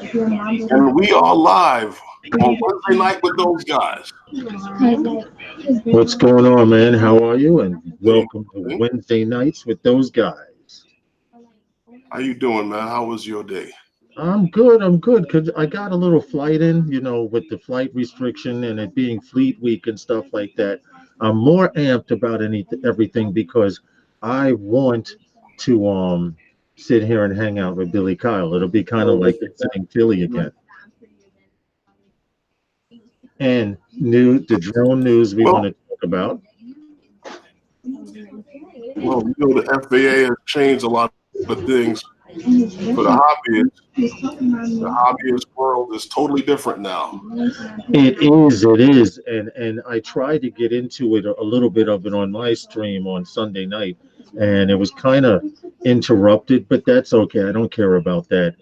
And we are live on Wednesday night with those guys. What's going on, man? How are you? And Hey, welcome to Wednesday nights with those guys. how you doing, man? How was your day? I'm good. I'm good because I got a little flight in, with the flight restriction and it being Fleet Week and stuff like that. I'm more amped about everything because I want to sit here and hang out with Billy Kyle. It'll be kind of like visiting Philly again. And the drone news we want Well, to talk about. the FAA has changed a lot of things for the hobbyists. The hobbyist world is totally different now. It is, and I tried to get into it a little bit of it on my stream on Sunday night, and it was kind of interrupted, but that's okay. I don't care about that.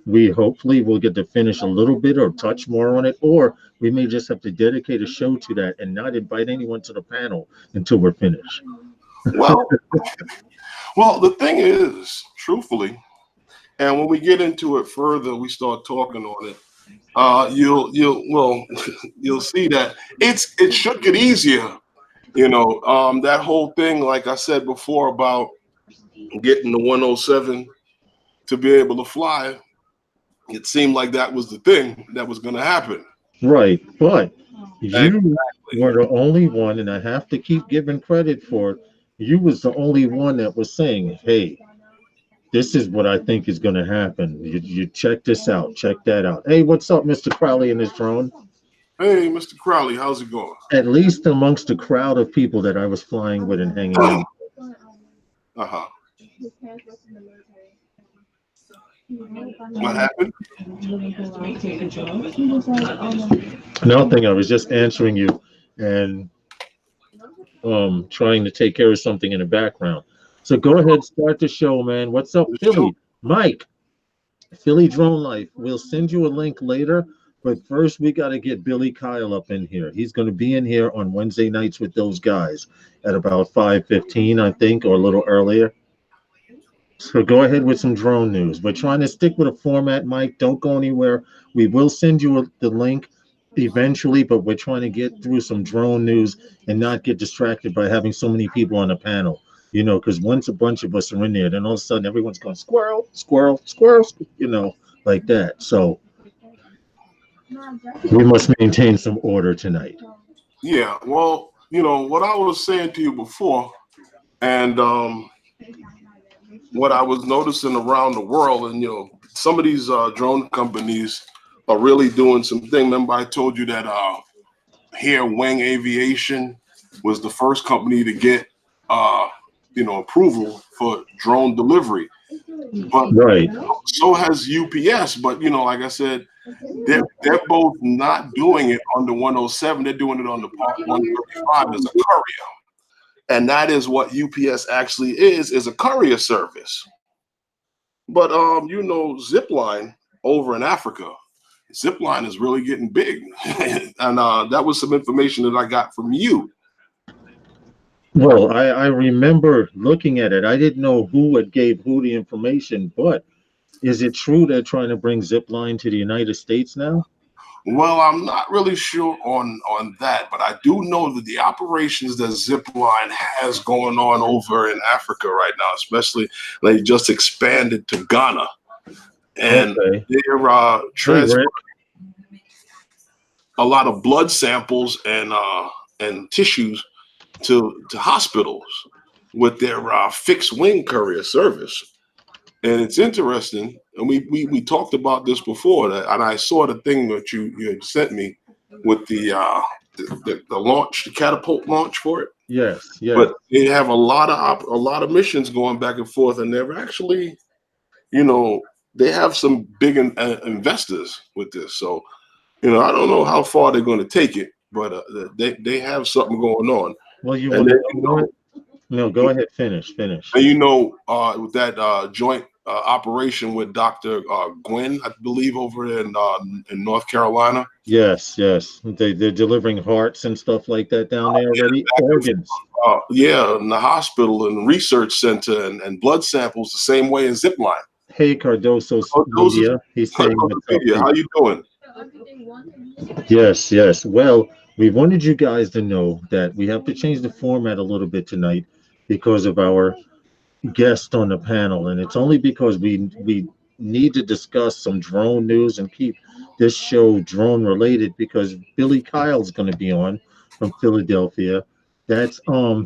We hopefully will get to finish a little bit or touch more on it, or we may just have to dedicate a show to that and not invite anyone to the panel until we're finished. Well, well, the thing is, truthfully, and when we get into it further, we start talking on it. You'll you'll see that it should get easier. That whole thing, like I said before, about getting the 107 to be able to fly. It seemed like that was the thing that was going to happen. Right, but you Exactly. were the only one, and I have to keep giving credit for it. You was the only one that was saying, "Hey, this is what I think is going to happen. You check this out, check that out." Hey, what's up, Mr. Crowley and his drone? Hey, Mr. Crowley, how's it going? At least amongst the crowd of people that I was flying with and hanging out. Uh-huh. What happened? Nothing. I was just answering you and trying to take care of something in the background. So go ahead, start the show, man. What's up, The show. Philly? Mike, Philly Drone Life. We'll send you a link later, but first we got to get Billy Kyle up in here. He's going to be in here on Wednesday nights with those guys at about 5:15, I think, or a little earlier. So go ahead with some drone news. We're trying to stick with a format, Mike. Don't go anywhere. We will send you the link eventually, but we're trying to get through some drone news and not get distracted by having so many people on the panel. Because once a bunch of us are in there, then all of a sudden everyone's going squirrel, squirrel, squirrel, like that. So we must maintain some order tonight. Yeah, well, what I was saying to you before, and what I was noticing around the world, and some of these drone companies are really doing some thing. Remember, I told you that here Wing Aviation was the first company to get approval for drone delivery, but Right. so has UPS. But like I said, they're both not doing it on the 107. They're doing it on the Part 135 as a courier. And that is what UPS actually is a courier service. But Zipline over in Africa, Zipline is really getting big. And that was some information that I got from you. Well, I remember looking at it. I didn't know who had gave who the information, but is it true they're trying to bring Zipline to the United States now? Well, I'm not really sure on that, but I do know that the operations that Zipline has going on over in Africa right now, especially they just expanded to Ghana, and Okay. they're Hey, transferring Rick. a lot of blood samples and tissues to hospitals with their fixed wing courier service. And it's interesting, and we talked about this before, and I saw the thing that you had sent me with the launch, the catapult launch for it. Yes, yes. But they have a lot of missions going back and forth, and they're actually, they have some big investors with this. So, I don't know how far they're going to take it, but they have something going on. Well, you And want to then know it? No, go ahead. Finish. and with that joint operation with Dr. Gwen, I believe, over in North Carolina. Yes. They're delivering hearts and stuff like that down there already. Organs. Yeah, in the hospital and research center and blood samples the same way as Zipline. Hey, Cardoso Oh, those Media. He's saying are what's up. media. How you doing? Yes, yes. Well, we wanted you guys to know that we have to change the format a little bit tonight because of our guest on the panel, and it's only because we need to discuss some drone news and keep this show drone related because Billy Kyle's going to be on from Philadelphia. That's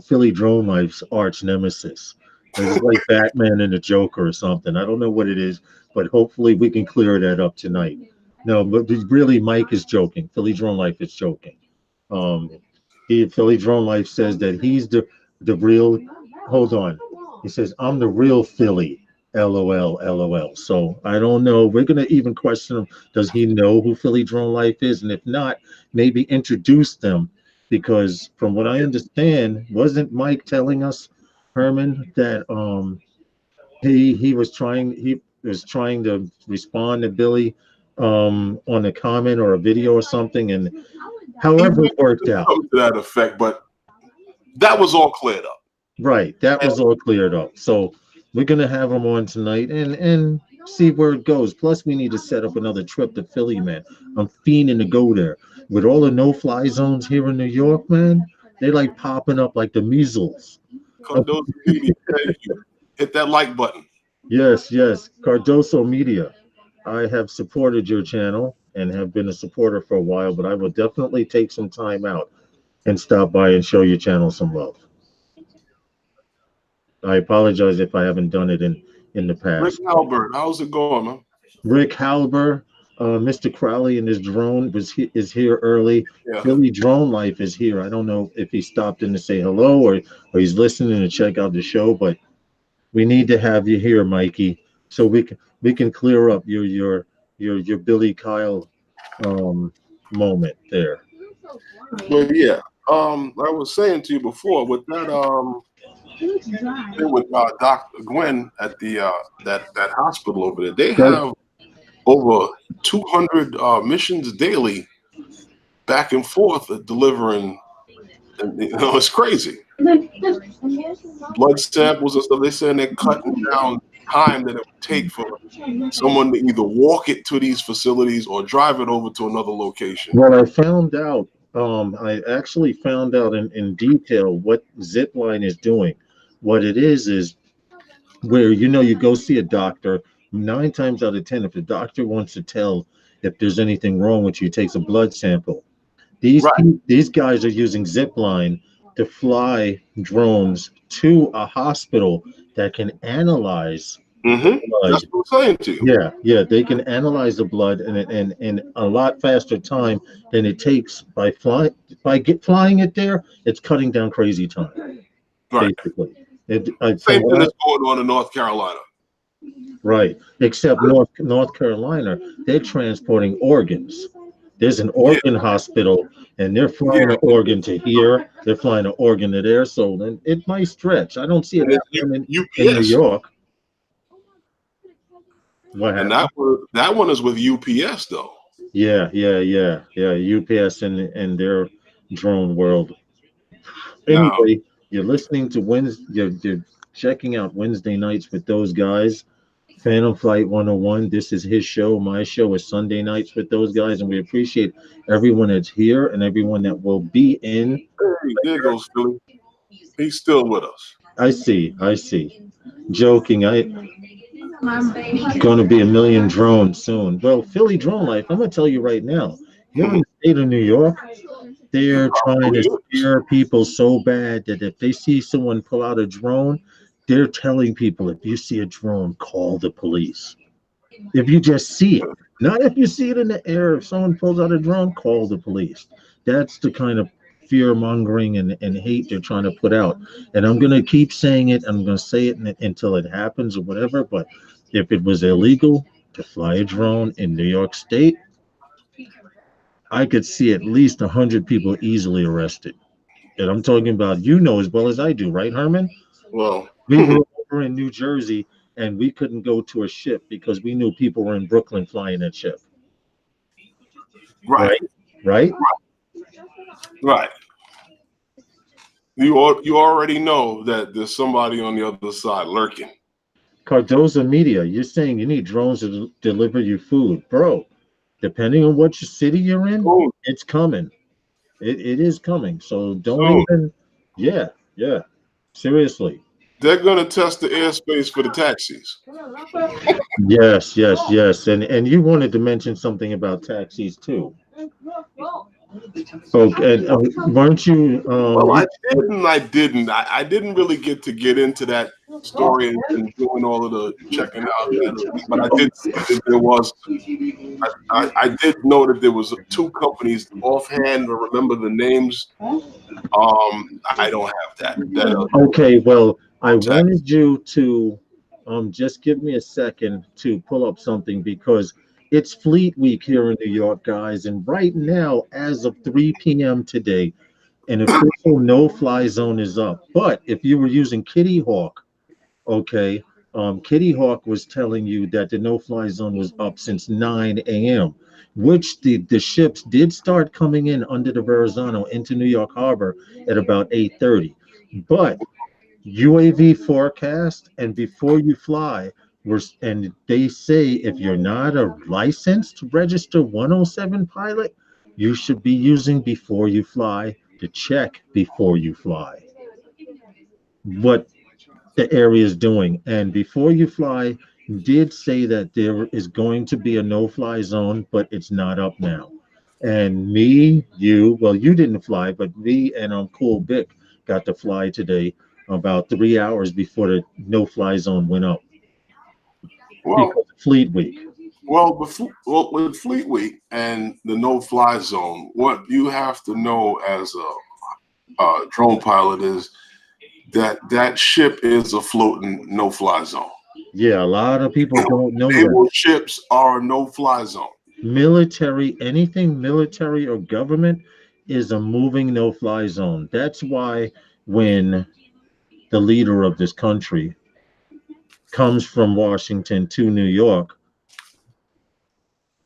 Philly Drone Life's arch nemesis. It's like Batman and the Joker or something. I don't know what it is, but hopefully we can clear that up tonight. No, but really, Mike is joking. Philly Drone Life is joking. Um, Philly Drone Life says that he's the real. Hold on. He says I'm the real Philly. LOL, LOL. So I don't know. We're gonna even question him. Does he know who Philly Drone Life is? And if not, maybe introduce them, because from what I understand, wasn't Mike telling us, Herman, that he was trying to respond to Billy on a comment or a video or something, and however it worked out. Something to that effect, but that was all cleared up. Right, that was all cleared up. So we're gonna have him on tonight and see where it goes. Plus, we need to set up another trip to Philly, man. I'm fiending to go there. With all the no-fly zones here in New York, man, they like popping up like the measles. Cardozo Media, thank you. Hit that like button. Yes, yes, Cardoso Media. I have supported your channel and have been a supporter for a while, but I will definitely take some time out and stop by and show your channel some love. I apologize if I haven't done it in the Rick past. Albert, how's it going, man? Rick Halber, Mr. Crowley and his drone is here early. Yeah. Philly Drone Life is here. I don't know if he stopped in to say hello or he's listening to check out the show, but we need to have you here, Mikey, so we can clear up your Billy Kyle moment there. But yeah, I was saying to you before with that thing with Dr. Gwen at the that hospital over there, they have over 200 missions daily back and forth delivering. And, it's crazy. Blood samples and stuff. They're saying they're cutting down time that it would take for someone to either walk it to these facilities or drive it over to another location. Well, I actually found out in detail what Zipline is doing. What it is where you go see a doctor. 9 times out of 10, if the doctor wants to tell if there's anything wrong with you, he takes a blood sample. These guys are using Zipline to fly drones to a hospital that can analyze blood. That's what I'm saying to you. Yeah, they can analyze the blood in a lot faster time than it takes by flying. Flying it there, it's cutting down crazy time. Right. Basically, Same thing that's going on in North Carolina. Right, except North Carolina, they're transporting organs. There's an organ hospital, and they're flying an organ to here. They're flying an organ to there. So then it might stretch. I don't see it happening in New York. What happened? And that one is with UPS though. Yeah. UPS and their drone world. Anyway, you're listening to you're checking out Wednesday nights with those guys. Phantom Flight 101. This is his show. My show is Sunday nights with those guys, and we appreciate everyone that's here and everyone that will be in. Hey, there goes Philly. He's still with us. I see. Joking. Going to be a million drones soon. Well, Philly Drone Life, I'm going to tell you right now, here in the state of New York, they're trying to scare people so bad that if they see someone pull out a drone, they're telling people, if you see a drone, call the police. If you just see it, not if you see it in the air. If someone pulls out a drone, call the police. That's the kind of fear mongering and hate they're trying to put out. And I'm going to keep saying it. I'm going to say it until it happens or whatever. But if it was illegal to fly a drone in New York State, I could see at least 100 people easily arrested. And I'm talking about, as well as I do, right, Herman? Well, we were over in New Jersey and we couldn't go to a ship because we knew people were in Brooklyn flying that ship. Right. You already know that there's somebody on the other side lurking. Cardoza Media, you're saying you need drones to deliver you food, bro. Depending on what city you're in, Soon, it's coming. It is coming. So don't soon. even. Yeah, yeah. Seriously. They're gonna test the airspace for the taxis. Yes, yes, yes. And you wanted to mention something about taxis too. Okay, and weren't you Well, I didn't really get into that story and doing all of the checking out that, but I did see that there was. I did know that there was two companies offhand. I remember the names. I don't have that okay, well, I contact. wanted you to just give me a second to pull up something because it's Fleet Week here in New York, guys, and right now, as of 3 p.m. today, an official no-fly zone is up. But if you were using Kitty Hawk, okay, Kitty Hawk was telling you that the no-fly zone was up since 9 a.m., which the ships did start coming in under the Verrazano into New York Harbor at about 8:30. But UAV forecast and before you fly, and they say if you're not a licensed register 107 pilot, you should be using before you fly to check before you fly what the area is doing. And before you fly, did say that there is going to be a no-fly zone, but it's not up now. And me, you, well, you didn't fly, but me and Cool Bick got to fly today about 3 hours before the no-fly zone went up Well, because of Fleet Week. well, with Fleet Week and the no-fly zone, what you have to know as a drone pilot is that ship is a floating no-fly zone. Yeah, a lot of people don't know that. Naval ships are a no-fly zone. Military, anything military or government is a moving no-fly zone. That's why when the leader of this country comes from Washington to New York,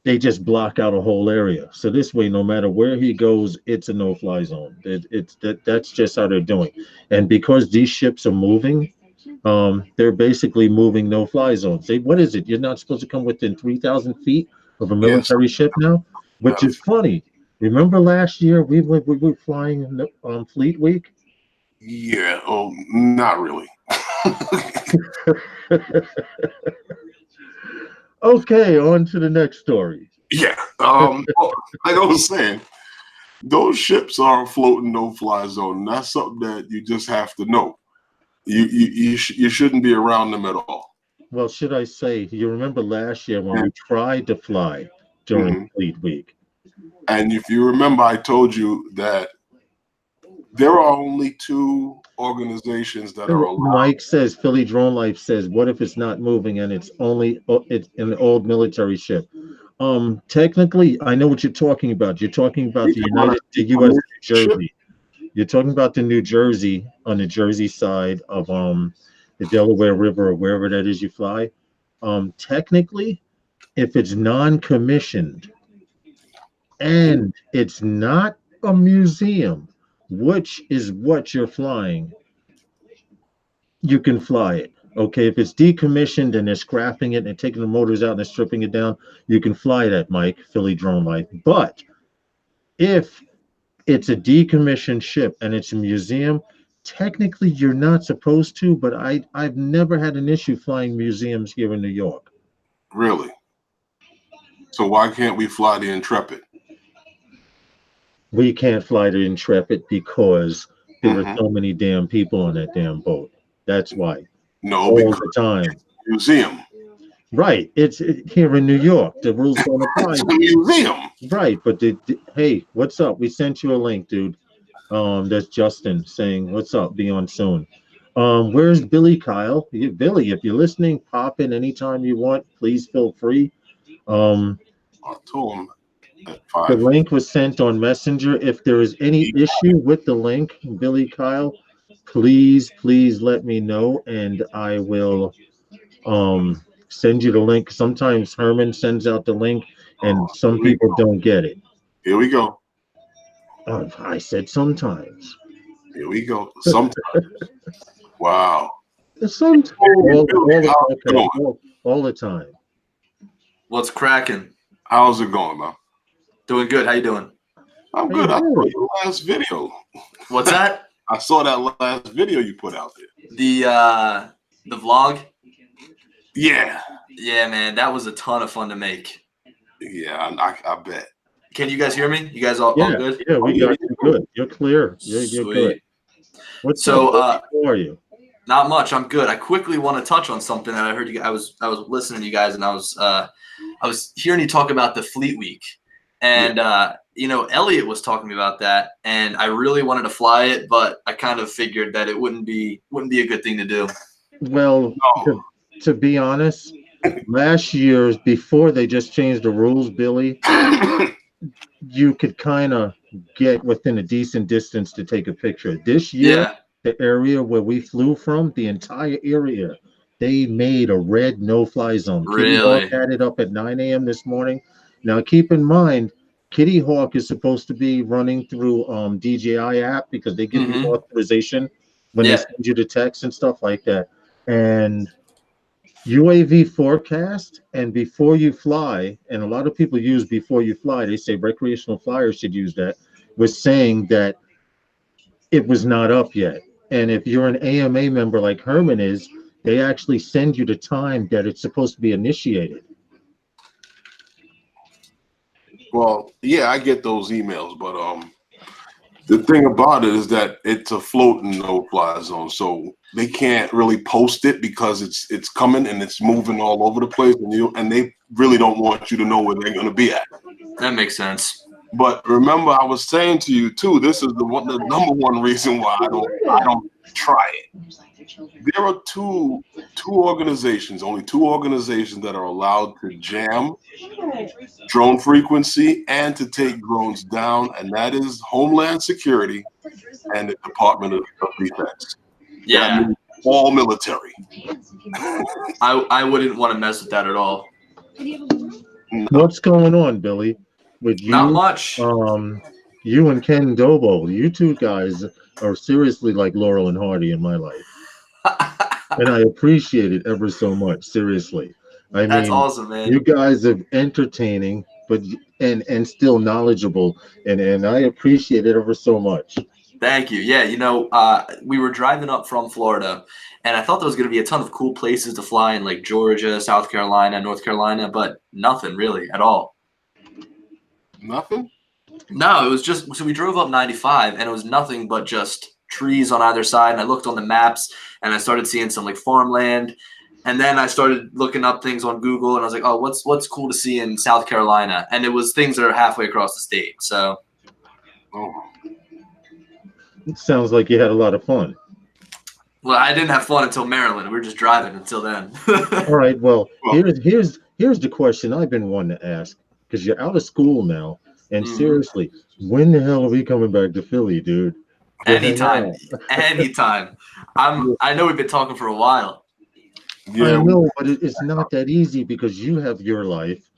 they just block out a whole area. So this way, no matter where he goes, it's a no-fly zone. That's just how they're doing. And because these ships are moving, they're basically moving no-fly zones. What is it? You're not supposed to come within 3,000 feet of a Yes. military ship now, which is funny. Remember last year we were flying Fleet Week? Yeah. Oh, not really. Okay, on to the next story. Yeah. Like I was saying, those ships are a floating no-fly zone. And that's something that you just have to know. You shouldn't be around them at all. Well, should I say, you remember last year when we tried to fly during Fleet Week? And if you remember, I told you that there are only two organizations that are allowed. Mike says, Philly Drone Life says, what if it's not moving and it's an old military ship? Technically, I know what you're talking about. You're talking about the U.S. New Jersey. You're talking about the New Jersey on the Jersey side of the Delaware River or wherever that is you fly. Technically, if it's non-commissioned and it's not a museum, which is what you're flying, you can fly it. Okay, if it's decommissioned and they're scrapping it and they're taking the motors out and they're stripping it down, you can fly that, Mike, Philly Drone Life. But if it's a decommissioned ship and it's a museum, technically you're not supposed to, but I've never had an issue flying museums here in New York. Really? So why can't we fly the Intrepid? We can't fly the Intrepid because there are so many damn people on that damn boat. That's why. No, all because the time. It's a museum. Right. It's here in New York. The rules don't apply. It's a museum. Right. But hey, what's up? We sent you a link, dude. That's Justin saying, "What's up? Be on soon." Where's Billy Kyle? Billy, if you're listening, pop in anytime you want. Please feel free. I told him at 5. The link was sent on Messenger. If there is any issue with the link, Billy Kyle, please let me know, and I will send you the link. Sometimes Herman sends out the link, and some people don't get it. Here we go. I said sometimes. Here we go. Sometimes. Wow. Sometimes, How's it going? all the time. What's cracking? How's it going, man? Doing good. How you doing? I'm How good. you I saw doing? your last video. What's that? I saw that last video you put out there. The vlog? Yeah. Yeah, man, that was a ton of fun to make. Yeah, I bet. Can you guys hear me? You guys all Yeah, good? yeah, we yeah, got you good. You're clear. You're good. Sweet. What's So, up? How are you? Not much. I'm good. I quickly want to touch on something that I heard you. I was listening to you guys, and I was hearing you talk about the Fleet Week, and Elliot was talking to me about that, and I really wanted to fly it, but I kind of figured that it wouldn't be a good thing to do. Well, No. to be honest, last year's before they just changed the rules, Billy, you could kind of get within a decent distance to take a picture. This year, Yeah. the area where we flew from, the entire area, they made a red no-fly zone. Kitty Hawk Really? had it up at 9 a.m. this morning. Now, keep in mind, Kitty Hawk is supposed to be running through DJI app because they give you authorization when they Yeah. send you the text and stuff like that. And UAV forecast and before you fly, and a lot of people use before you fly, they say recreational flyers should use that, was saying that it was not up yet. And if you're an AMA member like Herman is, they actually send you the time that it's supposed to be initiated. Well, yeah, I get those emails, but the thing about it is that it's a floating no-fly zone, so they can't really post it because it's coming and it's moving all over the place, and they really don't want you to know where they're going to be at. That makes sense. But remember, I was saying to you too, this is the number one reason why I don't try it. There are only two organizations that are allowed to jam drone frequency and to take drones down, and that is Homeland Security and the Department of Defense. Yeah. That means all military. I wouldn't want to mess with that at all. What's going on, Billy? With you, Not much. you and Ken Dobo, you two guys are seriously like Laurel and Hardy in my life. And I appreciate it ever so much. Seriously. That's awesome, man. You guys are entertaining, but and still knowledgeable, and I appreciate it ever so much. Thank you. Yeah, we were driving up from Florida, and I thought there was going to be a ton of cool places to fly in, like Georgia, South Carolina, North Carolina, but nothing really at all. Nothing? No, it was just, so we drove up 95, and it was nothing but just trees on either side, and I looked on the maps, and I started seeing some, like, farmland, and then I started looking up things on Google, and I was like, oh, what's cool to see in South Carolina? And it was things that are halfway across the state, so. Oh. It sounds like you had a lot of fun. Well, I didn't have fun until Maryland. We were just driving until then. All right. Well, here's the question I've been wanting to ask, because you're out of school now, and seriously, when the hell are we coming back to Philly, dude? Anytime. I know we've been talking for a while. Yeah. I know, but it's not that easy because you have your life,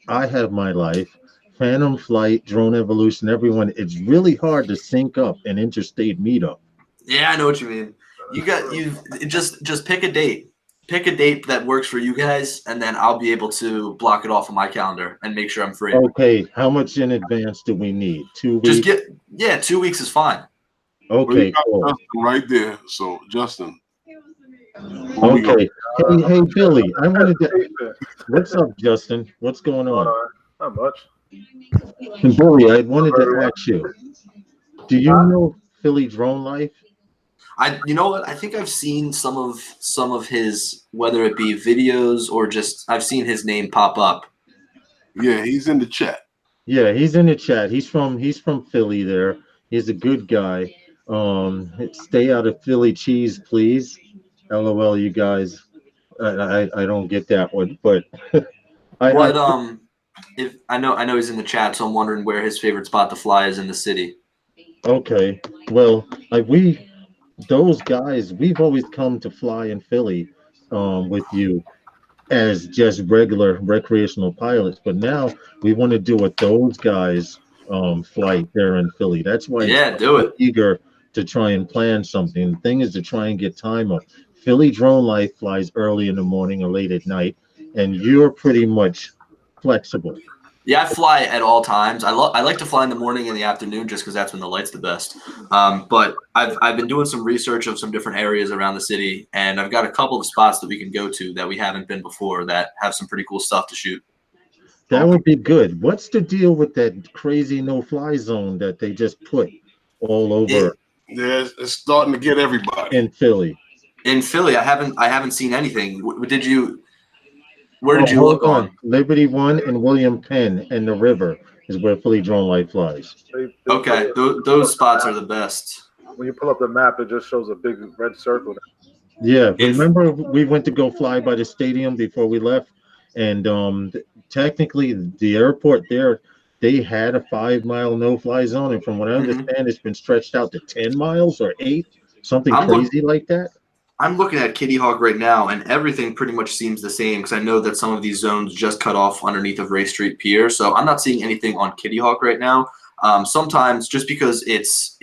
I have my life. Phantom Flight, Drone Evolution, everyone. It's really hard to sync up an interstate meetup. Yeah, I know what you mean. You just pick a date. Pick a date that works for you guys, and then I'll be able to block it off on my calendar and make sure I'm free. Okay, how much in advance do we need? 2 weeks? 2 weeks is fine. Okay, cool. Justin right there. So Justin. Okay. Hey, Billy, I wanted to. What's up, Justin? What's going on? Not much. And Billy, I wanted to ask you. Do you know Philly Drone Life? You know what? I think I've seen some of his, whether it be videos or just I've seen his name pop up. Yeah, he's in the chat. Yeah, he's in the chat. He's from Philly there. He's a good guy. Stay out of Philly cheese, please. LOL, you guys. I don't get that one, but if I know he's in the chat, so I'm wondering where his favorite spot to fly is in the city. Okay. Well, those guys, we've always come to fly in Philly with you as just regular recreational pilots, but now we want to do what those guys flight there in Philly. That's why do it. Eager to try and plan something. The thing is to try and get time up. Philly Drone Life flies early in the morning or late at night, and you're pretty much flexible. Yeah, I fly at all times. I like to fly in the morning and the afternoon just because that's when the light's the best. But I've been doing some research of some different areas around the city, and I've got a couple of spots that we can go to that we haven't been before that have some pretty cool stuff to shoot. That would be good. What's the deal with that crazy no-fly zone that they just put all over Yeah, it's starting to get everybody. in Philly? In Philly, I haven't seen anything. Did you? Where did you Hold look on? Liberty One and William Penn and the river is where Philly Drone Life flies. Okay, those spots are the best. When you pull up the map, it just shows a big red circle. Yeah, remember we went to go fly by the stadium before we left, and technically the airport there, they had a 5-mile no-fly zone, and from what I understand, it's been stretched out to 10 miles or 8, something crazy like that. I'm looking at Kitty Hawk right now, and everything pretty much seems the same because I know that some of these zones just cut off underneath of Ray Street Pier. So I'm not seeing anything on Kitty Hawk right now. Sometimes just because it's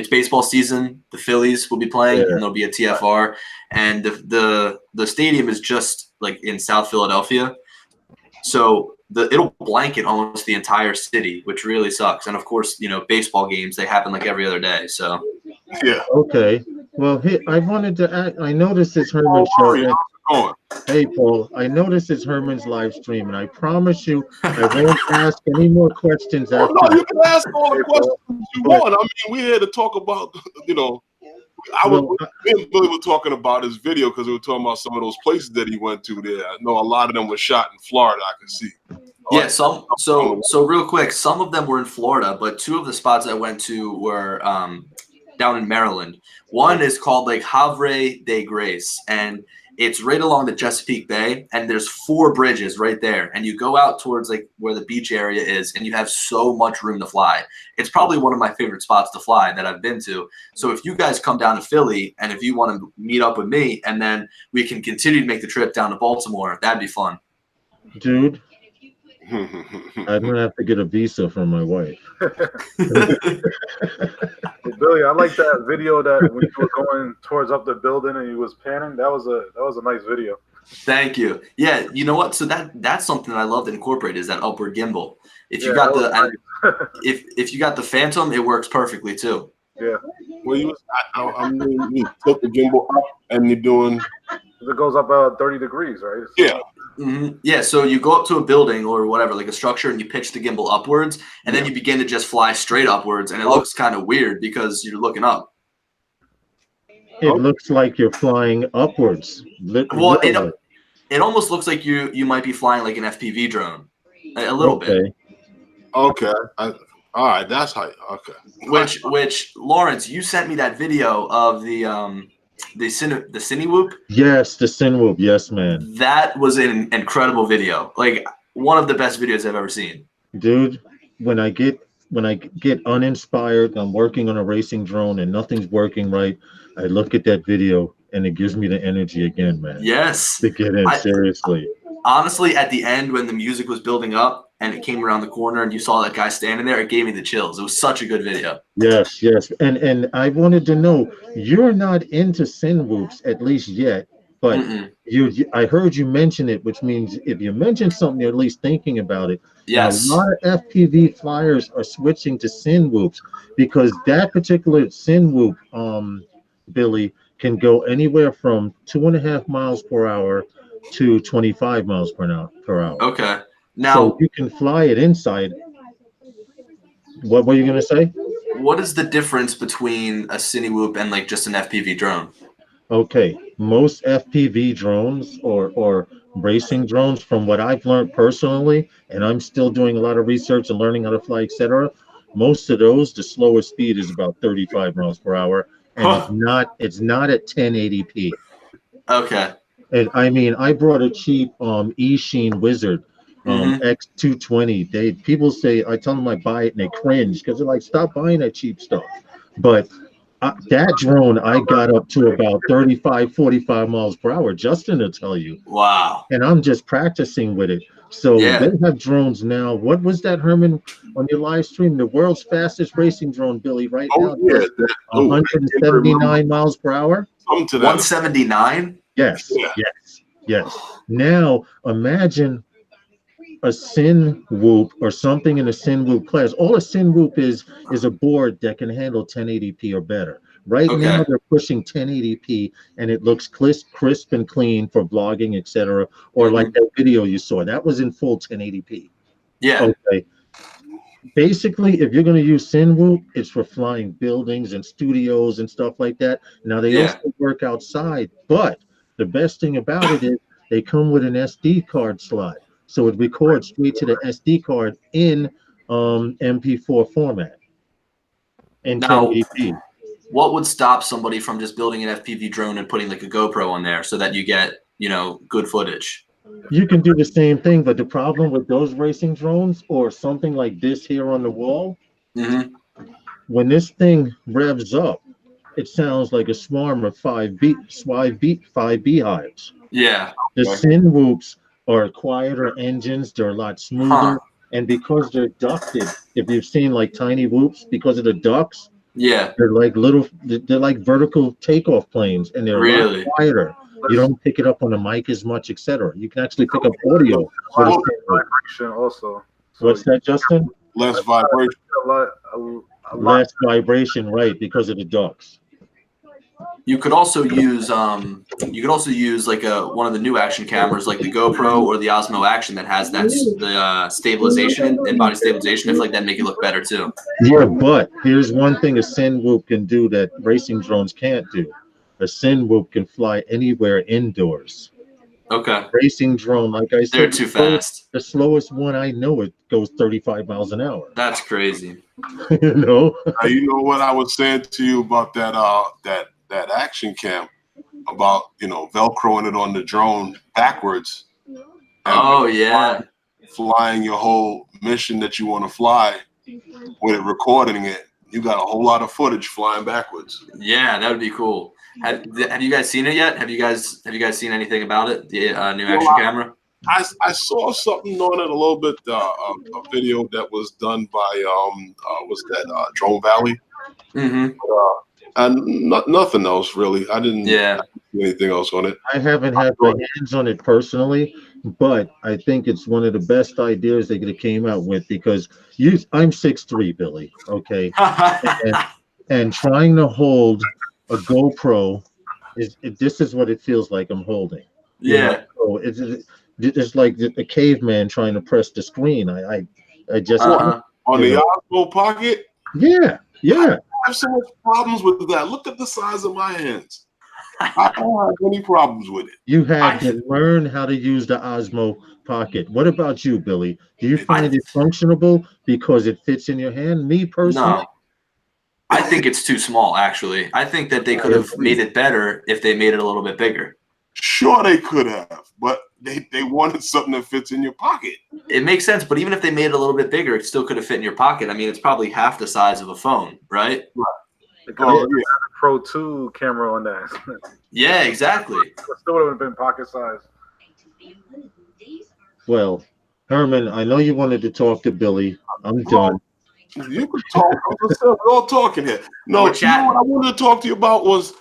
baseball season, the Phillies will be playing, and there'll be a TFR, and the stadium is just like in South Philadelphia, so it'll blanket almost the entire city, which really sucks. And of course, baseball games, they happen like every other day. So yeah. Okay. Well, I wanted to act. I noticed it's Herman's show. Hey, Paul, I noticed it's Herman's live stream, and I promise you, I won't ask any more questions after. No, you can ask all the questions you want. I mean, we're here to talk about, me and Billy were talking about his video because we were talking about some of those places that he went to there. I know a lot of them were shot in Florida, I can see. Yeah, so real quick, some of them were in Florida, but 2 of the spots I went to were down in Maryland. One is called like Havre de Grace, and it's right along the Chesapeake Bay, and there's 4 bridges right there, and you go out towards like where the beach area is, and you have so much room to fly. It's probably one of my favorite spots to fly that I've been to. So if you guys come down to Philly, and if you want to meet up with me, and then we can continue to make the trip down to Baltimore, that'd be fun. Dude, I'm gonna have to get a visa from my wife. Billy, I like that video that when you were going towards up the building and he was panning. That was a nice video. Thank you. Yeah, you know what? So that's something that I love to incorporate is that upward gimbal. If you if you got the Phantom, it works perfectly too. Yeah. Well, you took the gimbal up and you're doing. It goes up 30 degrees, right? Yeah. Mm-hmm. Yeah, so you go up to a building or whatever, like a structure, and you pitch the gimbal upwards, and then you begin to just fly straight upwards, and it looks kind of weird because you're looking up. It looks like you're flying upwards. Well, it almost looks like you might be flying like an FPV drone, a little bit. Okay. All right, that's how. Okay. Which Lawrence, you sent me that video of the Cinewhoop. Yes, the Cinewhoop. Yes, man. That was an incredible video. Like one of the best videos I've ever seen. Dude, when I get uninspired, I'm working on a racing drone and nothing's working right, I look at that video and it gives me the energy again, man. Yes. To get in, seriously. Honestly, at the end when the music was building up and it came around the corner and you saw that guy standing there, it gave me the chills. It was such a good video. Yes. And I wanted to know, you're not into Cinewhoops, at least yet, but I heard you mention it, which means if you mention something, you're at least thinking about it. Yes. Now, a lot of FPV flyers are switching to Cinewhoops because that particular Cinewhoop, Billy, can go anywhere from 2.5 miles per hour to 25 miles per hour. Okay. Now, so you can fly it inside. What were you going to say? What is the difference between a Cinewhoop and like just an FPV drone? Okay, most FPV drones or racing drones, from what I've learned personally, and I'm still doing a lot of research and learning how to fly, etc. Most of those, the slowest speed is about 35 miles per hour, and it's not at 1080p. Okay. And I mean, I brought a cheap eSheen Wizard X220. People say, I tell them I buy it and they cringe because they're like, stop buying that cheap stuff. But that drone, I got up to about 35, 45 miles per hour. Justin will tell you. Wow. And I'm just practicing with it. So Yeah. they have drones now. What was that, Herman, on your live stream? The world's fastest racing drone, Billy, right now, Yeah, does that, oh, I can't remember 179 miles per hour. something to that. 179. Yes, Yeah. yes. Now imagine a Sin Whoop or something in a Sin Whoop class. All a Sin Whoop is a board that can handle 1080p or better. Right Okay. now they're pushing 1080p and it looks crisp and clean for vlogging, etc. Or like that video you saw, that was in full 1080p. Yeah. Okay. Basically, if you're going to use Sin Whoop, it's for flying buildings and studios and stuff like that. Now they Yeah. also work outside, but the best thing about it is they come with an SD card slot, so it records straight to the SD card in MP4 format in Now, 1080p. what would stop somebody from just building an FPV drone and putting like a GoPro on there so that you get, good footage? You can do the same thing, but the problem with those racing drones or something like this here on the wall, Mm-hmm. when this thing revs up, it sounds like a swarm of five beehives. Yeah. The Okay. Sin Whoops are quieter engines, they're a lot smoother, and because they're ducted, if you've seen like tiny whoops, because of the ducts, Yeah. they're like vertical takeoff planes, and they're a Really? lot quieter. You don't pick it up on the mic as much, etc. You can actually pick up audio with a Sin Whoop. Vibration also. So What's that, Justin? Less vibration. a lot. Less vibration, right, because of the ducts. You could also use like one of the new action cameras like the GoPro or the Osmo Action that has the stabilization and body stabilization. I feel like that'd make it look better too. Yeah, but here's one thing a Sin Whoop can do that racing drones can't do. A Sin Whoop can fly anywhere indoors. Okay. Racing drone, like I said, They're too fast. the slowest one I know it goes 35 miles an hour. That's crazy. You know? You know what I was saying to you about that action cam, about velcroing it on the drone backwards. Oh yeah. Flying your whole mission that you want to fly with it, recording it. You got a whole lot of footage flying backwards. Yeah, that would be cool. Have you guys seen it yet? Have you guys seen anything about it? The new action camera? I saw something on it a little bit, a video that was done by was that Drone Valley, Mm-hmm. and nothing else really. I didn't see anything else on it. I haven't had my hands on it personally, but I think it's one of the best ideas they could have came out with because I'm 6'3", Billy, okay? and trying to hold a GoPro this is what it feels like I'm holding. Yeah. So it's like a caveman trying to press the screen. I just on the Osmo Pocket. Yeah. I have so much problems with that. Look at the size of my hands. I don't have any problems with it. You had to learn how to use the Osmo Pocket. What about you, Billy? Do you find it functionable because it fits in your hand? Me personally, No. I think it's too small, actually. I think that they could have made it better if they made it a little bit bigger. Sure, they could have, but they wanted something that fits in your pocket. It makes sense, but even if they made it a little bit bigger, it still could have fit in your pocket. I mean, it's probably half the size of a phone, right? They could have a Pro 2 camera on that. Yeah, exactly. It still would have been pocket size. well, Herman, I know you wanted to talk to Billy. I'm done. You could talk. We're all talking here. No, We're chatting. what I wanted to talk to you about was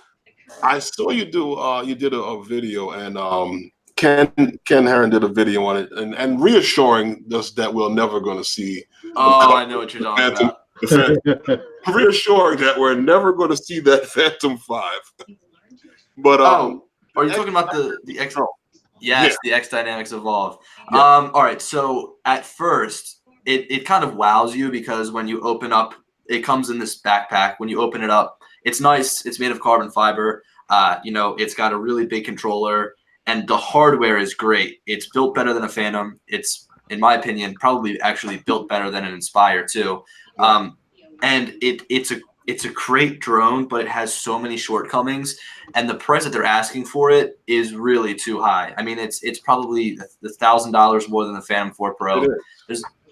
I saw you do. You did a video, and Ken Herron did a video on it, and reassuring us that we're never going to see. Oh, I know what you're talking about. Reassuring that we're never going to see that Phantom 5. But are you talking about the X? Yes, the X Dynamics Evolve. Yeah. All right. So at first, it kind of wows you because when you open up, it comes in this backpack. When you open it up, it's nice. It's made of carbon fiber. It's got a really big controller, and the hardware is great. It's built better than a Phantom. It's, in my opinion, probably actually built better than an Inspire too. And it's a great drone, but it has so many shortcomings, and the price that they're asking for it is really too high. I mean, it's probably $1,000 more than the Phantom 4 Pro.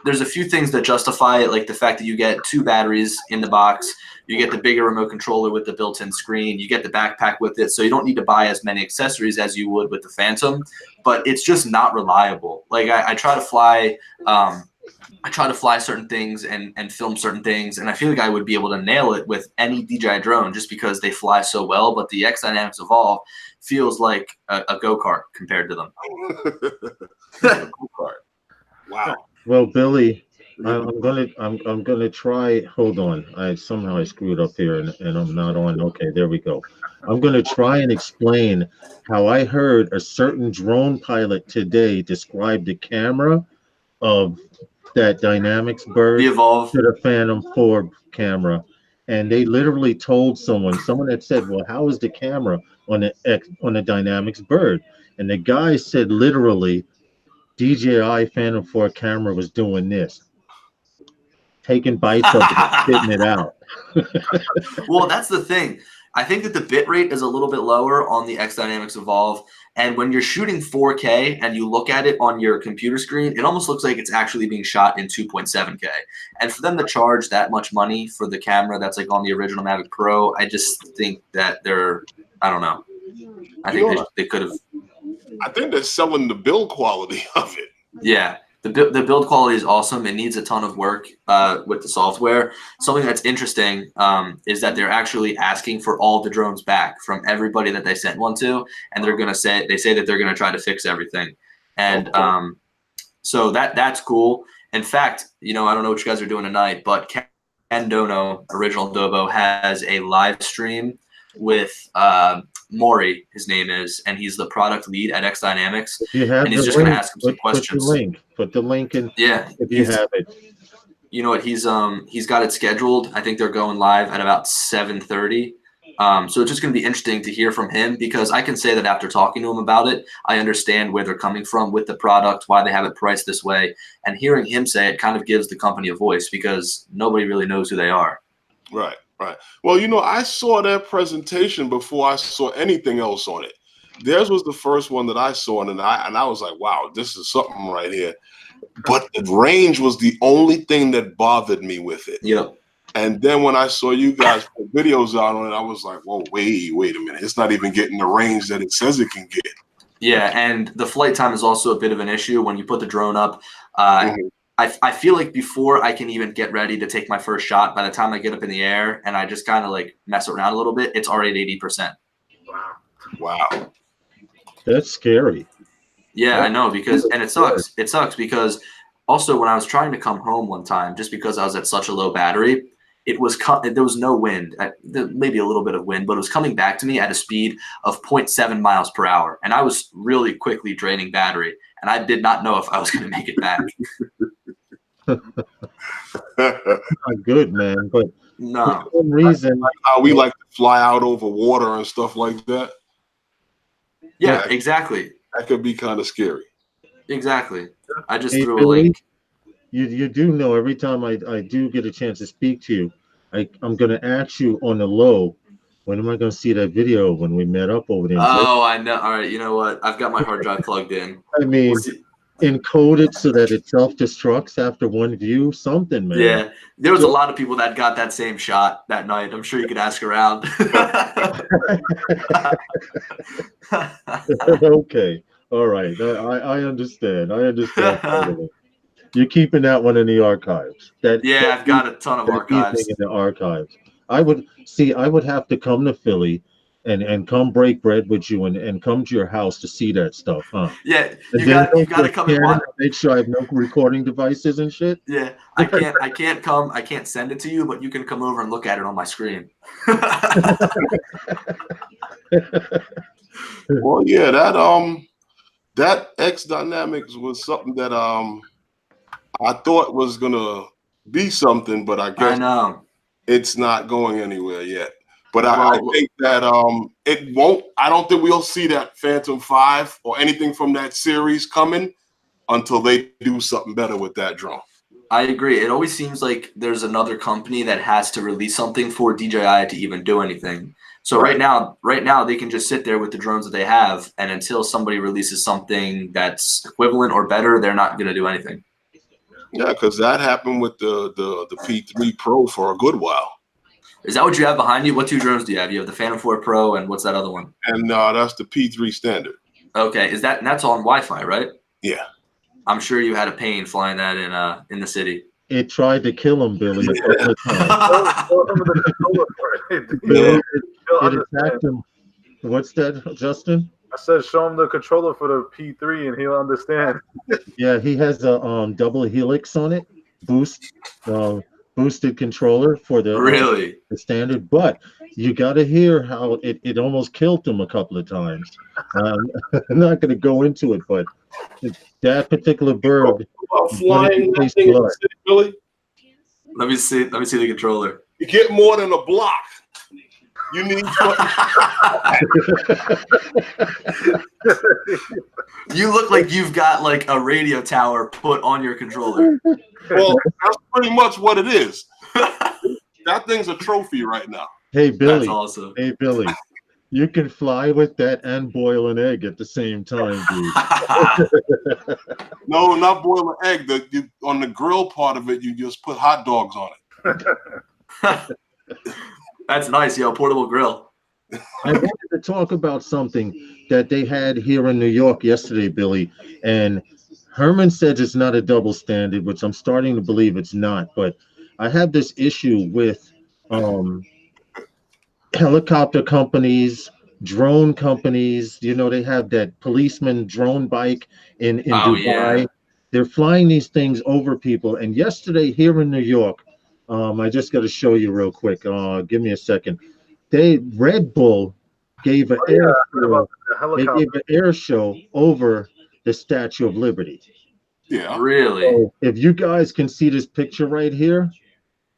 there's a few things that justify it, like the fact that you get 2 batteries in the box, you get the bigger remote controller with the built-in screen, you get the backpack with it, so you don't need to buy as many accessories as you would with the Phantom, but it's just not reliable. Like I try to fly. I try to fly certain things and film certain things, and I feel like I would be able to nail it with any DJI drone just because they fly so well. But the X Dynamics Evolve feels like a go-kart compared to them. Wow. Well, Billy, I'm gonna try. Hold on, I screwed up here and I'm not on. Okay, there we go. I'm gonna try and explain how I heard a certain drone pilot today describe the camera of that Dynamics bird The Evolve. to the Phantom 4 camera, and they literally told someone had said, "Well, how is the camera on the Dynamics bird?" And the guy said literally, DJI Phantom 4 camera was doing this, taking bites of it, spitting it out. Well, that's the thing. I think that the bit rate is a little bit lower on the X Dynamics Evolve, and when you're shooting 4K and you look at it on your computer screen, it almost looks like it's actually being shot in 2.7K. And for them to charge that much money for the camera that's like on the original Mavic Pro, I just think that I don't know. I think they could have. I think they're selling the build quality of it. Yeah. The build quality is awesome. It needs a ton of work with the software. Something that's interesting is that they're actually asking for all the drones back from everybody that they sent one to, and they say that they're gonna try to fix everything, and so that's cool. In fact, I don't know what you guys are doing tonight, but Ken Dono, Original Dobo, has a live stream with Maury, his name is, and he's the product lead at X Dynamics. And he's just going to ask him some questions. Put the link in. Yeah, if you have it. You know what? He's got it scheduled. I think they're going live at about 7:30. So it's just going to be interesting to hear from him, because I can say that after talking to him about it, I understand where they're coming from with the product, why they have it priced this way, and hearing him say it kind of gives the company a voice, because nobody really knows who they are. Right. Right. Well, I saw that presentation before I saw anything else on it. Theirs was the first one that I saw, and I was like, wow, this is something right here. But the range was the only thing that bothered me with it. Yep. And then when I saw you guys put videos out on it, I was like, whoa, wait a minute. It's not even getting the range that it says it can get. Yeah, and the flight time is also a bit of an issue when you put the drone up. I feel like before I can even get ready to take my first shot, by the time I get up in the air and I just kind of like mess around a little bit, it's already at 80%. Wow. That's scary. Yeah, I know, and it sucks. It sucks because also when I was trying to come home one time, just because I was at such a low battery, there was no wind, maybe a little bit of wind, but it was coming back to me at a speed of 0.7 miles per hour. And I was really quickly draining battery, and I did not know if I was going to make it back. Not good, man. But no, for some reason, how we like to fly out over water and stuff like that. Yeah, exactly. That could be kind of scary. Exactly. I just Hey, threw Billy, a link. You do know every time I do get a chance to speak to you, I'm going to ask you on the low, when am I going to see that video when we met up over there? Oh, I know. All right, you know what? I've got my hard drive plugged in. I mean, encoded so that it self-destructs after one view, something, man. Yeah, there was a lot of people that got that same shot that night. I'm sure you could ask around. Okay, all right. I understand. Totally. You're keeping that one in the archives. Yeah, I've got a ton of archives in the archives. I would have to come to Philly and come break bread with you and come to your house to see that stuff, huh? Yeah, you got to come and watch. Make sure I have no recording devices and shit. Yeah, I can't send it to you, but you can come over and look at it on my screen. Well, yeah, that X Dynamics was something that I thought was gonna be something, but I guess I know it's not going anywhere yet. But I think that it won't. I don't think we'll see that Phantom 5 or anything from that series coming until they do something better with that drone. I agree. It always seems like there's another company that has to release something for DJI to even do anything. So right now they can just sit there with the drones that they have, and until somebody releases something that's equivalent or better, they're not going to do anything. Yeah, because that happened with the P3 Pro for a good while. Is that what you have behind you? What two drones do you have? You have the Phantom 4 Pro, and what's that other one? And that's the P3 standard. Okay, that's on Wi-Fi, right? Yeah. I'm sure you had a pain flying that in the city. It tried to kill him, Billy, a couple of times. Show him the controller for it. Billy, He'll it understand. attacked him. What's that, Justin? I said, show him the controller for the P3, and he'll understand. Yeah, he has a double helix on it, boosted controller for the Really? the standard. But you got to hear how it almost killed him a couple of times. I'm not going to go into it, but that particular bird. About flying that Taste thing in the blood. city, Billy, Let me see the controller. you get more than a block. You need You look like you've got like a radio tower put on your controller. well, that's pretty much what it is. That thing's a trophy right now. Hey, Billy. That's awesome. Hey, Billy. You can fly with that and boil an egg at the same time, dude. No, not boil an egg. On the grill part of it, you just put hot dogs on it. That's nice, yo. Portable grill. I wanted to talk about something that they had here in New York yesterday, Billy. And Herman says it's not a double standard, which I'm starting to believe it's not. But I have this issue with helicopter companies, drone companies. You know, they have that policeman drone bike in Dubai. Yeah. They're flying these things over people. And yesterday here in New York, I just got to show you real quick. Give me a second. Red Bull gave an air show. They gave an air show over the Statue of Liberty. Yeah. Really? So if you guys can see this picture right here,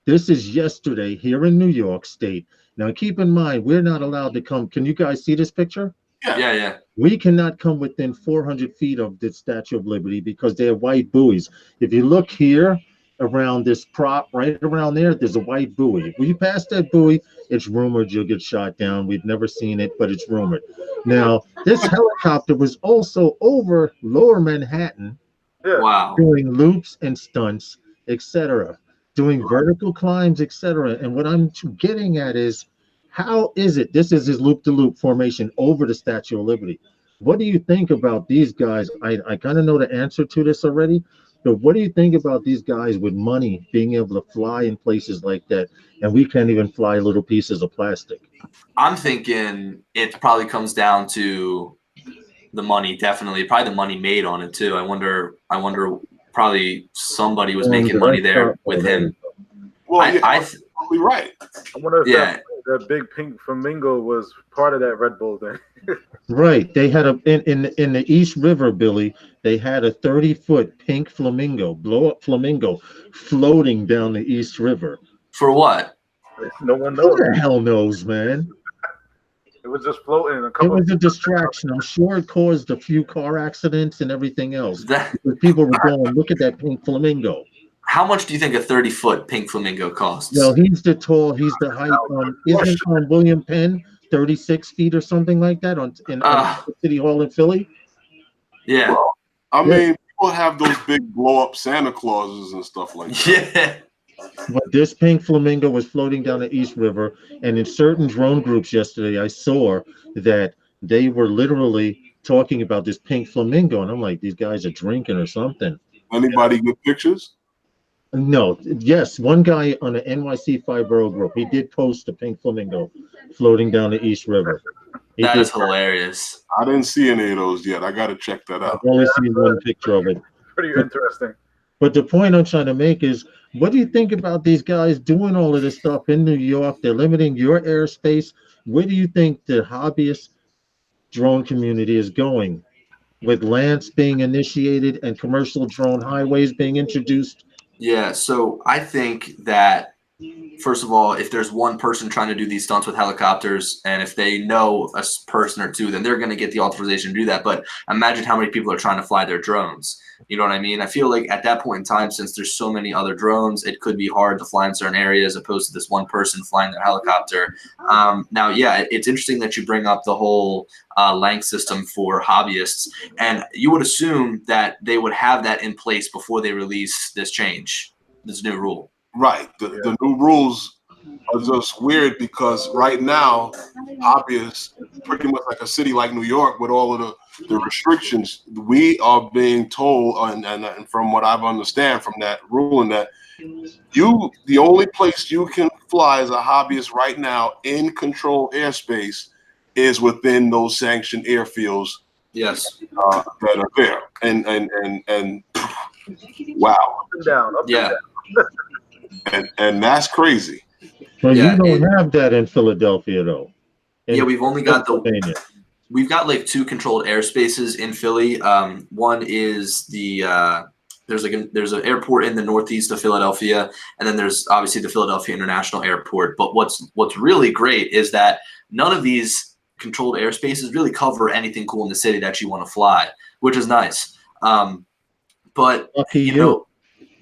this is yesterday here in New York State. Now keep in mind, we're not allowed to come. Can you guys see this picture? Yeah. We cannot come within 400 feet of the Statue of Liberty because they have white buoys. If you look here, around this prop right around there's a white buoy. When you pass that buoy, it's rumored you'll get shot down. We've never seen it, but it's rumored. Now, this helicopter was also over Lower Manhattan Wow. doing loops and stunts, etc., doing vertical climbs, etc. And what I'm getting at is, how is it? This is his loop-to-loop formation over the Statue of Liberty. What do you think about these guys? I kind of know the answer to this already. But what do you think about these guys with money being able to fly in places like that, and we can't even fly little pieces of plastic? I'm thinking it probably comes down to the money, definitely. Probably the money made on it too. I wonder probably somebody was making money there with him. Well, I you're probably right. I wonder if Yeah. that big pink flamingo was part of that Red Bull thing. Right. They had in the East River, Billy, they had a 30-foot pink flamingo, blow-up flamingo, floating down the East River. For what? No one Who knows. the hell knows, man? It was just floating. It was a distraction. I'm sure it caused a few car accidents and everything else. That, Because people were going, look at that pink flamingo. how much do you think a 30-foot pink flamingo costs? No, he's the height. Isn't William Penn 36 feet or something like that on City Hall in Philly? Yeah. I mean, people have those big blow-up Santa Clauses and stuff like that. Yeah. But this pink flamingo was floating down the East River, and in certain drone groups yesterday, I saw that they were literally talking about this pink flamingo, and I'm like, these guys are drinking or something. Anybody get pictures? No, yes, one guy on the NYC 5-borough group, he did post a pink flamingo floating down the East River. That is hilarious. I didn't see any of those yet. I got to check that I've out. only seen one picture of it. Pretty interesting. But the point I'm trying to make is, what do you think about these guys doing all of this stuff in New York? They're limiting your airspace. Where do you think the hobbyist drone community is going with Lance being initiated and commercial drone highways being introduced? Yeah, so I think that first of all, if there's one person trying to do these stunts with helicopters, and if they know a person or two, then they're going to get the authorization to do that. But imagine how many people are trying to fly their drones. You know what I mean? I feel like at that point in time, since there's so many other drones, it could be hard to fly in certain areas opposed to this one person flying their helicopter. Now, yeah, it's interesting that you bring up the whole Lanc system for hobbyists, and you would assume that they would have that in place before they release this change, this new rule. Right. The new rules are just weird because right now, obvious, pretty much like a city like New York with all of the restrictions, we are being told, and from what I've understand from that ruling, that the only place you can fly as a hobbyist right now in controlled airspace is within those sanctioned airfields. Yes. That are there. And wow. Up and down. Up Yeah. and down. And that's crazy. But Yeah, you don't have that in Philadelphia, though. Yeah, we've only got Pennsylvania. we've got like 2 controlled airspaces in Philly. One is there's an airport in the northeast of Philadelphia, and then there's obviously the Philadelphia International Airport. But what's really great is that none of these controlled airspaces really cover anything cool in the city that you want to fly, which is nice. But Lucky you know,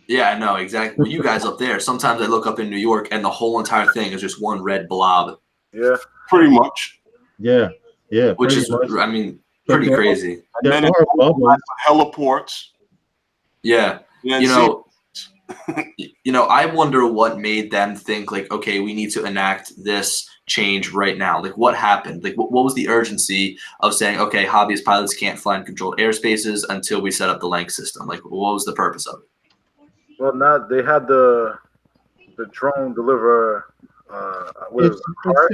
yeah, I know exactly. Well, you guys up there, sometimes I look up in New York and the whole entire thing is just one red blob, Yeah. Pretty much. Yeah, yeah. which pretty is, much. I mean, pretty But crazy. And then There are bubbles. heliports. Yeah. And You know, I wonder what made them think like, okay, we need to enact this change right now. Like, what happened? Like, what was the urgency of saying, okay, hobbyist pilots can't fly in controlled airspaces until we set up the Lanc system? Like, what was the purpose of it? Well, now they had the drone deliver. What is it? Heart?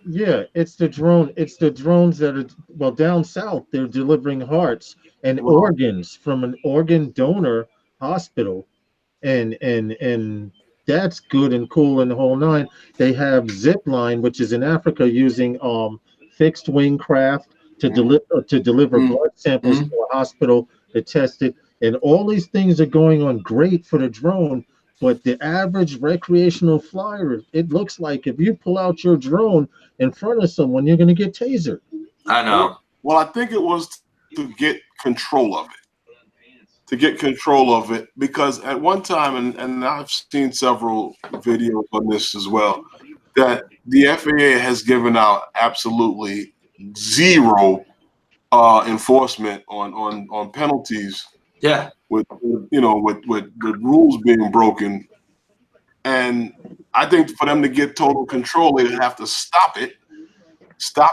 Yeah, it's the drone. It's the drones that are down south. They're delivering hearts and organs from an organ donor hospital, and that's good and cool and the whole nine. They have Zipline, which is in Africa, using fixed wing craft to deliver blood samples to a hospital to test it, and all these things are going on great for the drone. But the average recreational flyer, it looks like if you pull out your drone in front of someone, you're going to get tasered. I know. Well, I think it was to get control of it. To get control of it, because at one time, and I've seen several videos on this as well, that the FAA has given out absolutely zero enforcement on penalties. Yeah. With rules being broken, and I think for them to get total control, they have to stop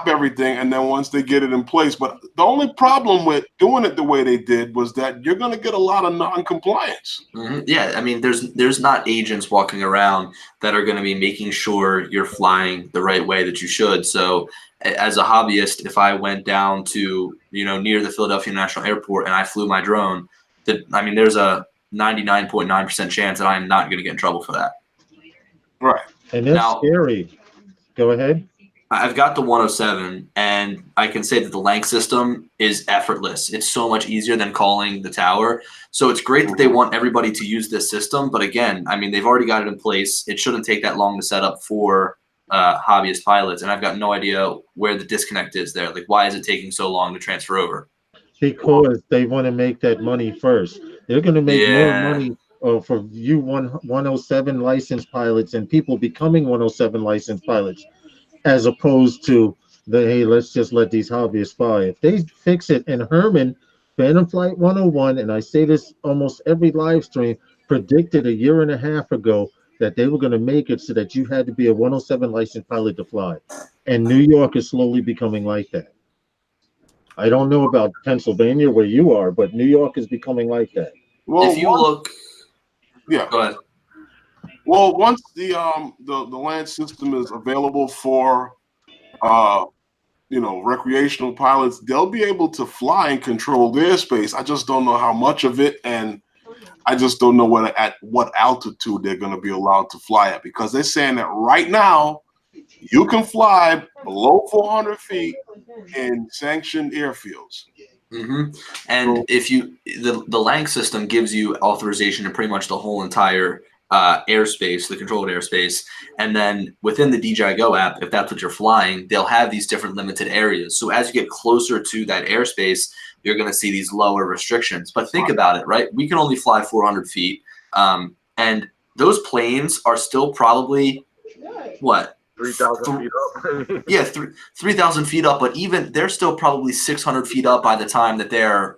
everything, and then once they get it in place. But the only problem with doing it the way they did was that you're going to get a lot of non-compliance. Mm-hmm. Yeah, I mean, there's not agents walking around that are going to be making sure you're flying the right way that you should. So, as a hobbyist, if I went down to near the Philadelphia International Airport and I flew my drone, there's a 99.9% chance that I'm not going to get in trouble for that. Right. And that's scary. Go ahead. I've got the 107, and I can say that the Lanc system is effortless. It's so much easier than calling the tower. So it's great that they want everybody to use this system. But again, they've already got it in place. It shouldn't take that long to set up for hobbyist pilots. And I've got no idea where the disconnect is there. Like, why is it taking so long to transfer over? Because they want to make that money first. They're going to make more money for you 107 licensed pilots and people becoming 107 licensed pilots, as opposed to hey, let's just let these hobbyists fly. If they fix it, and Herman, Phantom Flight 101, and I say this almost every live stream, predicted a year and a half ago that they were going to make it so that you had to be a 107 licensed pilot to fly. And New York is slowly becoming like that. I don't know about Pennsylvania where you are, but New York is becoming like that. Well, if you look, go ahead. Well, once the Lanc system is available for recreational pilots, they'll be able to fly and control their airspace. I just don't know how much of it, and I just don't know at what altitude they're going to be allowed to fly at, because they're saying that right now you can fly below 400 feet in sanctioned airfields. Mm-hmm. And if the Lanc system gives you authorization to pretty much the whole entire airspace, the controlled airspace, and then within the DJI Go app, if that's what you're flying, they'll have these different limited areas. So as you get closer to that airspace, you're going to see these lower restrictions. But think about it, right? We can only fly 400 feet, and those planes are still probably what 3,000 feet up. yeah, 3,000 feet up, but even they're still probably 600 feet up by the time that they're,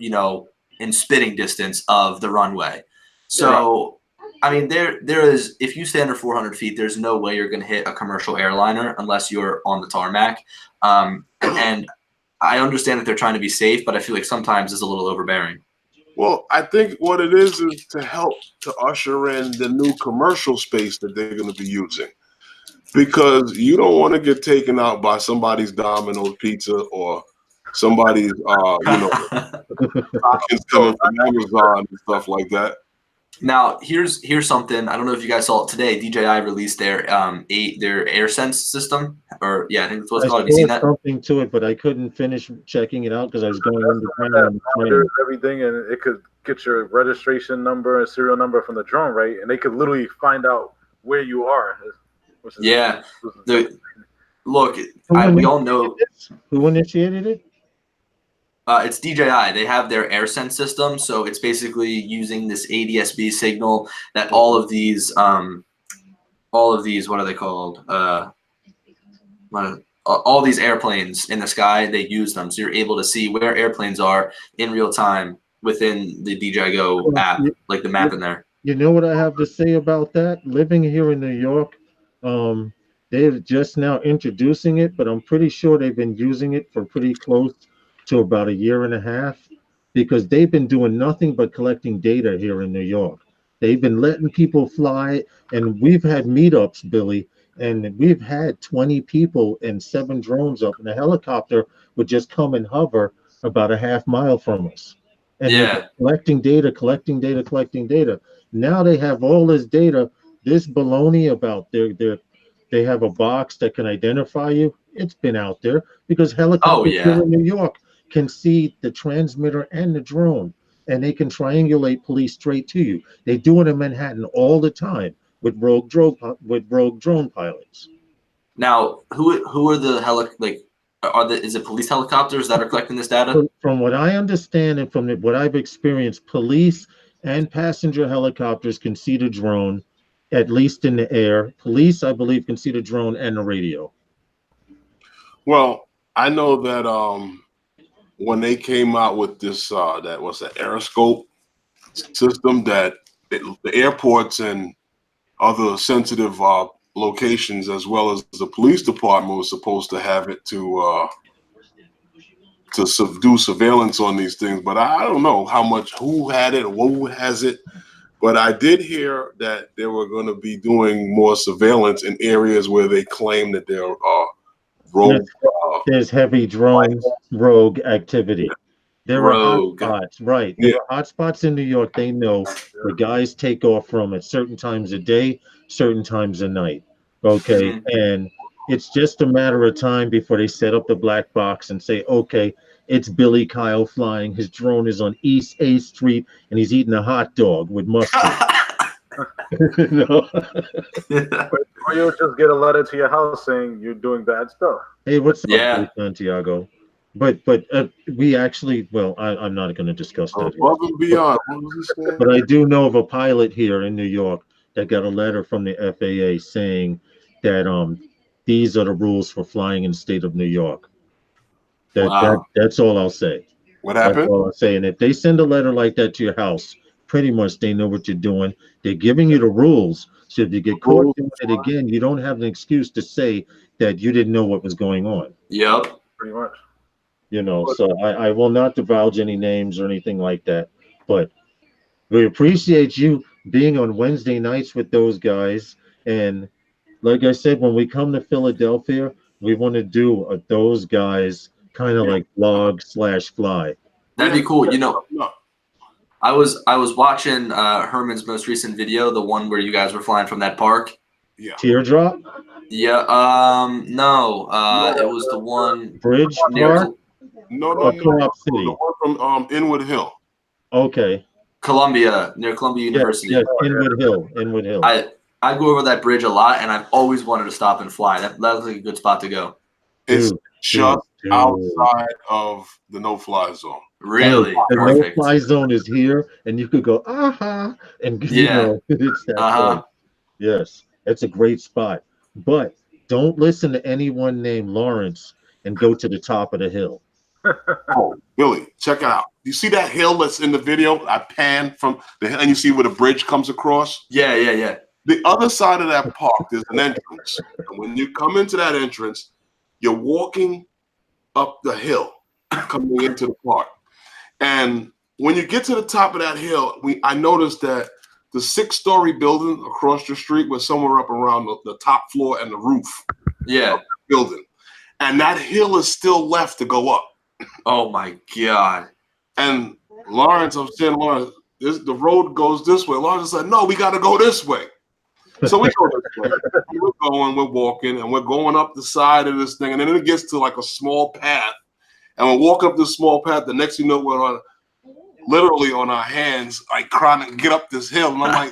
in spitting distance of the runway. So, I mean, there is, if you stay under 400 feet, there's no way you're going to hit a commercial airliner unless you're on the tarmac. And I understand that they're trying to be safe, but I feel like sometimes it's a little overbearing. Well, I think what it is to help to usher in the new commercial space that they're going to be using. Because you don't want to get taken out by somebody's Domino's pizza or somebody's, packets coming from Amazon and stuff like that. Now, here's something. I don't know if you guys saw it today. DJI released their AirSense system, or I think that's what it's called. Have you seen that? Something to it, but I couldn't finish checking it out because I was going into everything, and it could get your registration number and serial number from the drone, right? And they could literally find out where you are. Look, we all know who initiated it. It's DJI. They have their AirSense system, so it's basically using this ADS-B signal that all of these, what are they called? All these airplanes in the sky, they use them, so you're able to see where airplanes are in real time within the DJI Go app, like the map in there. You know what I have to say about that? Living here in New York, they're just now introducing it, but I'm pretty sure they've been using it for pretty close to about a year and a half, because they've been doing nothing but collecting data here in New York. They've been letting people fly, and we've had meetups, Billy, and we've had 20 people and 7 drones up, and a helicopter would just come and hover about a half mile from us. And they're collecting data. Now they have all this data, this baloney about they have a box that can identify you. It's been out there because helicopters here in New York can see the transmitter and the drone, and they can triangulate police straight to you. They do it in Manhattan all the time with rogue drone pilots. Now, who are the is it police helicopters that are collecting this data? From what I understand and from what I've experienced, police and passenger helicopters can see the drone, at least in the air. Police, I believe, can see the drone and the radio. Well, I know that when they came out with this, that was an Aeroscope system, that the airports and other sensitive locations, as well as the police department, was supposed to have it to do surveillance on these things. But I don't know who had it or who has it. But I did hear that they were going to be doing more surveillance in areas where they claim that there are rogue. There's heavy drone rogue activity. There are hotspots, right? There are hotspots in New York. They know the guys take off from at certain times a day, certain times a night. Okay, and it's just a matter of time before they set up the black box and say, okay, it's Billy Kyle flying. His drone is on East 8th Street, and he's eating a hot dog with mustard. Or you'll just get a letter to your house saying you're doing bad stuff. Hey, what's up, Santiago? But we actually, well, I'm not going to discuss that. Above and beyond. What was this? But I do know of a pilot here in New York that got a letter from the FAA saying that these are the rules for flying in the state of New York. That's all I'll say. What happened? That's all I'll say. And if they send a letter like that to your house, pretty much they know what you're doing. They're giving you the rules. So if you get caught doing it again, you don't have an excuse to say that you didn't know what was going on. Yep. Pretty much. So I will not divulge any names or anything like that. But we appreciate you being on Wednesday nights with those guys. And like I said, when we come to Philadelphia, we want to do those guys kind of like vlog/fly. That'd be cool. I was watching Herman's most recent video, the one where you guys were flying from that park. Yeah. Teardrop? Yeah. No. It was the one Bridge near Park? No, Co-op City. The one from Inwood Hill. Okay. Columbia, near Columbia Yes, University. yes, Inwood Hill, Inwood Hill. I go over that bridge a lot, and I've always wanted to stop and fly. That looks like a good spot to go. It's Dude, just dude. outside of the no-fly zone. Really? The Perfect. no-fly zone is here, and you could go, and you Yeah. know, it's that place. Yes, it's a great spot. But don't listen to anyone named Lawrence and go to the top of the hill. Oh, Billy, check it out. You see that hill that's in the video? I pan from the hill, and you see where the bridge comes across? Yeah. The other side of that park, there's an entrance. And when you come into that entrance, you're walking up the hill, coming into the park. And when you get to the top of that hill, I noticed that the 6-story building across the street was somewhere up around the top floor and the roof. Yeah. Of the building. And that hill is still left to go up. Oh my God. And Lawrence, I'm saying, Lawrence, the road goes this way. Lawrence said, no, we got to go this way. So we go this way. We're walking, and we're going up the side of this thing. And then it gets to like a small path. And we're walking up this small path. The next thing you know, we're literally on our hands, like trying to get up this hill. And I'm like,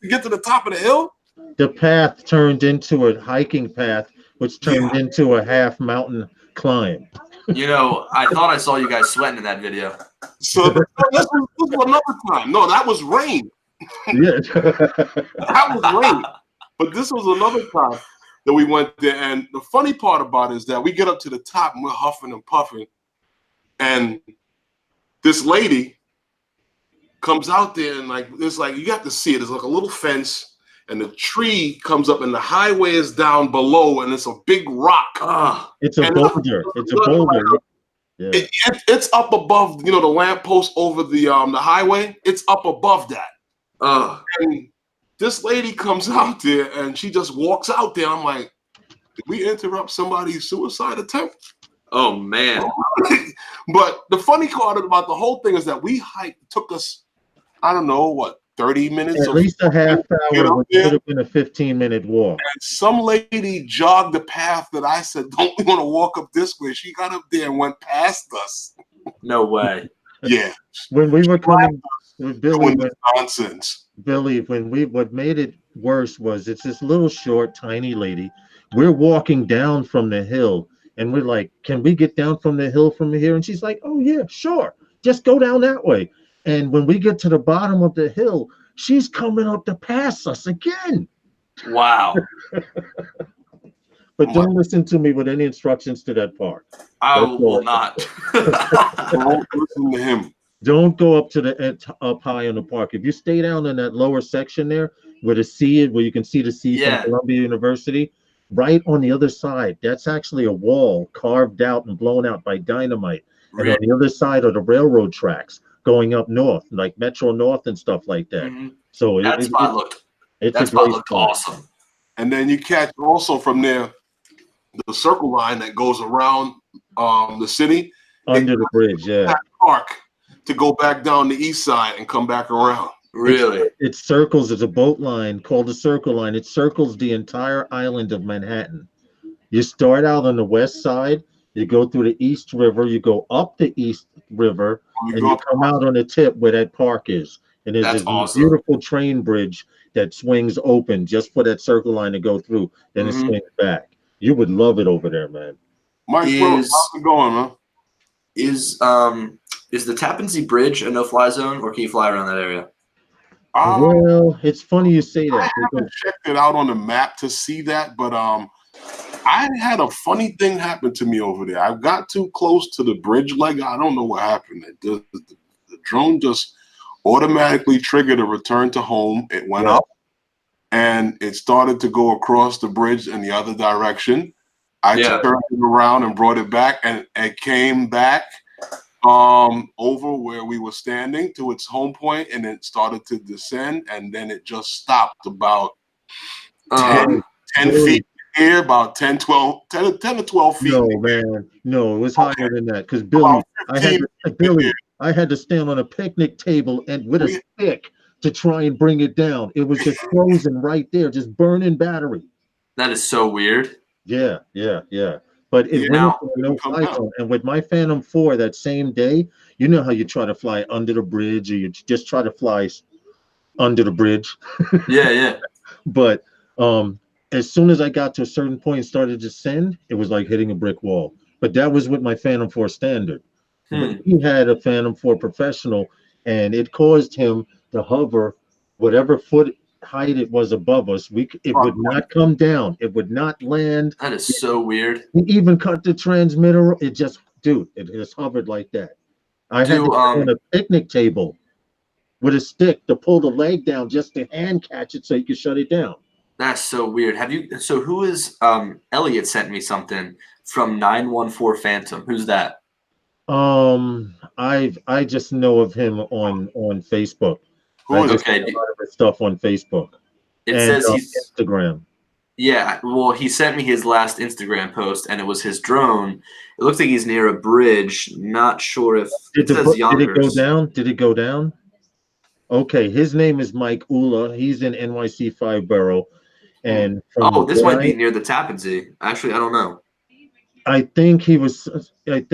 to get to the top of the hill? The path turned into a hiking path, which turned into a half mountain climb. You know, I thought I saw you guys sweating in that video. So this was another time. No, that was rain. Yeah. That was rain. But this was another time that we went there. And the funny part about it is that we get up to the top and we're huffing and puffing. And this lady comes out there and it's like, you got to see it. There's like a little fence. And the tree comes up and the highway is down below and it's a big rock. It's a boulder. It's a boulder. Yeah. It's up above, the lamppost over the highway. It's up above that. And this lady comes out there and she just walks out there. I'm like, did we interrupt somebody's suicide attempt? Oh, man. But the funny part about the whole thing is that we hiked, took us, I don't know, 30 minutes? At least a half hour, which could have been a 15-minute walk. And some lady jogged the path that I said, don't we want to walk up this way? She got up there and went past us. No way. Yeah. When we were coming with Billy, nonsense. Billy, what made it worse was it's this little short, tiny lady. We're walking down from the hill and we're like, can we get down from the hill from here? And she's like, oh yeah, sure. Just go down that way. And when we get to the bottom of the hill, she's coming up to pass us again. Wow. But don't listen to me with any instructions to that park. I will not. Don't listen to him. Don't go up to up high in the park. If you stay down in that lower section there, where you can see the sea from Columbia University, right on the other side, that's actually a wall carved out and blown out by dynamite. Really? And on the other side are the railroad tracks going up north, like Metro North and stuff like that. Mm-hmm. So that spot looked awesome. And then you catch also from there the circle line that goes around the city under the bridge, park to go back down the east side and come back around. Really? It circles. There's a boat line called the Circle Line. It circles the entire island of Manhattan. You start out on the west side, you go through the East River, you go up the East River, and you come out on the tip where that park is. And there's this beautiful train bridge that swings open just for that Circle Line to go through. Then it swings back. You would love it over there, man. Mike, how's it going, man? Is the Tappan Zee Bridge a no-fly zone, or can you fly around that area? Well, it's funny you say that. I haven't checked it out on the map to see that, but I had a funny thing happen to me over there. I got too close to the bridge leg. I don't know what happened. The drone just automatically triggered a return to home. It went up and it started to go across the bridge in the other direction. I turned it around and brought it back, and it came back over where we were standing to its home point, and it started to descend, and then it just stopped about 10 feet here, about 10 to 12 feet. No, man. No, it was higher than that. Because Billy, I had to stand on a picnic table and with a stick to try and bring it down. It was just frozen right there, just burning battery. That is so weird. Yeah. but it Yeah, went now, into a no come fly down. zone. And with my Phantom 4 that same day, you know how you try to fly under the bridge, or you just try to fly under the bridge. yeah. But as soon as I got to a certain point and started to descend, it was like hitting a brick wall. But that was with my Phantom 4 standard. But Hmm. he had a Phantom 4 professional, and it caused him to hover whatever foot height it was above us. It would not come down. It would not land. That is so weird. He even cut the transmitter. It just, dude, it just hovered like that. I had to Do get on a picnic table with a stick to pull the leg down just to hand catch it so you could shut it down. That's so weird. Have you? So who is? Elliot sent me something from 914 Phantom. Who's that? I just know of him on Facebook. Who I is just it? Okay. see a lot of his stuff on Facebook It and says he's. Instagram. Yeah. Well, he sent me his last Instagram post, and it was his drone. It looks like he's near a bridge. Not sure if Did it says did it go Yonkers. down? Did it go down? Okay, his name is Mike Ula. He's in NYC 5 Borough. And from Oh, this what might be near the Tappan Zee. Actually, I don't know. I think he was, wait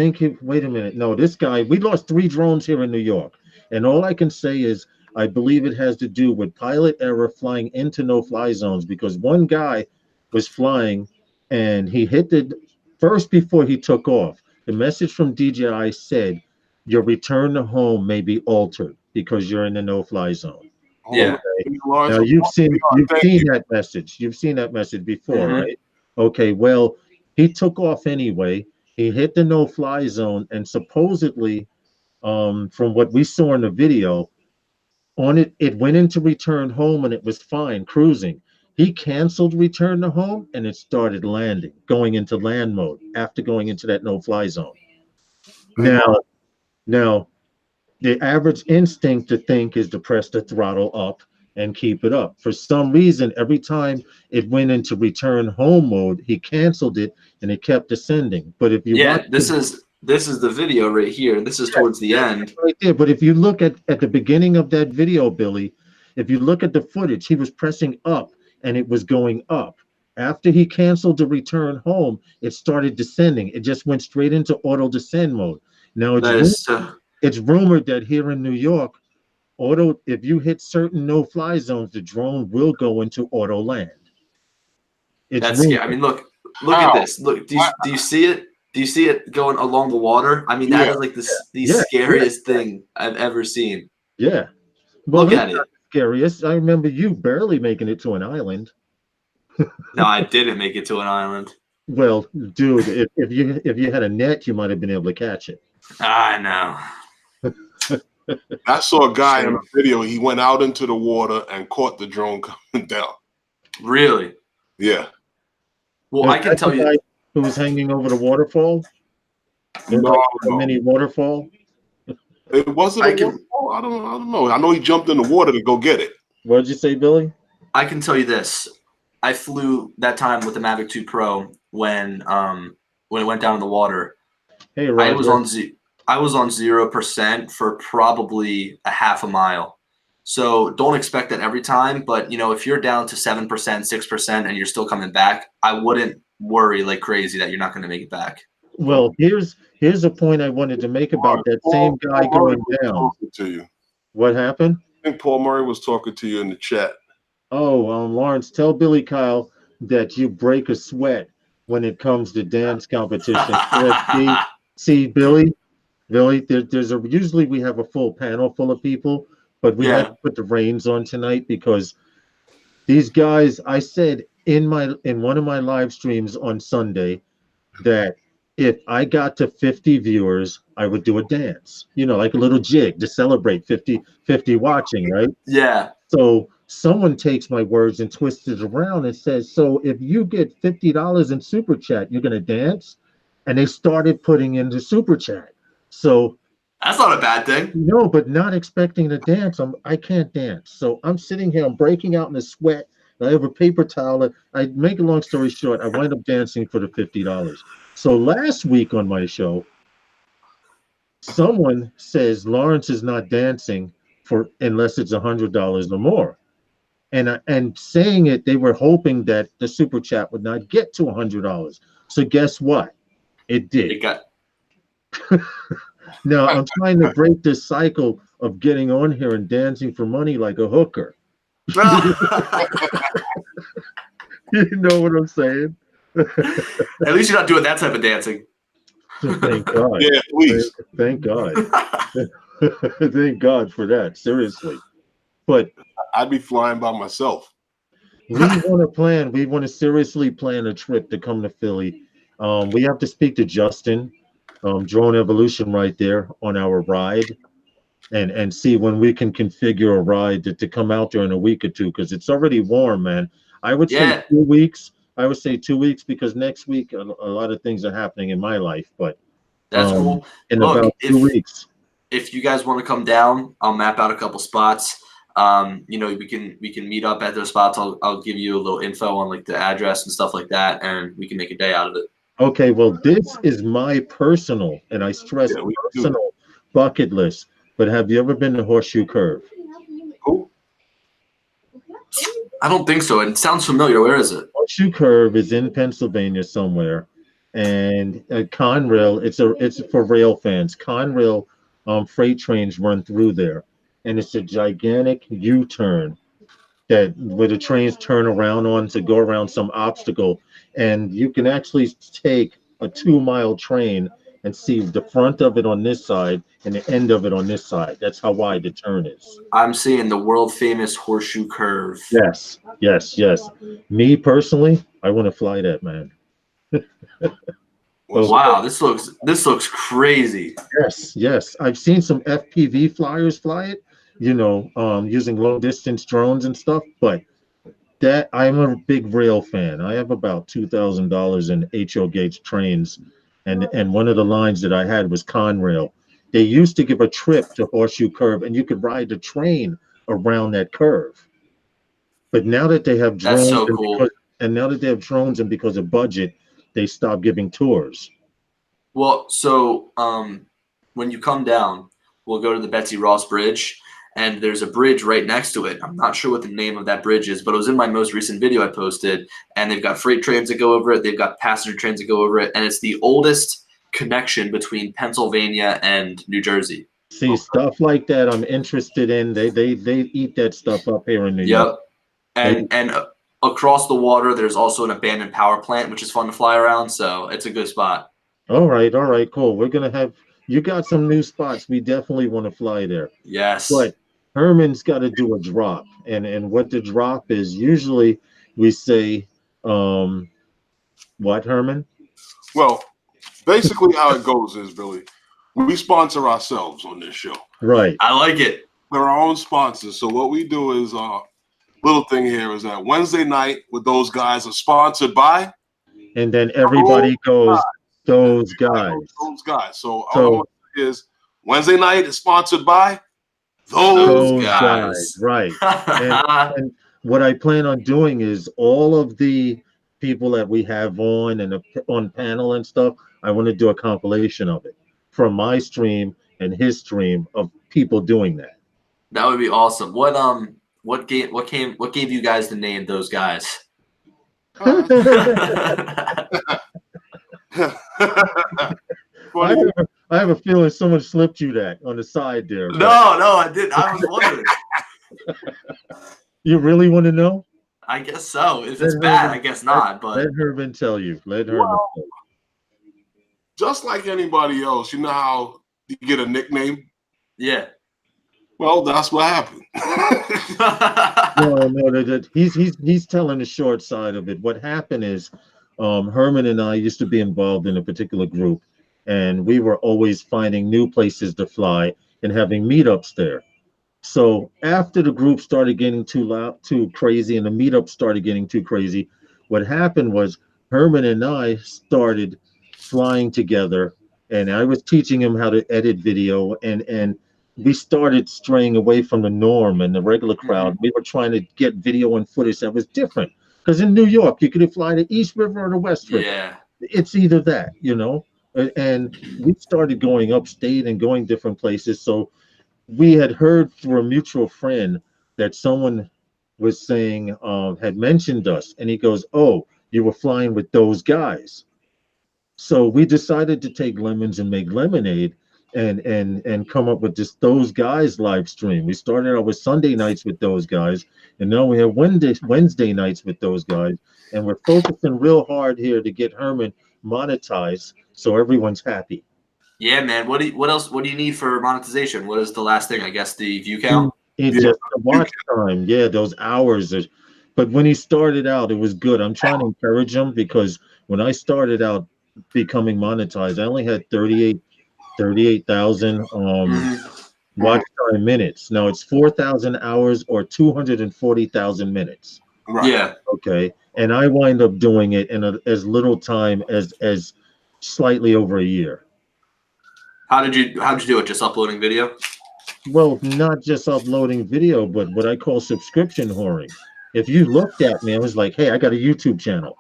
a minute. No, this guy, we lost 3 drones here in New York. And all I can say is, I believe it has to do with pilot error flying into no-fly zones, because one guy was flying and he hit the first before he took off. The message from DJI said, your return to home may be altered because you're in the no-fly zone. Yeah. Now you've seen Thank you. that message. You've seen that message before, Mhm. right? Okay, well, he took off anyway. He hit the no-fly zone, and supposedly, from what we saw in the video, it went into return home and it was fine cruising. He canceled return to home and it started landing, going into land mode after going into that no-fly zone. Now, the average instinct to think is to press the throttle up and keep it up. For some reason, every time it went into return home mode, he canceled it and it kept descending. But if you Yeah. watch This is the video right here. This is towards the end. right there, but if you look at the beginning of that video, Billy, if you look at the footage, he was pressing up and it was going up. After he canceled the return home, it started descending. It just went straight into auto descend mode. Now That is so. it's rumored that here in New York, if you hit certain no-fly zones, the drone will go into auto land. It's That's scary. rumored. I mean, look How? at this. Look, do you see it? Do you see it going along the water? I mean, that Yeah. is like the Yeah. scariest thing I've ever seen. Yeah. Well, Look it's at it. not the scariest. I remember you barely making it to an island. No, I didn't make it to an island. Well, dude, if you had a net, you might have been able to catch it. I know. I saw a guy in a video. He went out into the water and caught the drone coming down. Really? Yeah. Well, I can That's tell the you. guy who was hanging over the waterfall. There's No, like a no. mini waterfall. It wasn't. I A can- waterfall? I don't know. I know he jumped in the water to go get it. What did you say, Billy? I can tell you this. I flew that time with the Mavic 2 Pro when it went down in the water. Hey, I Roger. was on 0% for probably a half a mile. So don't expect that every time. But you know, if you're down to 7%, 6%, and you're still coming back, I wouldn't worry like crazy that you're not going to make it back. Well, here's a point I wanted to make about that same guy Paul Murray going was down. talking to you. What happened? I think Paul Murray was talking to you in the chat. Oh, Lawrence, tell Billy Kyle that you break a sweat when it comes to dance competition. See, Billy, usually we have a full panel full of people, but we had to put the reins on tonight because these guys. I said in one of my live streams on Sunday that if I got to 50 viewers, I would do a dance, like a little jig to celebrate 50 watching, right? Yeah. So someone takes my words and twists it around and says, so if you get $50 in super chat, you're going to dance? And they started putting in the super chat. So That's not a bad thing. no, but not expecting to dance. I can't dance. So I'm sitting here, I'm breaking out in a sweat. I have a paper towel. I make a long story short, I wind up dancing for the $50. So last week on my show, someone says Lawrence is not dancing unless it's $100 or more. And saying it, they were hoping that the super chat would not get to $100. So guess what? It did. It got Now I'm trying to break this cycle of getting on here and dancing for money like a hooker. You know what I'm saying? At least you're not doing that type of dancing. Thank God. Yeah, please. Thank God. Thank God for that. Seriously. But I'd be flying by myself. we want to seriously plan a trip to come to Philly. We have to speak to Justin, Drone Evolution right there on our ride and see when we can configure a ride to come out there in a week or two, because it's already warm, man. I would say Yeah. 2 weeks. I would say 2 weeks because next week a lot of things are happening in my life, but That's cool. in Look, about 2 weeks. if you guys want to come down, I'll map out a couple spots. You know, we can meet up at those spots. I'll give you a little info on like the address and stuff like that, and we can make a day out of it. Okay, well, this is my personal, and I stress Yeah, we do. personal bucket list. But have you ever been to Horseshoe Curve? Cool. I don't think so. It sounds familiar. Where is it? Horseshoe Curve is in Pennsylvania somewhere, and Conrail. It's for rail fans. Conrail freight trains run through there, and it's a gigantic U-turn that where the trains turn around on to go around some obstacle, and you can actually take a 2-mile train and see the front of it on this side and the end of it on this side. That's how wide the turn is. I'm seeing the world famous Horseshoe Curve. Yes, yes, yes. Me personally, I want to fly that, man. Well, Wow, this looks crazy. Yes, yes. I've seen some FPV flyers fly it, using long distance drones and stuff, but that I'm a big rail fan. I have about $2,000 in HO gauge trains, and one of the lines that I had was Conrail. They used to give a trip to Horseshoe Curve, and you could ride the train around that curve. But now that they have drones, That's so cool. and because of budget, they stopped giving tours. Well, so when you come down, we'll go to the Betsy Ross Bridge, and there's a bridge right next to it. I'm not sure what the name of that bridge is, but it was in my most recent video I posted, and they've got freight trains that go over it. They've got passenger trains that go over it, and it's the oldest connection between Pennsylvania and New Jersey. See, stuff like that I'm interested in. They eat that stuff up here in New York. Yep. And across the water, there's also an abandoned power plant, which is fun to fly around, so it's a good spot. All right, cool. We're gonna have you got some new spots. We definitely want to fly there. Yes. But Herman's got to do a drop, and what the drop is, usually we say, what, Herman? Well, basically how it goes is, Billy, we sponsor ourselves on this show. Right. I like it. We're our own sponsors. So what we do is little thing here is that Wednesday night with those guys are sponsored by, And then everybody goes, those guys. Those guys. So all I want to say is Wednesday night is sponsored by those guys. Right. And what I plan on doing is all of the people that we have on and on panel and stuff, I want to do a compilation of it from my stream and his stream of people doing that. That would be awesome. What gave you guys the name Those Guys? I have a feeling someone slipped you that on the side there. No, I didn't. I was wondering. You really want to know? I guess so. If it's bad, I guess not. But let Herman tell you. Let Herman tell you. Just like anybody else, you know how you get a nickname? Yeah. Well, that's what happened. No, he's telling the short side of it. What happened is Herman and I used to be involved in a particular group, and we were always finding new places to fly and having meetups there. So after the group started getting too crazy, and the meetups started getting too crazy, what happened was Herman and I started flying together, and I was teaching him how to edit video, and we started straying away from the norm and the regular crowd. Mm-hmm. We were trying to get video and footage that was different. Because in New York, you could fly the East River or the West River. Yeah. It's either that, And we started going upstate and going different places. So we had heard through a mutual friend that someone was saying, had mentioned us. And he goes, "Oh, you were flying with those guys." So we decided to take lemons and make lemonade and come up with just those guys live stream. We started out with Sunday nights with those guys, and now we have Wednesday nights with those guys, and we're focusing real hard here to get Herman monetized so everyone's happy. Yeah, man. What else? What do you need for monetization? What is the last thing? I guess the view count. It's just the watch time. Yeah, those hours. But when he started out, it was good. I'm trying to encourage him because when I started out becoming monetized, I only had 38,000 watch time minutes. Now it's 4,000 hours or 240,000 minutes. Right. Yeah. Okay. And I wind up doing it in as little time as slightly over a year. How'd you do it? Just uploading video? Well, not just uploading video, but what I call subscription whoring. If you looked at me, I was like, hey, I got a YouTube channel.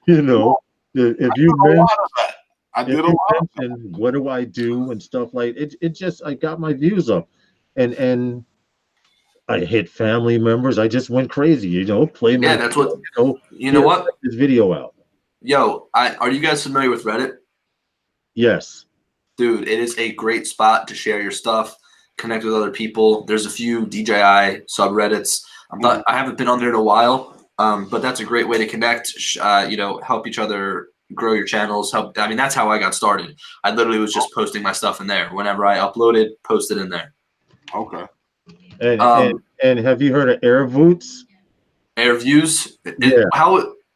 You know, if you mention what do I do and stuff like it just I got my views up and I hit family members. I just went crazy, you know, play my that's what you know check what? this video out. Yo, are you guys familiar with Reddit? Yes. Dude, it is a great spot to share your stuff, connect with other people. There's a few DJI subreddits. I haven't been on there in a while, but that's a great way to connect. You know, help each other grow your channels. That's how I got started. I literally was just posting my stuff in there. Whenever I uploaded, posted in there. Okay. And have you heard of Airvoots? Airviews? Yeah.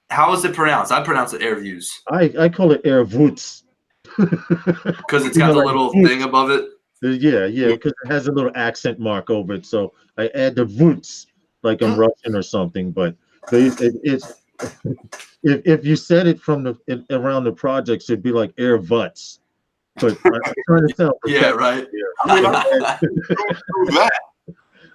How is it pronounced? I pronounce it Airviews. I call it Airvoots. Because it's got the little thing above it. Yeah, because it has a little accent mark over it. So I add the voots like I'm Russian or something. But it's if you said it from around the projects, it'd be like air vuts. But I'm trying to sound yeah, right.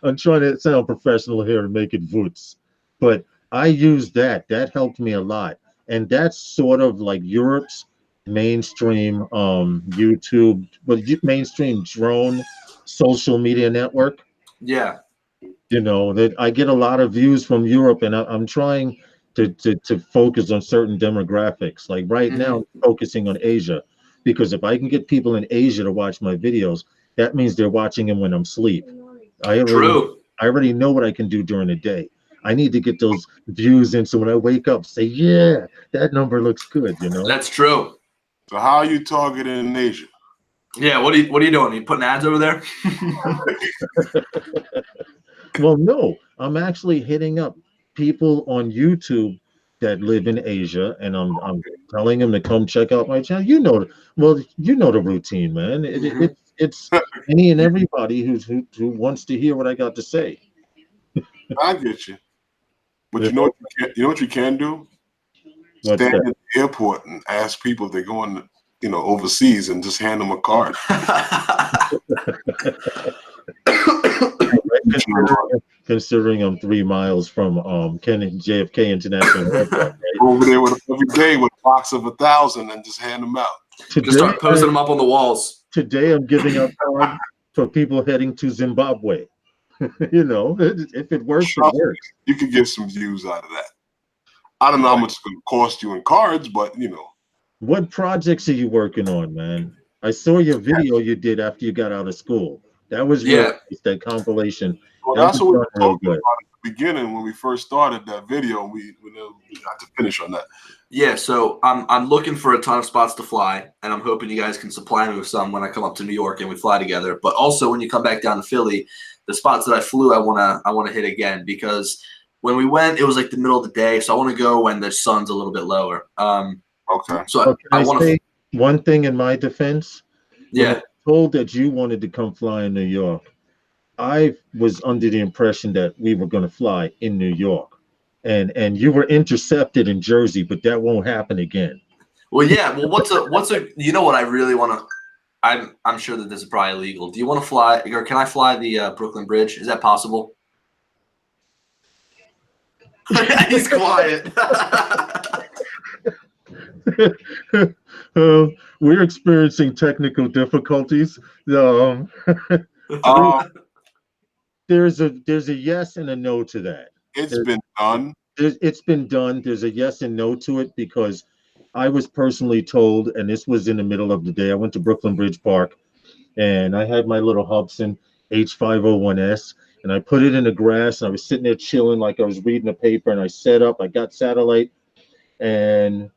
I'm trying to sound professional here and make it voots. But I use that. That helped me a lot. And that's sort of like Europe's mainstream YouTube, mainstream drone social media network. Yeah. You know, that I get a lot of views from Europe, and I'm trying to focus on certain demographics. Like right now, I'm focusing on Asia, because if I can get people in Asia to watch my videos, that means they're watching them when I'm asleep. I already know what I can do during the day. I need to get those views in, so when I wake up, say, yeah, that number looks good, you know? That's true. So how are you targeting in Asia? Yeah, what are you doing? Are you putting ads over there? Well, no, I'm actually hitting up people on YouTube that live in Asia, and I'm telling them to come check out my channel. You know the routine, man. It's any and everybody who wants to hear what I got to say. I get you. But you know what you can do? What's Stand that? in the airport and ask people if they're going, overseas, and just hand them a card. Considering I'm 3 miles from JFK International Airport, right? Over there every day with a box of 1,000 and just hand them out. Just start posting them up on the walls. Today I'm giving out cards for people heading to Zimbabwe. You know, if it works, it works. You could get some views out of that. I don't know how much it's going to cost you in cards, but What projects are you working on, man? I saw your video you did after you got out of school. That was really nice, that compilation. Well, that's what we were talking about at the beginning when we first started that video. We got to finish on that. Yeah, so I'm looking for a ton of spots to fly, and I'm hoping you guys can supply me with some when I come up to New York and we fly together. But also when you come back down to Philly, the spots that I flew, I wanna hit again, because when we went, it was like the middle of the day, so I want to go when the sun's a little bit lower. Okay. So I want to say one thing in my defense. Yeah. Told that you wanted to come fly in New York. I was under the impression that we were going to fly in New York, and you were intercepted in Jersey, but that won't happen again. Well, yeah. Well, what's a you know what I really want to? I'm sure that this is probably illegal. Do you want to fly, or can I fly the Brooklyn Bridge? Is that possible? He's quiet. We're experiencing technical difficulties. There's a yes and a no to that. It's been done. It's been done. There's a yes and no to it because I was personally told, and this was in the middle of the day. I went to Brooklyn Bridge Park and I had my little Hubsan H501S and I put it in the grass and I was sitting there chilling like I was reading a paper and I set up, I got satellite, and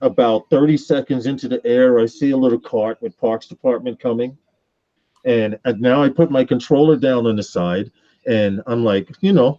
about 30 seconds into the air, I see a little cart with Parks Department coming. And now I put my controller down on the side and I'm like,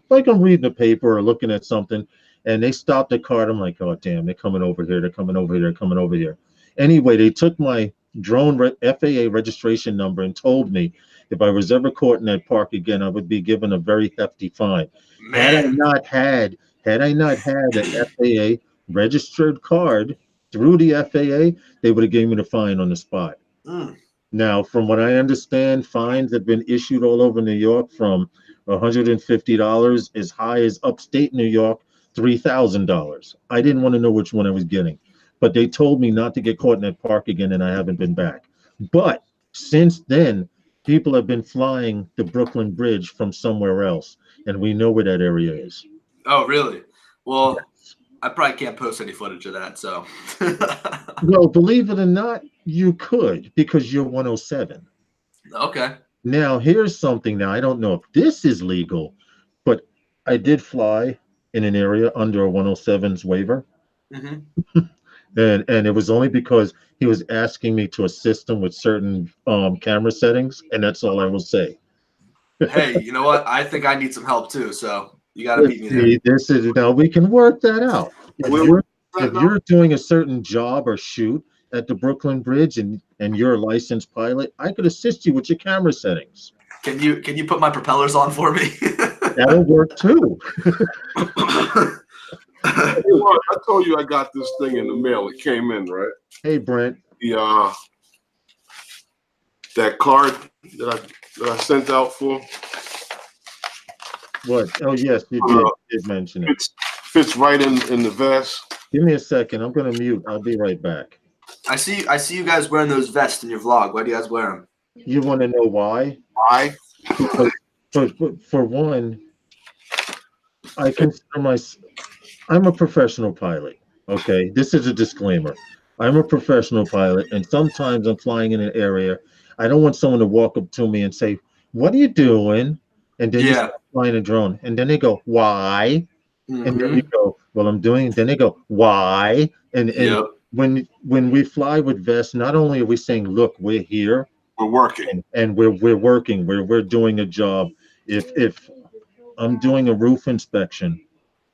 like I'm reading a paper or looking at something. And they stopped the cart. I'm like, oh, damn, they're coming over here. They're coming over here. They're coming over here. Anyway, they took my drone FAA registration number and told me if I was ever caught in that park again, I would be given a very hefty fine. Had I Man, not had an FAA registered card through the FAA, they would have given me the fine on the spot. mm, Now, from what I understand, fines have been issued all over New York from $150 as high as upstate New York, $3,000. I didn't want to know which one I was getting, but they told me not to get caught in that park again, and I haven't been back. But since then, people have been flying the Brooklyn Bridge from somewhere else, and we know where that area is. oh, really? Well, I probably can't post any footage of that. So, Well, believe it or not, you could because you're 107. okay. Now, here's something. Now, I don't know if this is legal, but I did fly in an area under a 107's waiver. Hmm. And it was only because he was asking me to assist him with certain camera settings, and that's all I will say. Hey, you know what? I think I need some help too. So you got to beat me there. See, this is now we can work that out. If you're doing a certain job or shoot at the Brooklyn Bridge and you're a licensed pilot, I could assist you with your camera settings. Can you put my propellers on for me? That'll work too. I told you I got this thing in the mail. It came in, right? Hey, Brent. The that card that I sent out for What? Oh, yes, you did mention it. fits right in the vest. Give me a second. I'm going to mute. I'll be right back. I see you guys wearing those vests in your vlog. Why do you guys wear them? You want to know why? Why? For one, I consider I'm a professional pilot. Okay, this is a disclaimer. I'm a professional pilot, and sometimes I'm flying in an area. I don't want someone to walk up to me and say, "What are you doing?" And then you start flying a drone, and then they go, "Why?" Mm-hmm. And then you go, "Well, I'm doing." Then they go, "Why?" And when we fly with vests, not only are we saying, "Look, we're here, we're working, and we're working, we're doing a job." If I'm doing a roof inspection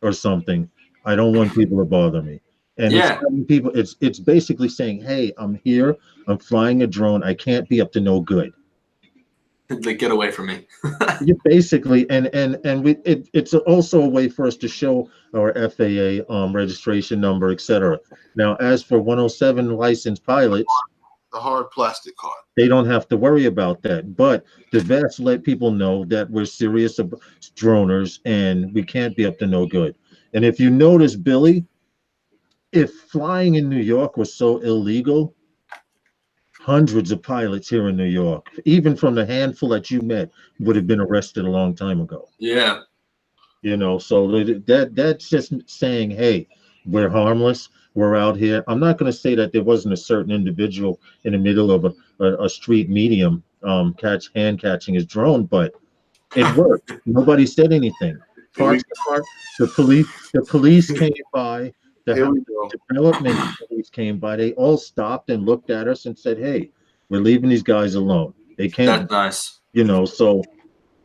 or something, I don't want people to bother me. And it's basically saying, hey, I'm here, I'm flying a drone, I can't be up to no good. Like, get away from me. You basically, it's also a way for us to show our FAA registration number, etc. Now, as for 107 licensed pilots, the hard plastic card, they don't have to worry about that. But the vests let people know that we're serious droners and we can't be up to no good. And if you notice, Billy, if flying in New York was so illegal, hundreds of pilots here in New York, even from the handful that you met, would have been arrested a long time ago. Yeah. So that's just saying, hey, we're harmless. We're out here. I'm not going to say that there wasn't a certain individual in the middle of a street medium hand catching his drone, but it worked. Nobody said anything. The police came by. The development police came by. They all stopped and looked at us and said, "Hey, we're leaving these guys alone. They can't." That's nice. So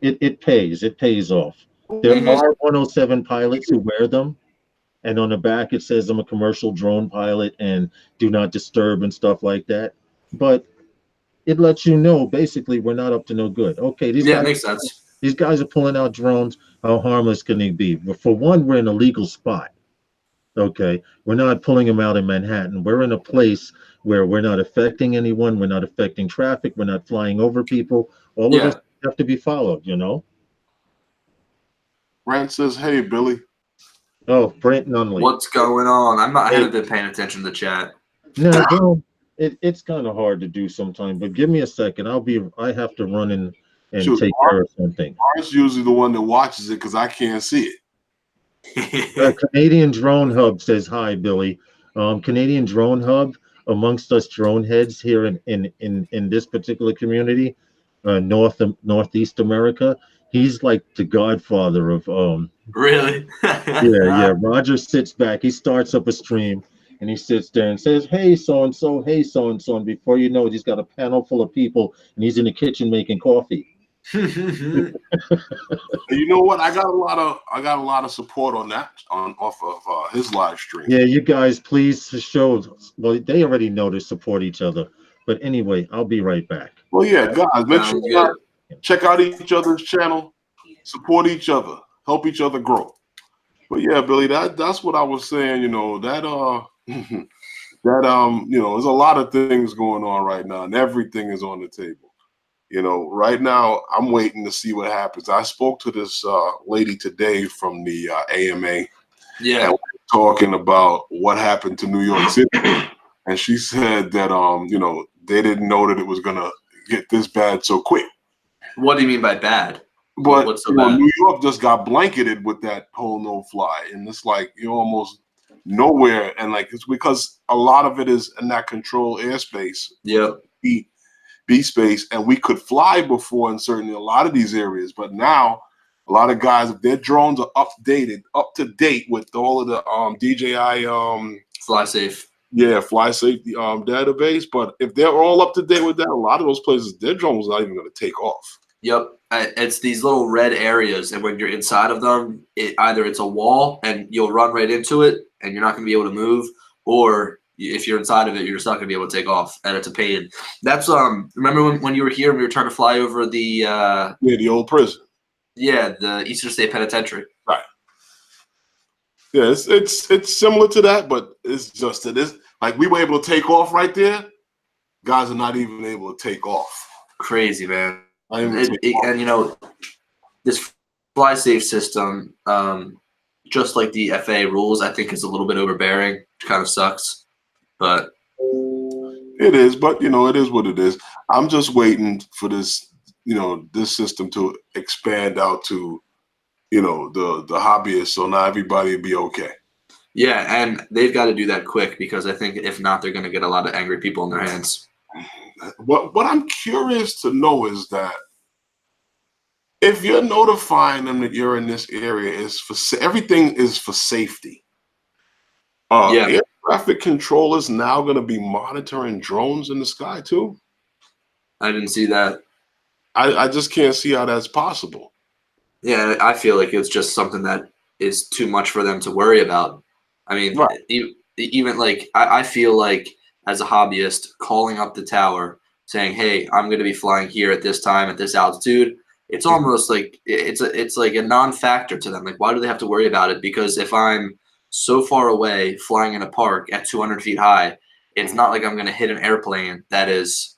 it pays. It pays off. There are 107 pilots who wear them, and on the back it says I'm a commercial drone pilot and do not disturb and stuff like that. But it lets you know basically we're not up to no good. Okay, makes sense. These guys are pulling out drones. How harmless can they be? But for one, we're in a legal spot. Okay, we're not pulling them out in Manhattan. We're in a place where we're not affecting anyone. We're not affecting traffic. We're not flying over people. All of us have to be followed, Brent says, "Hey, Billy." Oh, Brent Nunley. What's going on? I haven't been paying attention to the chat. No, it's kind of hard to do sometimes. But give me a second. I have to run in and take care of something. Mark's usually the one that watches it because I can't see it. Canadian Drone Hub says hi, Billy. Canadian Drone Hub, amongst us drone heads here in this particular community, Northeast America, he's like the godfather of Really? yeah. Roger sits back, he starts up a stream, and he sits there and says, "Hey, so and so, hey, so and so," and before you know it, he's got a panel full of people, and he's in the kitchen making coffee. You know what? I got a lot of support on that off of his live stream. Yeah, you guys, please show. Well, they already know to support each other. But anyway, I'll be right back. Well, yeah, guys, make sure you check out each other's channel, support each other, help each other grow. But yeah, Billy, that's what I was saying. You know that you know, there's a lot of things going on right now, and everything is on the table. You know, right now I'm waiting to see what happens. I spoke to this lady today from the AMA. Yeah. And we were talking about what happened to New York City, and she said that you know, they didn't know that it was gonna get this bad so quick. What do you mean by bad? But What's so you know, bad? New York just got blanketed with that whole no-fly, and it's like you're almost nowhere, and like it's because a lot of it is in that controlled airspace. Yep. B space, and we could fly before in a lot of these areas, but now a lot of guys, if their drones are up to date with all of the DJI Fly safe. yeah, fly safety database, but if they're all up to date with that, a lot of those places, their drones are not even going to take off. Yep. It's these little red areas, and when you're inside of them, either it's a wall and you'll run right into it and you're not going to be able to move, or if you're inside of it, you're just not going to be able to take off, and it's a pain. That's remember when you were here, we were trying to fly over the the old prison. Yeah, the Eastern State Penitentiary. Right. Yeah, it's similar to that, but it's just it is like we were able to take off right there. Guys are not even able to take off. Crazy, man. And you know, this fly safe system, just like the FAA rules, I think is a little bit overbearing, which kind of sucks. But it is, but you know, it is what it is. I'm just waiting for this, you know, this system to expand out to, you know, the hobbyists, so now everybody will be okay. Yeah, and they've got to do that quick, because I think if not, they're going to get a lot of angry people in their hands. What I'm curious to know is that if you're notifying them that you're in this area, everything is for safety. Air traffic controllers now going to be monitoring drones in the sky too? I didn't see that. I just can't see how that's possible. Yeah, I feel like it's just something that is too much for them to worry about. I mean, right. Even like I feel like as a hobbyist, calling up the tower saying, "Hey, I'm going to be flying here at this time at this altitude," it's almost like it's like a non-factor to them. Like, why do they have to worry about it? Because if I'm so far away flying in a park at 200 feet high, it's not like I'm going to hit an airplane that is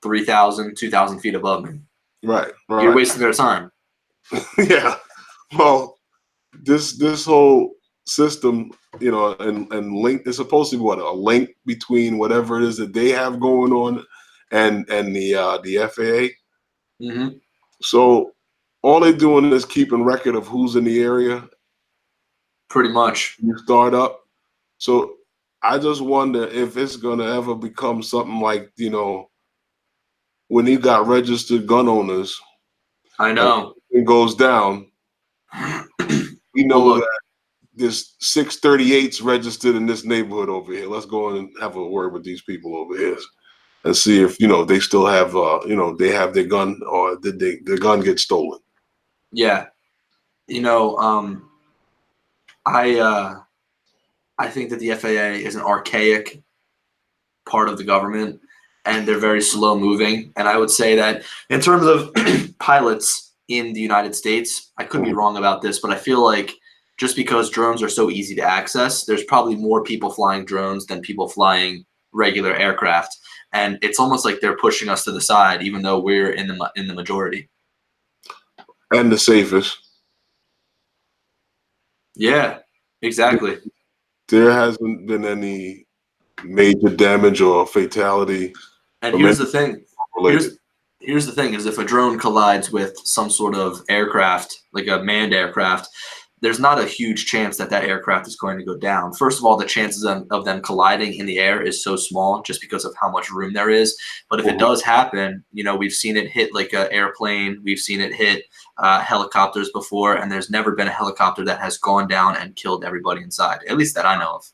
3,000, 2,000 feet above me. Right. You're wasting their time. Yeah. Well, this whole system, you know, and link is supposed to be a link between whatever it is that they have going on and the FAA. Mm-hmm. So all they're doing is keeping record of who's in the area. Pretty much. You start up. So I just wonder if it's gonna ever become something like, you know, when you got registered gun owners. I know. It goes down. We know that there's 638s registered in this neighborhood over here. Let's go in and have a word with these people over here and see if, you know, they still have, you know, they have their gun, or did their gun get stolen? Yeah. You know, I think that the FAA is an archaic part of the government, and they're very slow moving. And I would say that in terms of pilots in the United States, I could be wrong about this, but I feel like just because drones are so easy to access, there's probably more people flying drones than people flying regular aircraft. And it's almost like they're pushing us to the side, even though we're in the majority. And the safest. Yeah, exactly. There hasn't been any major damage or fatality. And here's the thing. Here's the thing is, if a drone collides with some sort of aircraft, like a manned aircraft, there's not a huge chance that that aircraft is going to go down. First of all, the chances of them colliding in the air is so small just because of how much room there is. But if it does happen, you know, we've seen it hit like an airplane. We've seen it hit helicopters before, and there's never been a helicopter that has gone down and killed everybody inside, at least that I know of.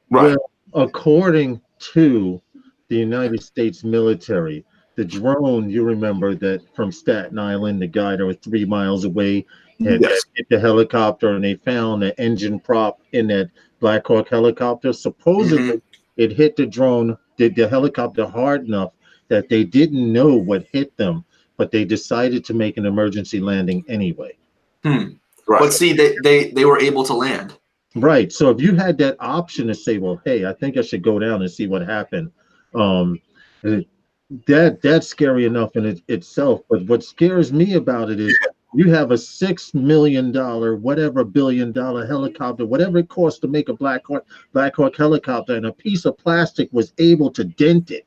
Right. Well, according to the United States military, the drone, you remember that from Staten Island, the guy that was 3 miles away had hit the helicopter, and they found an engine prop in that Black Hawk helicopter. Supposedly, it hit the drone, the helicopter hard enough that they didn't know what hit them, but they decided to make an emergency landing anyway. Right. But see, they were able to land. Right. So if you had that option to say, well, hey, I think I should go down and see what happened, that's scary enough in itself. But what scares me about it is you have a $6 million, whatever $billion helicopter, whatever it costs to make a Black Hawk helicopter, and a piece of plastic was able to dent it.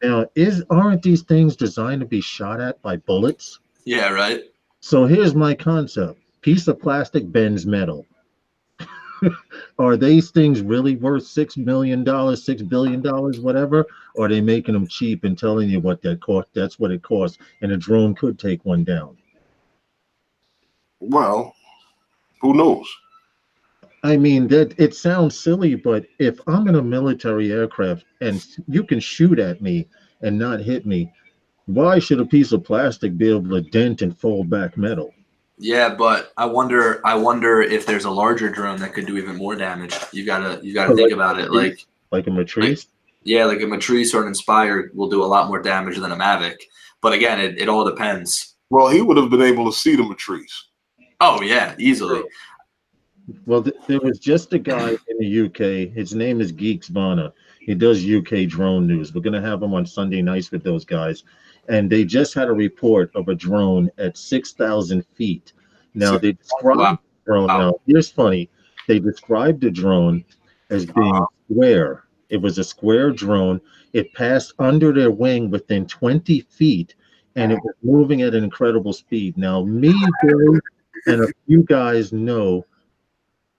Now, aren't these things designed to be shot at by bullets? Yeah, right. So here's my concept: piece of plastic bends metal. Are these things really worth $6 million, $6 billion, whatever? Or are they making them cheap and telling you what that cost? That's what it costs, and a drone could take one down. Well, who knows? I mean, that it sounds silly, but if I'm in a military aircraft and you can shoot at me and not hit me, why should a piece of plastic be able to dent and fold back metal? Yeah, but I wonder if there's a larger drone that could do even more damage. You gotta think about it. Like a Matrice? Like a Matrice or an Inspire will do a lot more damage than a Mavic. But again, it all depends. Well, he would have been able to see the Matrice. Oh yeah, easily. Well, there was just a guy in the UK. His name is Geeks Vana. He does UK drone news. We're going to have him on Sunday nights with those guys. And they just had a report of a drone at 6,000 feet. Now, they described the drone. Now, here's funny. They described the drone as being square. It was a square drone. It passed under their wing within 20 feet, and it was moving at an incredible speed. Now, me, Billy, and a few guys know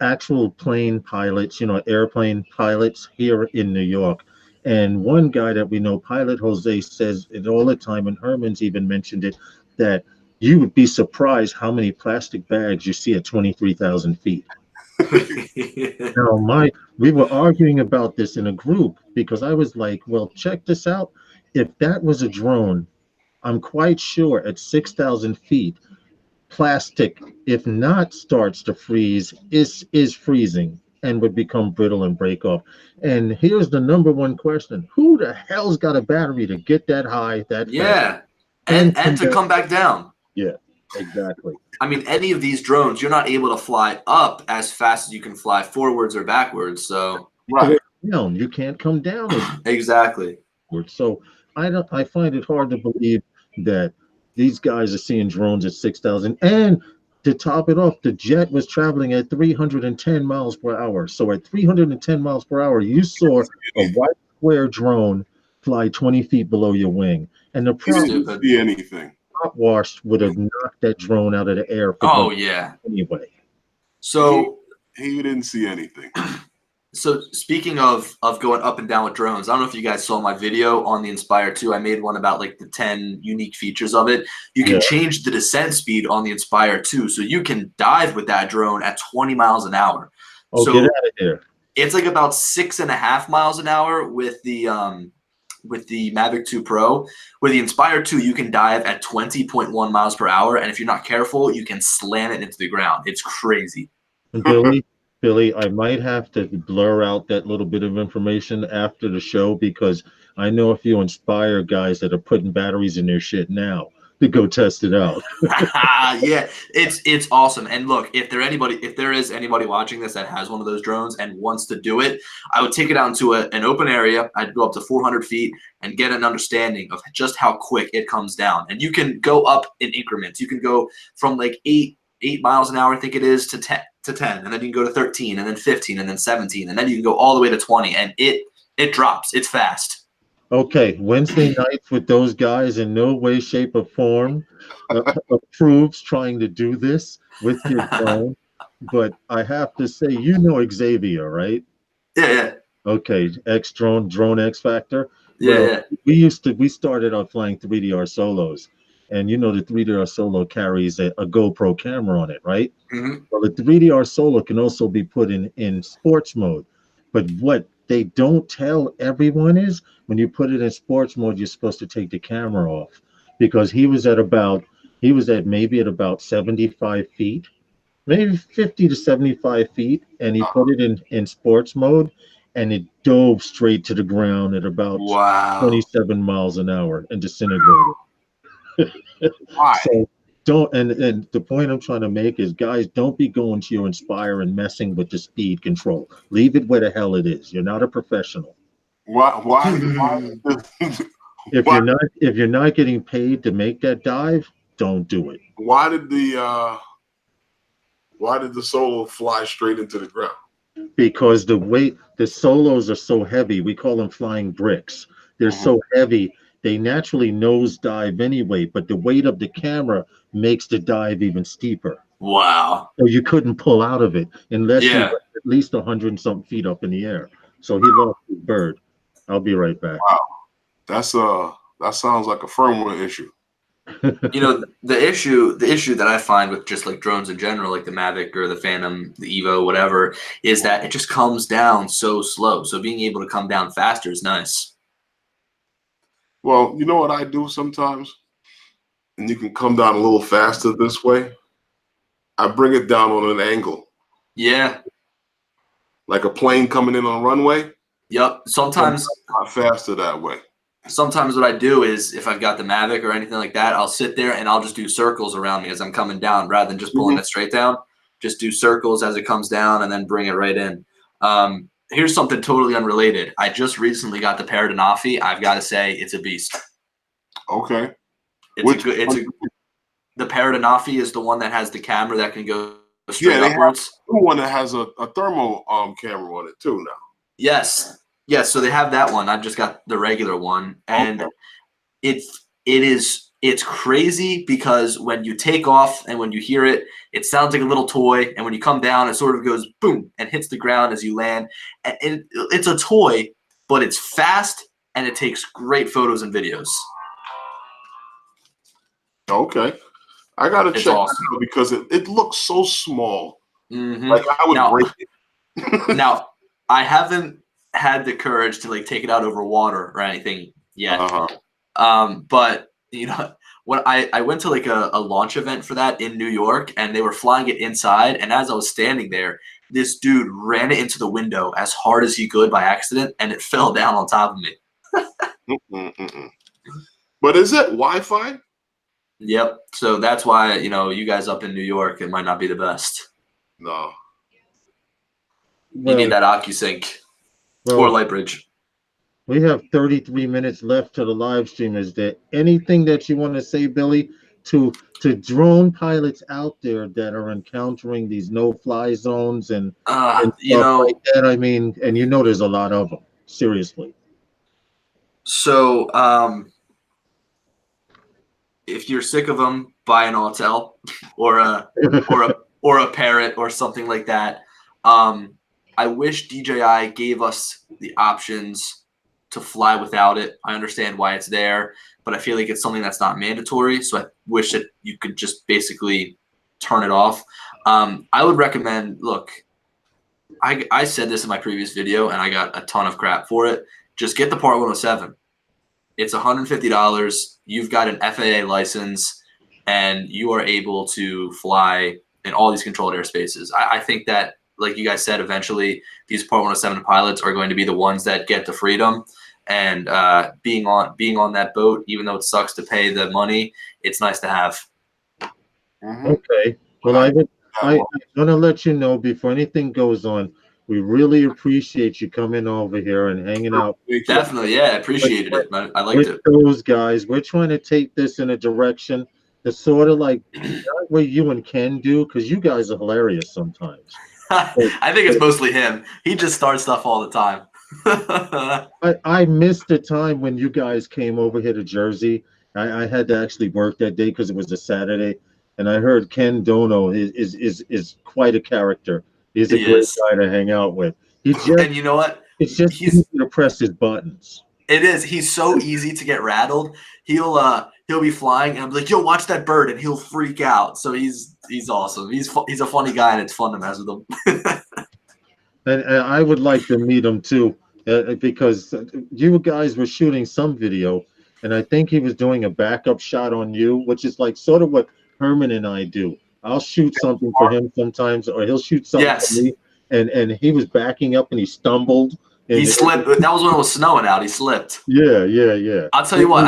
actual plane pilots, airplane pilots here in New York. And one guy that we know, Pilot Jose, says it all the time, and Herman's even mentioned it, that you would be surprised how many plastic bags you see at 23,000 feet. Now, we were arguing about this in a group because I was like, well, check this out. If that was a drone, I'm quite sure at 6,000 feet, plastic, if not starts to freeze, is freezing and would become brittle and break off. And here's the number one question: who the hell's got a battery to get that high, that fast? And to come back down? Yeah, exactly. I mean, any of these drones, you're not able to fly up as fast as you can fly forwards or backwards. So down, you can't come down. Exactly. So I find it hard to believe that these guys are seeing drones at 6,000. And to top it off, the jet was traveling at 310 miles per hour. So at 310 miles per hour, you saw a white square drone fly 20 feet below your wing. And the problem didn't see anything. Top wash would have knocked that drone out of the air. Anyway. So he didn't see anything. So speaking of going up and down with drones, I don't know if you guys saw my video on the Inspire 2. I made one about like the 10 unique features of it. You can change the descent speed on the Inspire 2, so you can dive with that drone at 20 miles an hour. Oh, so get out of here. It's like about 6.5 miles an hour with the Mavic 2 Pro. With the Inspire 2, you can dive at 20.1 miles per hour, and if you're not careful, you can slam it into the ground. It's crazy. Billy, I might have to blur out that little bit of information after the show because I know a few Inspire guys that are putting batteries in their shit now to go test it out. Yeah, it's awesome. And look, if there is anybody watching this that has one of those drones and wants to do it, I would take it out into an open area. I'd go up to 400 feet and get an understanding of just how quick it comes down. And you can go up in increments. You can go from like 8 miles an hour, I think it is, to 10, and then you can go to 13, and then 15, and then 17, and then you can go all the way to 20, and it drops. It's fast. Okay, Wednesday nights with those guys in no way, shape, or form approves trying to do this with your drone. But I have to say, you know Xavier, right? Yeah, Okay, X drone X Factor. yeah, Well, yeah. we started out flying 3DR solos, and you know the 3DR solo carries a GoPro camera on it, right? Hmm. Well, the 3DR solo can also be put in sports mode. But what they don't tell everyone is when you put it in sports mode, you're supposed to take the camera off because he was at maybe at about 75 feet, maybe 50 to 75 feet, and he put it in sports mode and it dove straight to the ground at about Wow. 27 miles an hour and disintegrated. Why? So and the point I'm trying to make is guys, don't be going to your Inspire and messing with the speed control. Leave it where the hell it is. You're not a professional. Why If you're not getting paid to make that dive, don't do it. why did the solo fly straight into the ground? Because the solos are so heavy, we call them flying bricks. They're so heavy, they naturally nosedive anyway, but the weight of the camera makes the dive even steeper. Wow. So you couldn't pull out of it unless you Yeah. were at least 100 and something feet up in the air. So he lost his bird. I'll be right back. That sounds like a firmware issue. You know, the issue that I find with just like drones in general, like the Mavic or the Phantom, the Evo, whatever, is that it just comes down so slow. So being able to come down faster is nice. Well, you know what I do sometimes? And you can come down a little faster this way. I bring it down on an angle, Yeah. like a plane coming in on a runway. Yep. Sometimes Not faster that way. what I do is if I've got the Mavic or anything like that, I'll sit there and I'll just do circles around me as I'm coming down rather than just pulling it straight down. Just do circles as it comes down and then bring it right in. Here's something totally unrelated. I just recently got the Paradenofi. I've got to say it's a beast. Okay. The Paradenofi is the one that has the camera that can go straight they have upwards. one that has a thermal camera on it too now. Yes. So they have that one. I've just got the regular one, and it's crazy because when you take off and when you hear it, it sounds like a little toy, and when you come down, it sort of goes boom and hits the ground as you land. And it's a toy, but it's fast and it takes great photos and videos. Okay. I gotta It's check awesome. it out because it looks so small. Mhm. Like I would break it. Now, I haven't had the courage to like take it out over water or anything yet. But you know, when I went to like a launch event for that in New York, and they were flying it inside, and as I was standing there, this dude ran it into the window as hard as he could by accident, and it fell down on top of me. But is it Wi-Fi? Yep. So that's why, you know, you guys up in New York, it might not be the best. No. You need that OcuSync or Lightbridge. We have 33 minutes left to the live stream. Is there anything that you want to say, Billy, to drone pilots out there that are encountering these no-fly zones and you know, like that? I mean, and you know there's a lot of them. Seriously. So if you're sick of them, buy an Autel or a Parrot or something like that. I wish DJI gave us the options to fly without it. I understand why it's there, but I feel like it's something that's not mandatory. So I wish that you could just basically turn it off. I would recommend, look, I said this in my previous video and I got a ton of crap for it. Just get the Part 107. It's $150. You've got an FAA license and you are able to fly in all these controlled airspaces. I think that, like you guys said, eventually these Part 107 pilots are going to be the ones that get the freedom. And being on that boat, even though it sucks to pay the money, it's nice to have. Okay. Well, I want to let you know before anything goes on, we really appreciate you coming over here and hanging out. Definitely, yeah, I appreciated it. I liked it. Those guys, we're trying to take this in a direction that's sort of like what you and Ken do, because you guys are hilarious sometimes. I think it's mostly him. He just starts stuff all the time. I missed the time when you guys came over here to Jersey. I had to actually work that day because it was a Saturday, and I heard Ken Dono is quite a character. He's a He great is. guy to hang out with. He just And you know what? it's just He's easy to press his buttons. It is. He's so easy to get rattled. He'll be flying and I'm like, yo, watch that bird, and he'll freak out. So he's awesome. He's a funny guy, and it's fun to mess with him. And I would like to meet him too, because you guys were shooting some video, and I think he was doing a backup shot on you, which is like sort of what Herman and I do. I'll shoot something for him sometimes, or he'll shoot something Yes. for me. And he was backing up and he stumbled. And He slipped. That was when it was snowing out. He slipped. Yeah. I'll tell you what.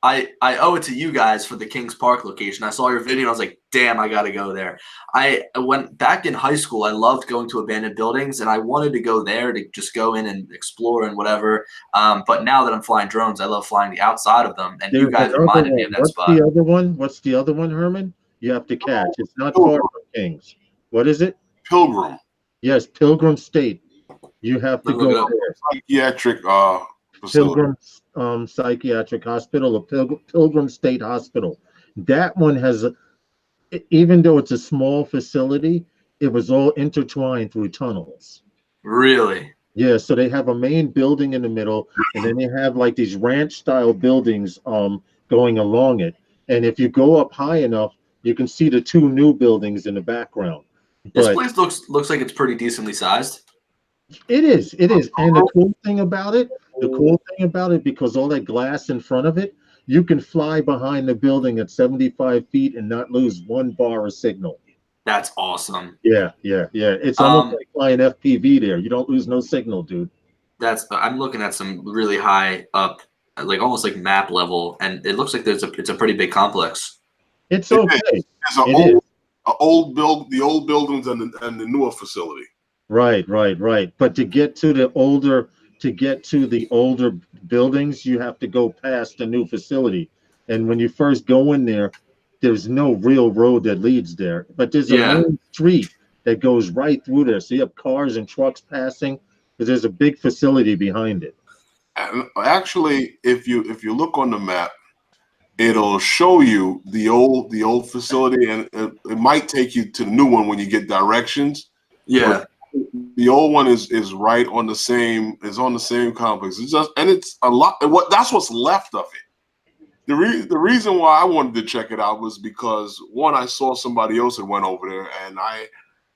I owe it to you guys for the Kings Park location. I saw your video and I was like, damn, I gotta go there. I went back in high school. I loved going to abandoned buildings, and I wanted to go there to just go in and explore and whatever. But now that I'm flying drones, I love flying the outside of them. And you There's guys another reminded me one. of that What's spot. the other one? What's the other one, Herman? You have to catch. It's not far from Kings. What is it? Pilgrim Yes, Pilgrim State. You have to Look it go up. there. psychiatric facility. Pilgrim Psychiatric Hospital or Pilgrim State Hospital. That one has, even though it's a small facility, it was all intertwined through tunnels. Really? Yeah, so they have a main building in the middle, and then they have like these ranch style buildings going along it. And if you go up high enough, you can see the two new buildings in the background. This But place looks like it's pretty decently sized. it is. And the cool thing about it, because all that glass in front of it, you can fly behind the building at 75 feet and not lose one bar of signal. That's awesome. Yeah. It's almost like flying FPV there. You don't lose no signal, dude. I'm looking at some really high up, like almost like map level, and it looks like it's a pretty big complex. It's okay. It's an It is. the old buildings and the newer facility. Right. But to get to the older buildings, you have to go past the new facility. And when you first go in there, there's no real road that leads there. But there's a main street that goes right through there. So you have cars and trucks passing, because there's a big facility behind it. And actually, if you look on the map, it'll show you the old facility, and it might take you to the new one when you get directions. Yeah. The old one is right on the same complex. It's a lot. That's what's left of it. The reason why I wanted to check it out was because, one, I saw somebody else that went over there, and I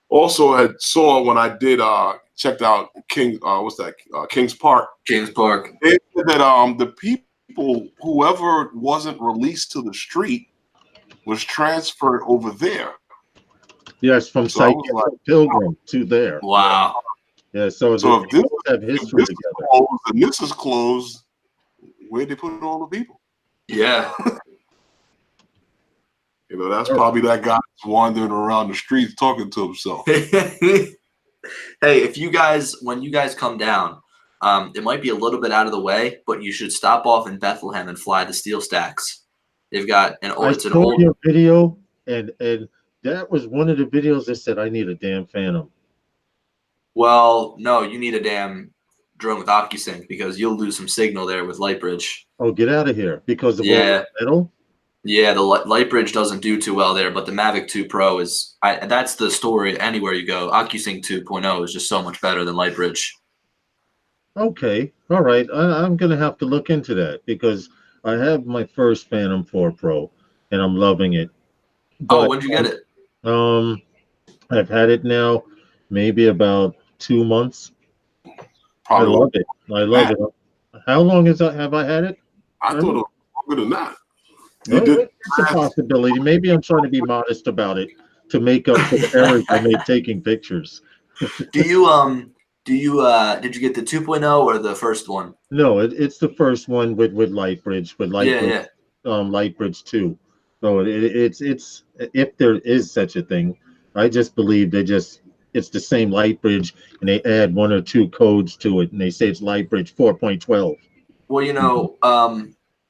also had saw when I did checked out Kings Park. Kings Park. They said that the people, whoever wasn't released to the street, was transferred over there. Yes, from So I was Psychiatric Pilgrim to there. Wow. Yeah, so if they this, have if history this is together. closed and this is closed, where'd they put all the people? Yeah. That's probably that guy that's wandering around the streets talking to himself. Hey, when you guys come down, it might be a little bit out of the way, but you should stop off in Bethlehem and fly the steel stacks. They've got I saw your video, and that was one of the videos that said I need a damn Phantom. Well, no, you need a damn drone with OcuSync, because you'll lose some signal there with Lightbridge. Oh, get out of here because of all Yeah. the metal. Yeah, the Lightbridge doesn't do too well there, but the Mavic 2 Pro is that's the story anywhere you go. OcuSync 2.0 is just so much better than Lightbridge. Okay, all right. I'm gonna have to look into that because I have my first Phantom 4 Pro and I'm loving it. Oh, when'd you get it? I've had it now maybe about 2 months. Probably I love it. How long have I had it? I thought it was longer than that. Oh, it's a possibility. Maybe I'm trying to be modest about it to make up for the errors I made taking pictures. Did you get the 2.0 or the first one? No, it's the first one with Lightbridge, Lightbridge 2. So it's if there is such a thing, I just believe it's the same Lightbridge and they add one or two codes to it and they say it's Lightbridge 4.12. Well,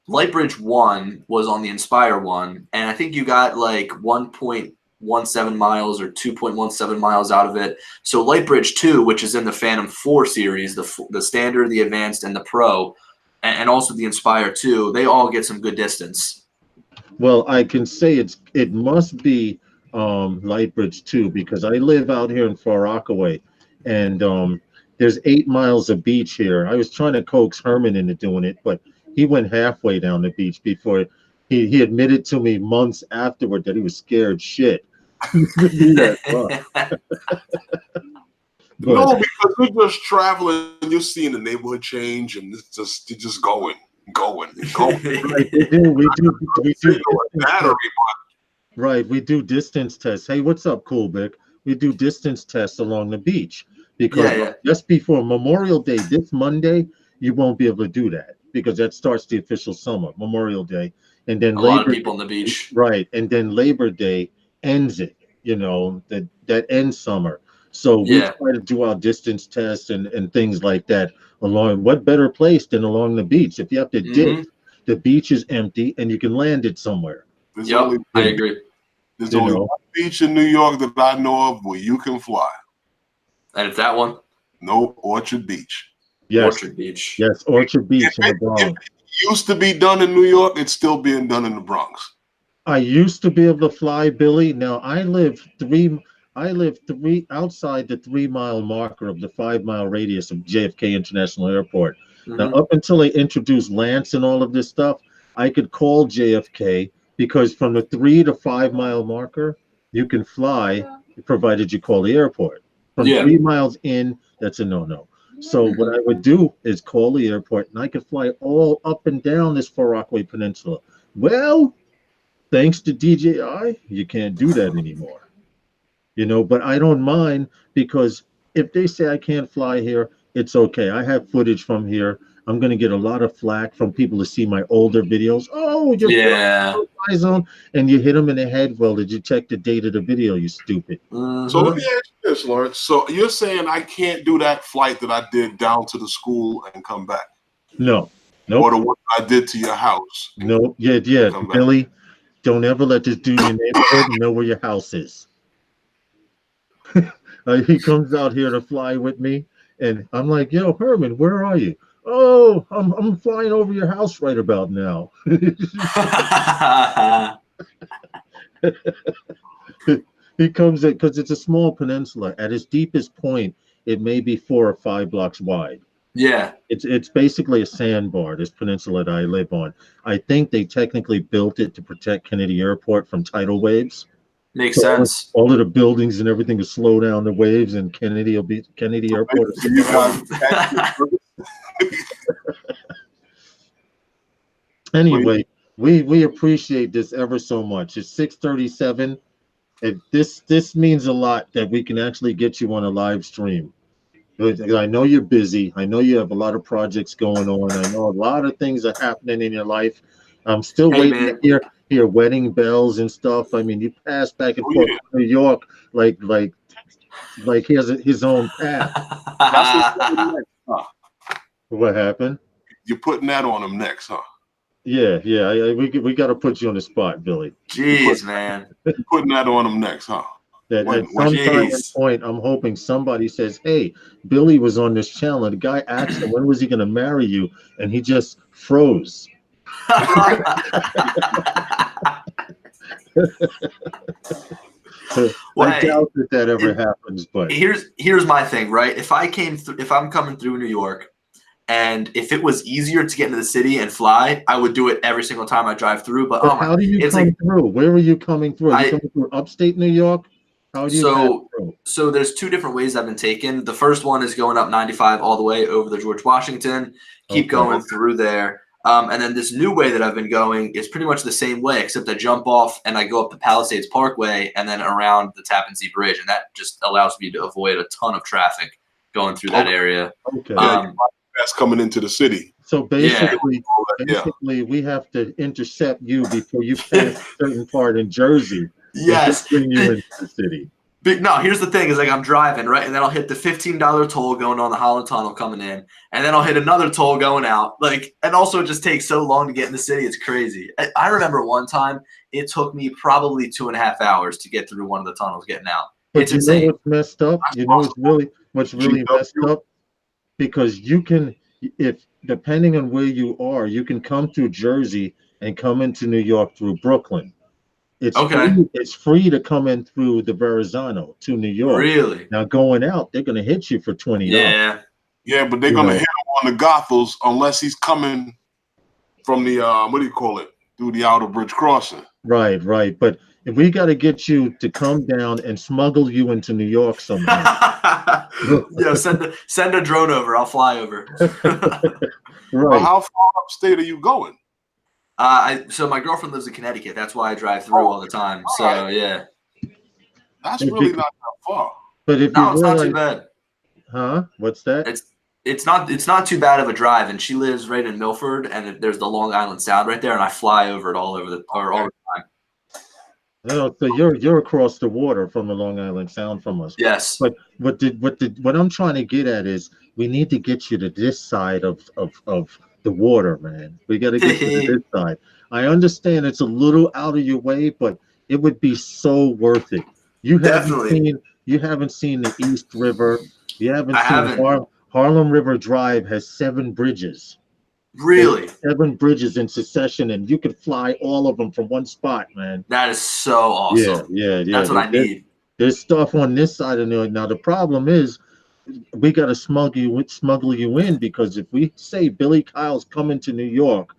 Lightbridge 1 was on the Inspire one, and I think you got like 1.2 2.17 miles or 2.17 miles out of it. So Lightbridge 2, which is in the Phantom 4 series, the Standard, the Advanced, and the Pro, and also the Inspire 2, they all get some good distance. Well, I can say it must be Lightbridge 2 because I live out here in Far Rockaway, and there's 8 miles of beach here. I was trying to coax Herman into doing it, but he went halfway down the beach before he admitted to me months afterward that he was scared shit. No, because you're just traveling, you're seeing the neighborhood change, and it's just you're just going. Right, we do Battery, right, we do distance tests. Hey, what's up, Cool Vic? We do distance tests along the beach because just before Memorial Day, this Monday, you won't be able to do that because that starts the official summer, Memorial Day, and then a lot of people on the beach, right, and then Labor Day ends it. You know that ends summer. So we try to do our distance tests and things like that along. What better place than along the beach? If you have to dig, the beach is empty and you can land it somewhere. I agree. There's only one beach in New York that I know of where you can fly. And it's that one? No, Orchard Beach. Yes. Orchard Beach. Yes, Orchard Beach in the Bronx. If it used to be done in New York, it's still being done in the Bronx. I used to be able to fly, Billy. Now I live outside the 3 mile marker of the 5 mile radius of JFK International Airport. Now, up until they introduced Lance and all of this stuff, I could call JFK because from the 3 to 5 mile marker, you can fly provided you call the airport. From 3 miles in, that's a no-no. So what I would do is call the airport and I could fly all up and down this Far Rockaway Peninsula. Well, thanks to DJI, you can't do that anymore. You know, but I don't mind because if they say I can't fly here, it's okay. I have footage from here. I'm going to get a lot of flack from people to see my older videos. Oh, you're fly zone, and you hit them in the head. Well, did you check the date of the video, you stupid? So let me ask you this, Lawrence. So you're saying I can't do that flight that I did down to the school and come back? No. Or the one I did to your house? No. Yeah. Billy, don't ever let this dude in your neighborhood know where your house is. He comes out here to fly with me, and I'm like, "Yo, Herman, where are you?" "Oh, I'm flying over your house right about now." He comes in because it's a small peninsula. At its deepest point, it may be 4 or 5 blocks wide. Yeah, it's basically a sandbar. This peninsula that I live on. I think they technically built it to protect Kennedy Airport from tidal waves. Makes sense. All of the buildings and everything will slow down the waves, and Kennedy Airport. Anyway, we appreciate this ever so much. It's 6:37. This means a lot that we can actually get you on a live stream. I know you're busy. I know you have a lot of projects going on. I know a lot of things are happening in your life. I'm still waiting to hear wedding bells and stuff. I mean, you pass back and forth to New York like he has his own path. What happened? You're putting that on him next, huh? Yeah. We got to put you on the spot, Billy. Jeez, man. You're putting that on him next, huh? At some point, I'm hoping somebody says, "Hey, Billy was on this channel." And the guy asked him, "When was he going to marry you?" And he just froze. I doubt that ever happens, but here's my thing, right? If I'm coming through New York, and if it was easier to get into the city and fly, I would do it every single time I drive through. But how do you come through? Where are you coming through? Are you coming through upstate New York? How do you so there's 2 different ways I've been taken. The first one is going up 95 all the way over the George Washington, keep going through there. And then this new way that I've been going is pretty much the same way, except I jump off and I go up the Palisades Parkway and then around the Tappan Zee Bridge. And that just allows me to avoid a ton of traffic going through that area. Okay. That's coming into the city. So basically, we have to intercept you before you pass a certain part in Jersey. Yes. Bring you into the city. No, here's the thing: is like I'm driving right, and then I'll hit the $15 toll going on the Holland Tunnel coming in, and then I'll hit another toll going out. Like, and also it just takes so long to get in the city. It's crazy. I remember one time it took me probably 2.5 hours to get through one of the tunnels getting out. But It's you know insane. what's messed up? You know what's really messed up? Because you can, if depending on where you are, you can come through Jersey and come into New York through Brooklyn. It's Okay. free, it's free to come in through the Verrazano to New York. Really? Now going out, they're gonna hit you for $20. Yeah. Yeah, but they're You gonna know. hit him on the Gothels unless he's coming from the what do you call it? Through the Outer Bridge crossing. Right, right. But if we got to get you to come down and smuggle you into New York somehow. Yeah, send a drone over. I'll fly over. Well, Right. how far upstate are you going? So my girlfriend lives in Connecticut. That's why I drive through all the time. So Alright. yeah. That's If really you- not that far. But if No, you it's not too realize, bad. huh? What's that? It's not too bad of a drive, and she lives right in Milford, and there's the Long Island Sound right there, and I fly over it all the time. No, so you're across the water from the Long Island Sound from us. Yes. But what I'm trying to get at is we need to get you to this side of the water, man. We got to get you to this side. I understand it's a little out of your way, but it would be so worth it. Definitely. You haven't seen the East River. You haven't I seen haven't. Harlem River Drive has 7 bridges. Really? 7 bridges in succession, and you could fly all of them from one spot, man. That is so awesome. Yeah. That's what I need. There's stuff on this side of New York. Now the problem is, we got to smuggle you in, because if we say Billy Kyle's coming to New York,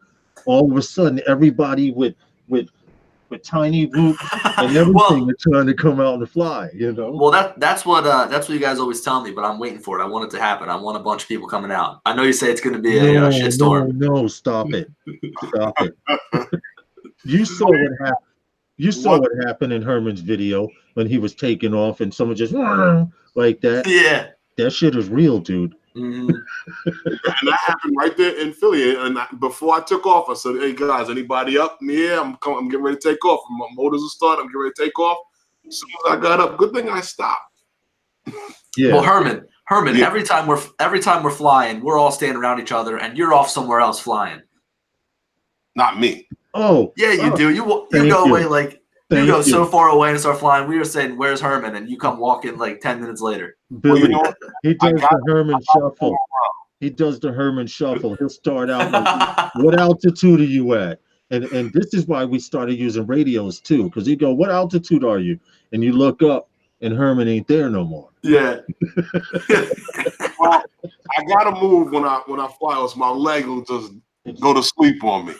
all of a sudden everybody with tiny boots and everything Well, are trying to come out and fly. You know. well, that's what you guys always tell me, but I'm waiting for it. I want it to happen. I want a bunch of people coming out. I know you say it's going to be a shitstorm. No, stop it, stop it. You saw what happened. You saw what happened in Herman's video when he was taking off and someone just like that. Yeah. That shit is real, dude. Mhm. And that happened right there in Philly. And before I took off, I said, "Hey guys, anybody up? Yeah, I'm getting ready to take off. My motors are starting. I'm getting ready to take off." As soon as I got up, good thing I stopped. Yeah. Well, Herman, Yeah. every time we're flying, we're all standing around each other, and you're off somewhere else flying. Not me. Oh. Yeah, you do. You Thank go you. away like you Thank go you. so far away and start flying. We were saying, "Where's Herman?" And you come walking like 10 minutes later. Billy, Well, you know, he does got- the Herman shuffle. He does the Herman shuffle. He'll start out like, what altitude are you at? And this is why we started using radios too, because you go, what altitude are you? And you look up, and Herman ain't there no more. Yeah. Well, I gotta move when I fly, else my leg will just go to sleep on me.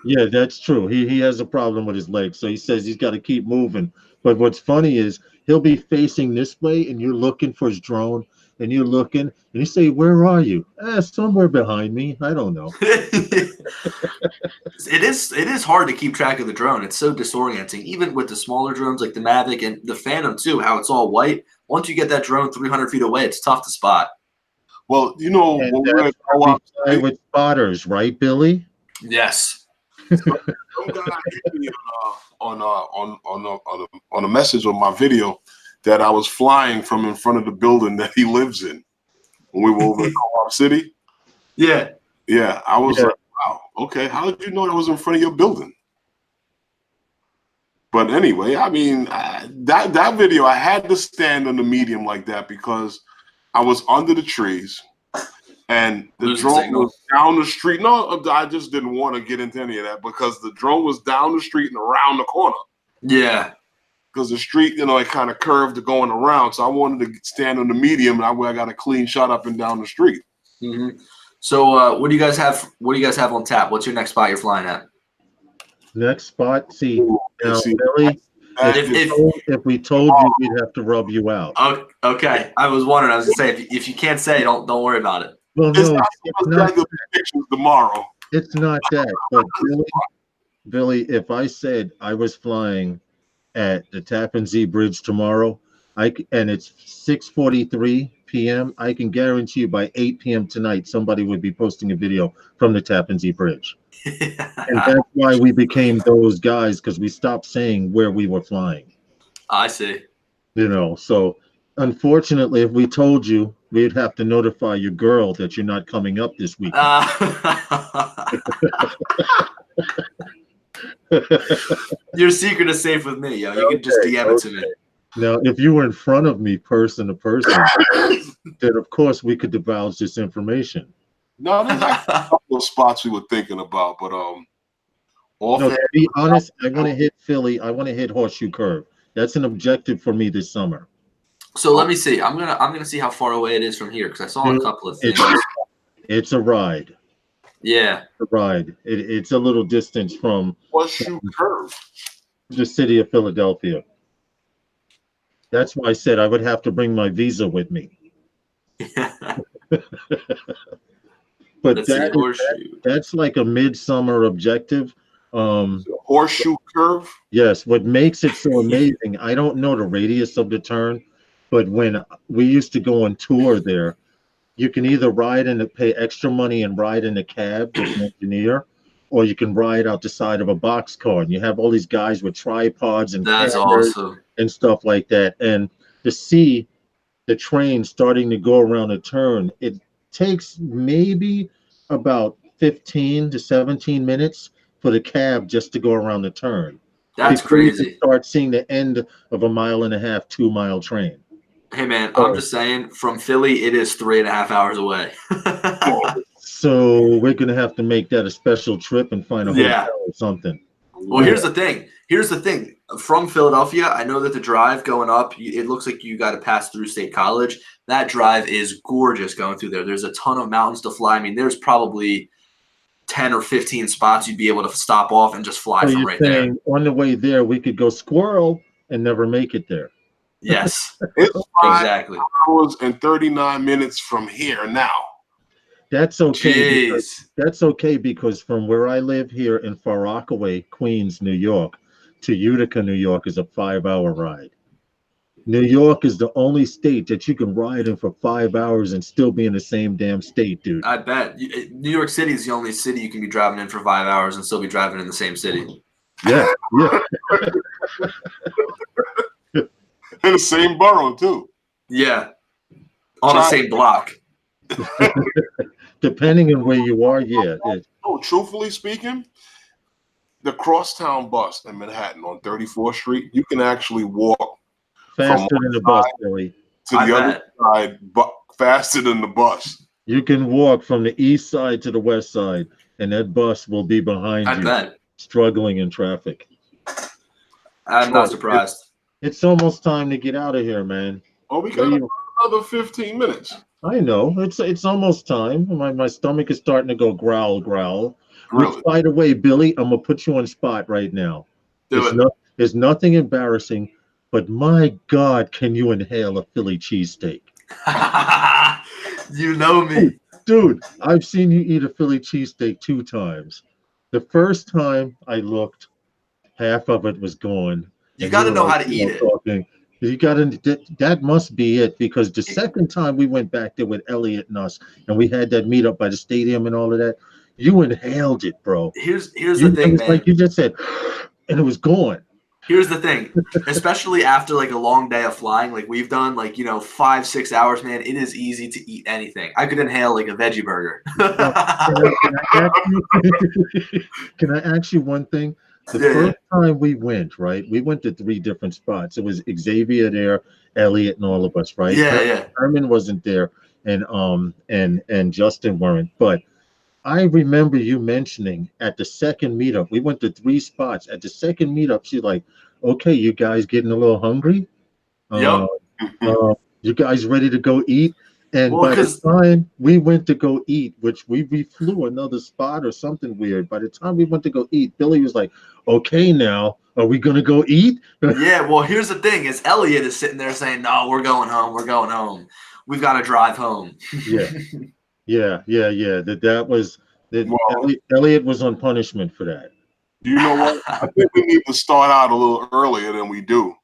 Yeah, that's true. He has a problem with his legs, so he says he's got to keep moving. But what's funny is he'll be facing this way, and you're looking for his drone, and you're looking, and you say, "Where are you?" Somewhere behind me. I don't know. It is hard to keep track of the drone. It's so disorienting, even with the smaller drones like the Mavic and the Phantom too. How it's all white. Once you get that drone 300 feet away, it's tough to spot. Well, you know, And when we were that's at why we co-op, fly with spotters, right, Billy? Yes. some guy hit me on a message on my video that I was flying from in front of the building that he lives in when we were over in Co-op City. Yeah. Yeah, I was Yeah. like, wow, okay, how did you know I was in front of your building? But anyway, I mean, that video, I had to stand on the medium like that because I was under the trees and the Lose the drone signal. was down the street. No, I just didn't want to get into any of that because the drone was down the street and around the corner. Yeah. Because the street, you know, it kind of curved going around. So I wanted to stand on the medium, and I got a clean shot up and down the street. hmm So, what do you guys have? What do you guys have on tap? What's your next spot you're flying at? Next spot. See, Ooh, now, see, Billy, that If- is- if we told you, we'd have to rub you out. Oh, okay. I was wondering. I was gonna say if you can't say, don't worry about it. Well, it's no, not it's so much not. regular pictures tomorrow. It's not that. But Billy, if I said I was flying at the Tappan Zee Bridge tomorrow, and it's 6:43 p.m., I can guarantee you by 8 p.m. tonight, somebody would be posting a video from the Tappan Zee Bridge. And that's why we became those guys, because we stopped saying where we were flying. I see. So unfortunately, if we told you, we'd have to notify your girl that you're not coming up this week. Your secret is safe with me, yo. You can just DM it to me. Now, if you were in front of me, person to person, then of course we could divulge this information. No, there's actually a couple of spots we were thinking about, but To be honest, I want to hit Philly. I want to hit Horseshoe Curve. That's an objective for me this summer. So let me see. I'm gonna see how far away it is from here, because I saw a couple of things. It's a ride. Yeah, A ride. It's a little distance from Horseshoe Curve. the city of Philadelphia. That's why I said I would have to bring my visa with me. But Let's see, Horseshoe. that's like a midsummer objective. Horseshoe Curve. Yes, what makes it so amazing, I don't know the radius of the turn, but when we used to go on tour there, you can either ride and pay extra money and ride in a cab with an engineer, or you can ride out the side of a boxcar, and you have all these guys with tripods and That's cameras awesome. and stuff like that. And to see the train starting to go around a turn, it takes maybe about 15 to 17 minutes for the cab just to go around the turn. That's Before you can crazy. start seeing the end of a 1.5 2-mile train. Hey man, I'm just saying, from Philly, it is 3.5 hours away. So we're gonna have to make that a special trip and find a hotel or something. Well, here's the thing. From Philadelphia, I know that the drive going up, it looks like you got to pass through State College. That drive is gorgeous going through there. There's a ton of mountains to fly. I mean, there's probably 10 or 15 spots you'd be able to stop off and just fly So from you're right there. saying on the way there we could go squirrel and never make it there. Yes, It's 5 exactly. hours and 39 minutes from here now. That's okay. Jeez. That's okay because from where I live here in Far Rockaway, Queens, New York, to Utica, New York is a 5-hour ride. New York is the only state that you can ride in for 5 hours and still be in the same damn state, dude. I bet. New York City is the only city you can be driving in for 5 hours and still be driving in the same city. Yeah. In the same borough, too. Yeah. On the same block. Depending on where you are, yeah. Oh, truthfully speaking, the crosstown bus in Manhattan on 34th Street, you can actually walk Faster than the bus, Billy. to the other side, but faster than the bus. You can walk from the east side to the west side, and that bus will be behind I you, bet. struggling in traffic. I'm not surprised. It's almost time to get out of here, man. Oh, we got another 15 minutes. I know. It's almost time. My stomach is starting to go growl. Really? Which, by the way, Billy, I'm gonna put you on spot right now. There's nothing embarrassing, but my God, can you inhale a Philly cheesesteak? You know me. Dude, I've seen you eat a Philly cheesesteak 2 times. The first time I looked, half of it was gone. You got to know how to eat it. You got to. That must be it, because the second time we went back there with Elliot and us, and we had that meetup by the stadium and all of that, you inhaled it, bro. Here's the thing, man. Like you just said, and it was gone. Here's the thing, especially after like a long day of flying, like we've done, 5-6 hours, man. It is easy to eat anything. I could inhale like a veggie burger. Can I ask you one thing? The first time we went, right? We went to 3 different spots. It was Xavier there, Elliot, and all of us, right? Yeah. Herman wasn't there, and Justin weren't. But I remember you mentioning at the second meetup, we went to 3 spots. At the second meetup, she's like, "Okay, you guys getting a little hungry? Yep. You guys ready to go eat?" And by the time we went to go eat, which we flew another spot or something weird, by the time we went to go eat, Billy was like, "Okay, now, are we going to go eat?" Yeah, well, here's the thing is Elliot is sitting there saying, "No, we're going home. We've got to drive home." Yeah. Elliot was on punishment for that. You know what? I think we need to start out a little earlier than we do.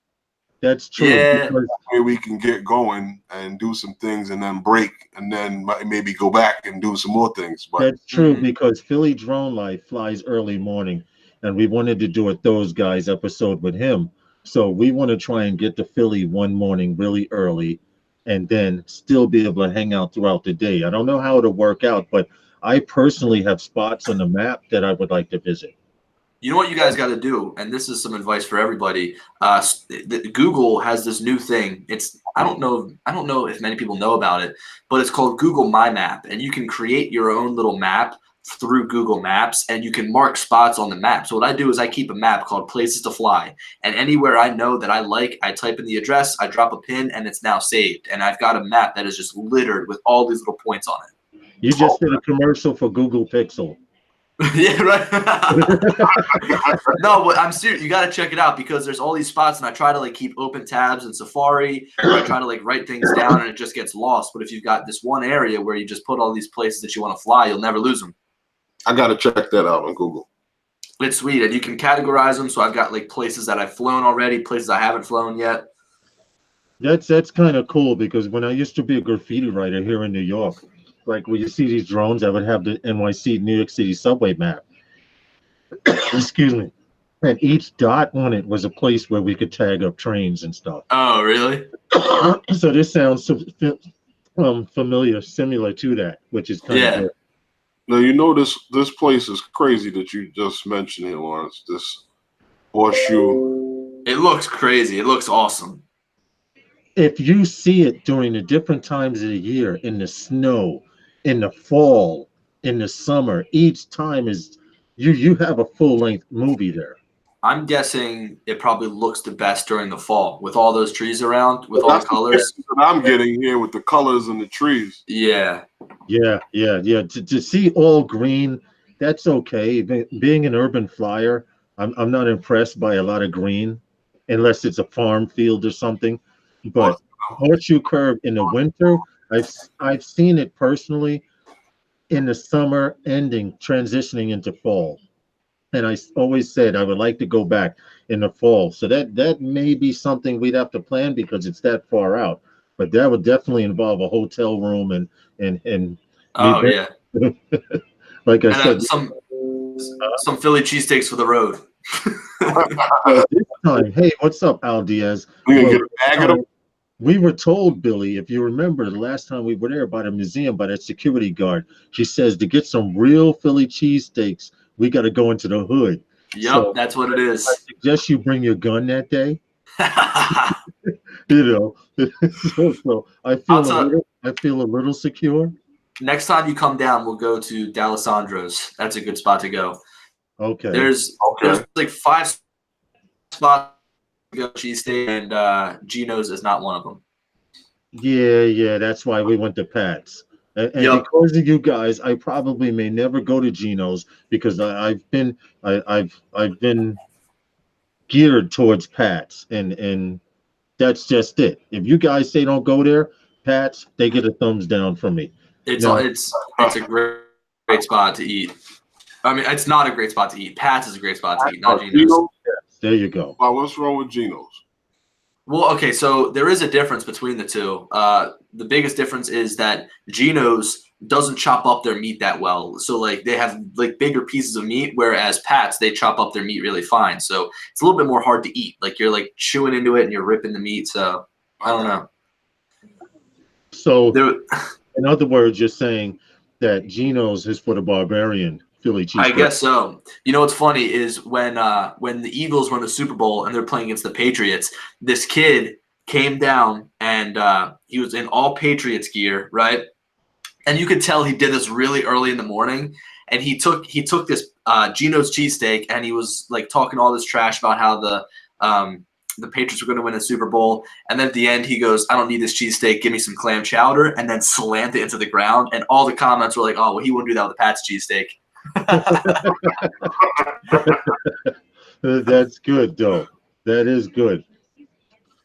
That's true. Yeah. Because Maybe we can get going and do some things and then break and then maybe go back and do some more things. But that's true Mhm. because Philly Drone Life flies early morning, and we wanted to do a Those Guys episode with him. So we want to try and get to Philly one morning really early, and then still be able to hang out throughout the day. I don't know how it'll work out, but I personally have spots on the map that I would like to visit. You know what you guys got to do, and this is some advice for everybody. Google has this new thing. I don't know if many people know about it, but it's called Google My Map, and you can create your own little map through Google Maps, and you can mark spots on the map. So what I do is I keep a map called Places to Fly, and anywhere I know that I like, I type in the address, I drop a pin, and it's now saved. And I've got a map that is just littered with all these little points on it. You just did a commercial for Google Pixel. Yeah, right. No, but I'm serious. You got to check it out because there's all these spots, and I try to like keep open tabs in Safari, or I try to like write things down, and it just gets lost. But if you've got this one area where you just put all these places that you want to fly, you'll never lose them. I got to check that out on Google. It's sweet, and you can categorize them. So I've got like places that I've flown already, places I haven't flown yet. That's kind of cool because when I used to be a graffiti writer here in New York, like when you see these drones, I would have the NYC New York City subway map. Excuse me. And each dot on it was a place where we could tag up trains and stuff. Oh, really? So this sounds familiar, similar to that, which is kind Yeah. of good. Now you know this place is crazy that you just mentioned here, Lawrence. This horseshoe. It looks crazy. It looks awesome. If you see it during the different times of the year, in the snow, in the fall, in the summer, each time is you have a full-length movie there. I'm guessing it probably looks the best during the fall with all those trees around, with all the colors. That I'm getting here with the colors and the trees. Yeah. Yeah. To see all green, that's okay. Being an urban flyer, I'm not impressed by a lot of green, unless it's a farm field or something. But Horseshoe Curve in the winter, I've seen it personally in the summer ending, transitioning into fall. And I always said I would like to go back in the fall. So that may be something we'd have to plan because it's that far out. But that would definitely involve a hotel room and Oh, yeah. like I And said, some Philly cheesesteaks for the road. this time, hey, what's up, Al Diaz? We gonna Well, get a bag of them. we were told, Billy, if you remember the last time we were there by the museum, by that security guard, she says to get some real Philly cheesesteaks, we got to go into the hood. Yep, So- that's what it is. I suggest you bring your gun that day. You know, so I feel a little secure. Next time you come down, we'll go to D'Alessandro's. That's a good spot to go. Okay. There's like 5 spots to go cheesesteak, and Gino's is not one of them. Yeah, that's why we went to Pat's. And Yep. because of you guys, I probably may never go to Gino's because I've been geared towards Pat's, and that's just it. If you guys say don't go there, Pat's, they get a thumbs down from me. It's No. it's a great spot to eat. I mean, it's not a great spot to eat. Pat's is a great spot to eat, not Gino's. Gino's? There you go. Wow, what's wrong with Gino's? Well, okay, so there is a difference between the two. The biggest difference is that Gino's doesn't chop up their meat that well. So like they have like bigger pieces of meat, whereas Pat's, they chop up their meat really fine. So it's a little bit more hard to eat. Like you're like chewing into it and you're ripping the meat. So I don't know. So There, in other words, you're saying that Gino's is for the barbarian Philly cheesesteak. I guess so. You know what's funny is when the Eagles won the Super Bowl and they're playing against the Patriots, this kid came down and he was in all Patriots gear, right? And you could tell he did this really early in the morning. And he took this Gino's cheesesteak and he was like talking all this trash about how the Patriots were going to win a Super Bowl. And then at the end, he goes, "I don't need this cheesesteak. Give me some clam chowder," and then slammed it into the ground. And all the comments were like, "Oh, well, he wouldn't do that with the Pats cheesesteak." That's good, though. That is good.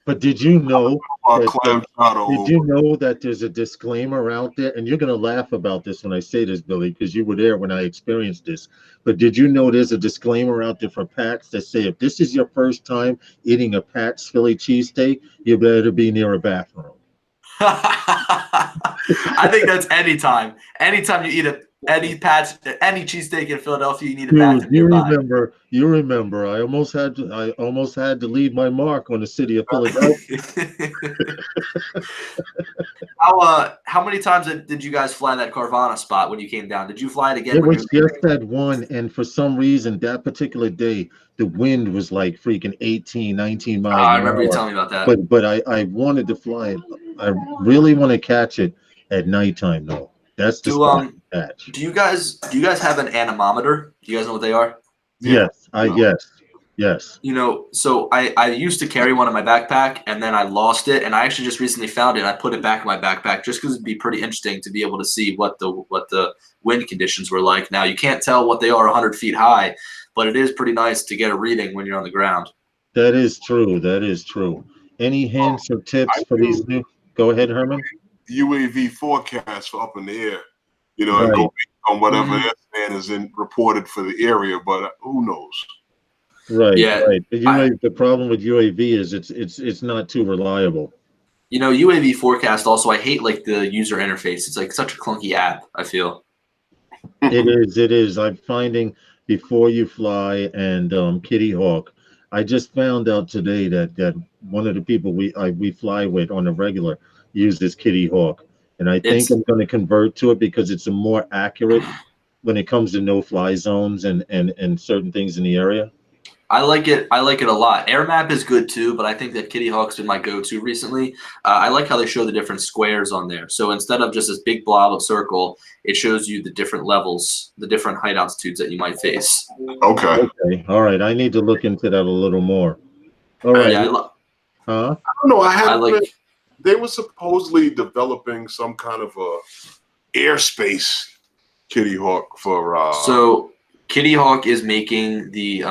But did you know clam chowder. Did you know that there's a disclaimer out there? And you're going to laugh about this when I say this, Billy, because you were there when I experienced this. But did you know there's a disclaimer out there for Pat's that say if this is your first time eating a Pat's Philly cheesesteak, you better be near a bathroom. I think that's anytime. Anytime you eat any cheesesteak in Philadelphia, you need a Dude, bathroom you nearby. remember. I almost had to leave my mark on the city of Philadelphia. How many times did you guys fly that Carvana spot when you came down? Did you fly it again? It was just that one, and for some reason, that particular day, the wind was like freaking 18, 19 miles I an remember you hour. telling me about that. But I wanted to fly it. I really want to catch it at nighttime, though. That's the spot to catch. Do you guys have an anemometer? Do you guys know what they are? Yes, yes. You know, so I used to carry one in my backpack, and then I lost it, and I actually just recently found it, and I put it back in my backpack just because it'd be pretty interesting to be able to see what the wind conditions were like. Now, you can't tell what they are 100 feet high, but it is pretty nice to get a reading when you're on the ground. That is true. That is true. Any hints or tips for these new? Go ahead, Herman. UAV forecast for up in the air, and go based on whatever they're saying is reported for the area, but who knows? Right. Yeah. Right. The problem with UAV is it's not too reliable. UAV forecast also, I hate like the user interface. It's like such a clunky app, I feel. It is. I'm finding before you fly and Kitty Hawk. I just found out today that one of the people we fly with on a regular uses Kitty Hawk, and I think I'm going to convert to it because it's a more accurate when it comes to no-fly zones and certain things in the area. I like it a lot. AirMap is good too, but I think that Kitty Hawk's been my go-to recently. I like how they show the different squares on there. So instead of just this big blob of circle, it shows you the different levels, the different height altitudes that you might face. Okay. All right. I need to look into that a little more. All right. Yeah, huh? I don't know. They were supposedly developing some kind of a airspace Kitty Hawk for. So Kitty Hawk is making the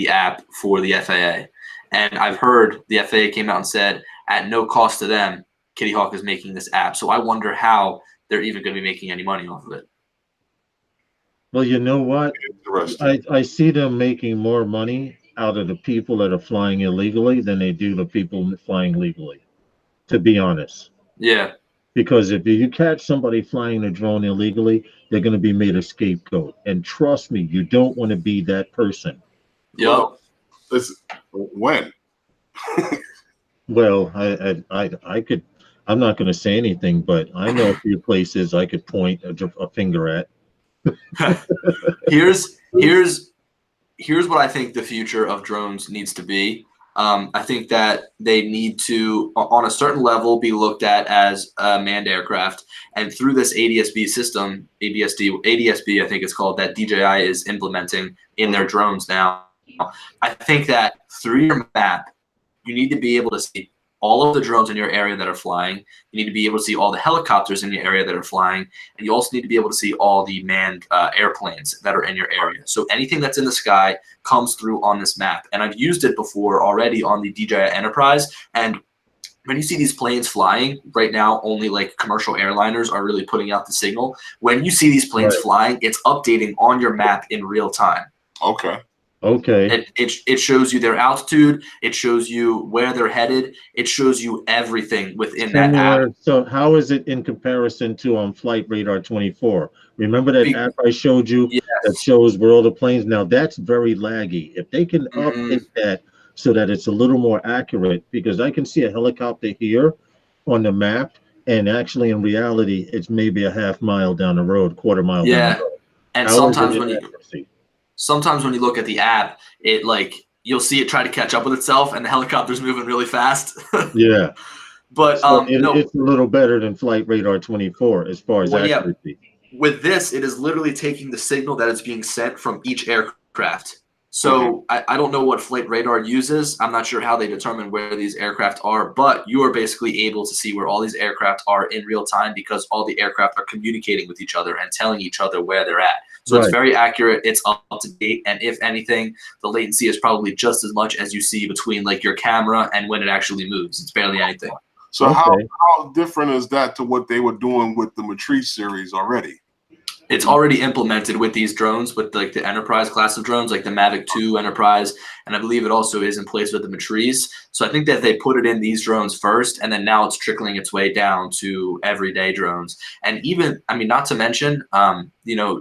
app for the FAA, and I've heard the FAA came out and said at no cost to them, Kitty Hawk is making this app. So I wonder how they're even going to be making any money off of it. Well, you know what? I see them making more money out of the people that are flying illegally than they do the people flying legally, to be honest. Yeah. Because if you catch somebody flying a drone illegally, they're going to be made a scapegoat. And trust me, you don't want to be that person. Yep. When? Well, I could. I'm not going to say anything, but I know a few places I could point a finger at. Here's what I think the future of drones needs to be. I think that they need to, on a certain level, be looked at as a manned aircraft. And through this ADSB system, ADSB, I think it's called, that DJI is implementing in their drones now. I think that through your map, you need to be able to see all of the drones in your area that are flying. You need to be able to see all the helicopters in your area that are flying. And you also need to be able to see all the manned airplanes that are in your area. So anything that's in the sky comes through on this map. And I've used it before already on the DJI Enterprise. And when you see these planes flying right now, only like commercial airliners are really putting out the signal. When you see these planes flying, it's updating on your map in real time. Okay. It shows you their altitude. It shows you where they're headed. It shows you everything within that app. So how is it in comparison to Flight Radar 24? Remember that app I showed you that shows where all the planes? Now that's very laggy. If they can update that so that it's a little more accurate, because I can see a helicopter here on the map, and actually in reality, it's maybe a half mile down the road, quarter mile down the road. And sometimes when you look at the app, it you'll see it try to catch up with itself, and the helicopter's moving really fast. Yeah. But so it's a little better than Flight Radar 24 as far as accuracy. Yeah. With this, it is literally taking the signal that is being sent from each aircraft. So I don't know what Flight Radar uses. I'm not sure how they determine where these aircraft are, but you are basically able to see where all these aircraft are in real time because all the aircraft are communicating with each other and telling each other where they're at. So it's Right. very accurate. It's up to date. And if anything, the latency is probably just as much as you see between like your camera and when it actually moves. It's barely anything. So Okay. how different is that to what they were doing with the Matrice series already? It's already implemented with these drones, with like the Enterprise class of drones, like the Mavic 2 Enterprise, and I believe it also is in place with the Matrice. So I think that they put it in these drones first, and then now it's trickling its way down to everyday drones. And even, I mean, not to mention,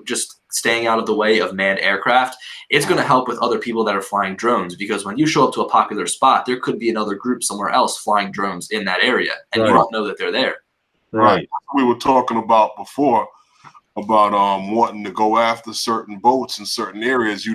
just staying out of the way of manned aircraft, it's going to help with other people that are flying drones, because when you show up to a popular spot, there could be another group somewhere else flying drones in that area, and Right. you don't know that they're there. Right. We were talking about before about wanting to go after certain boats in certain areas.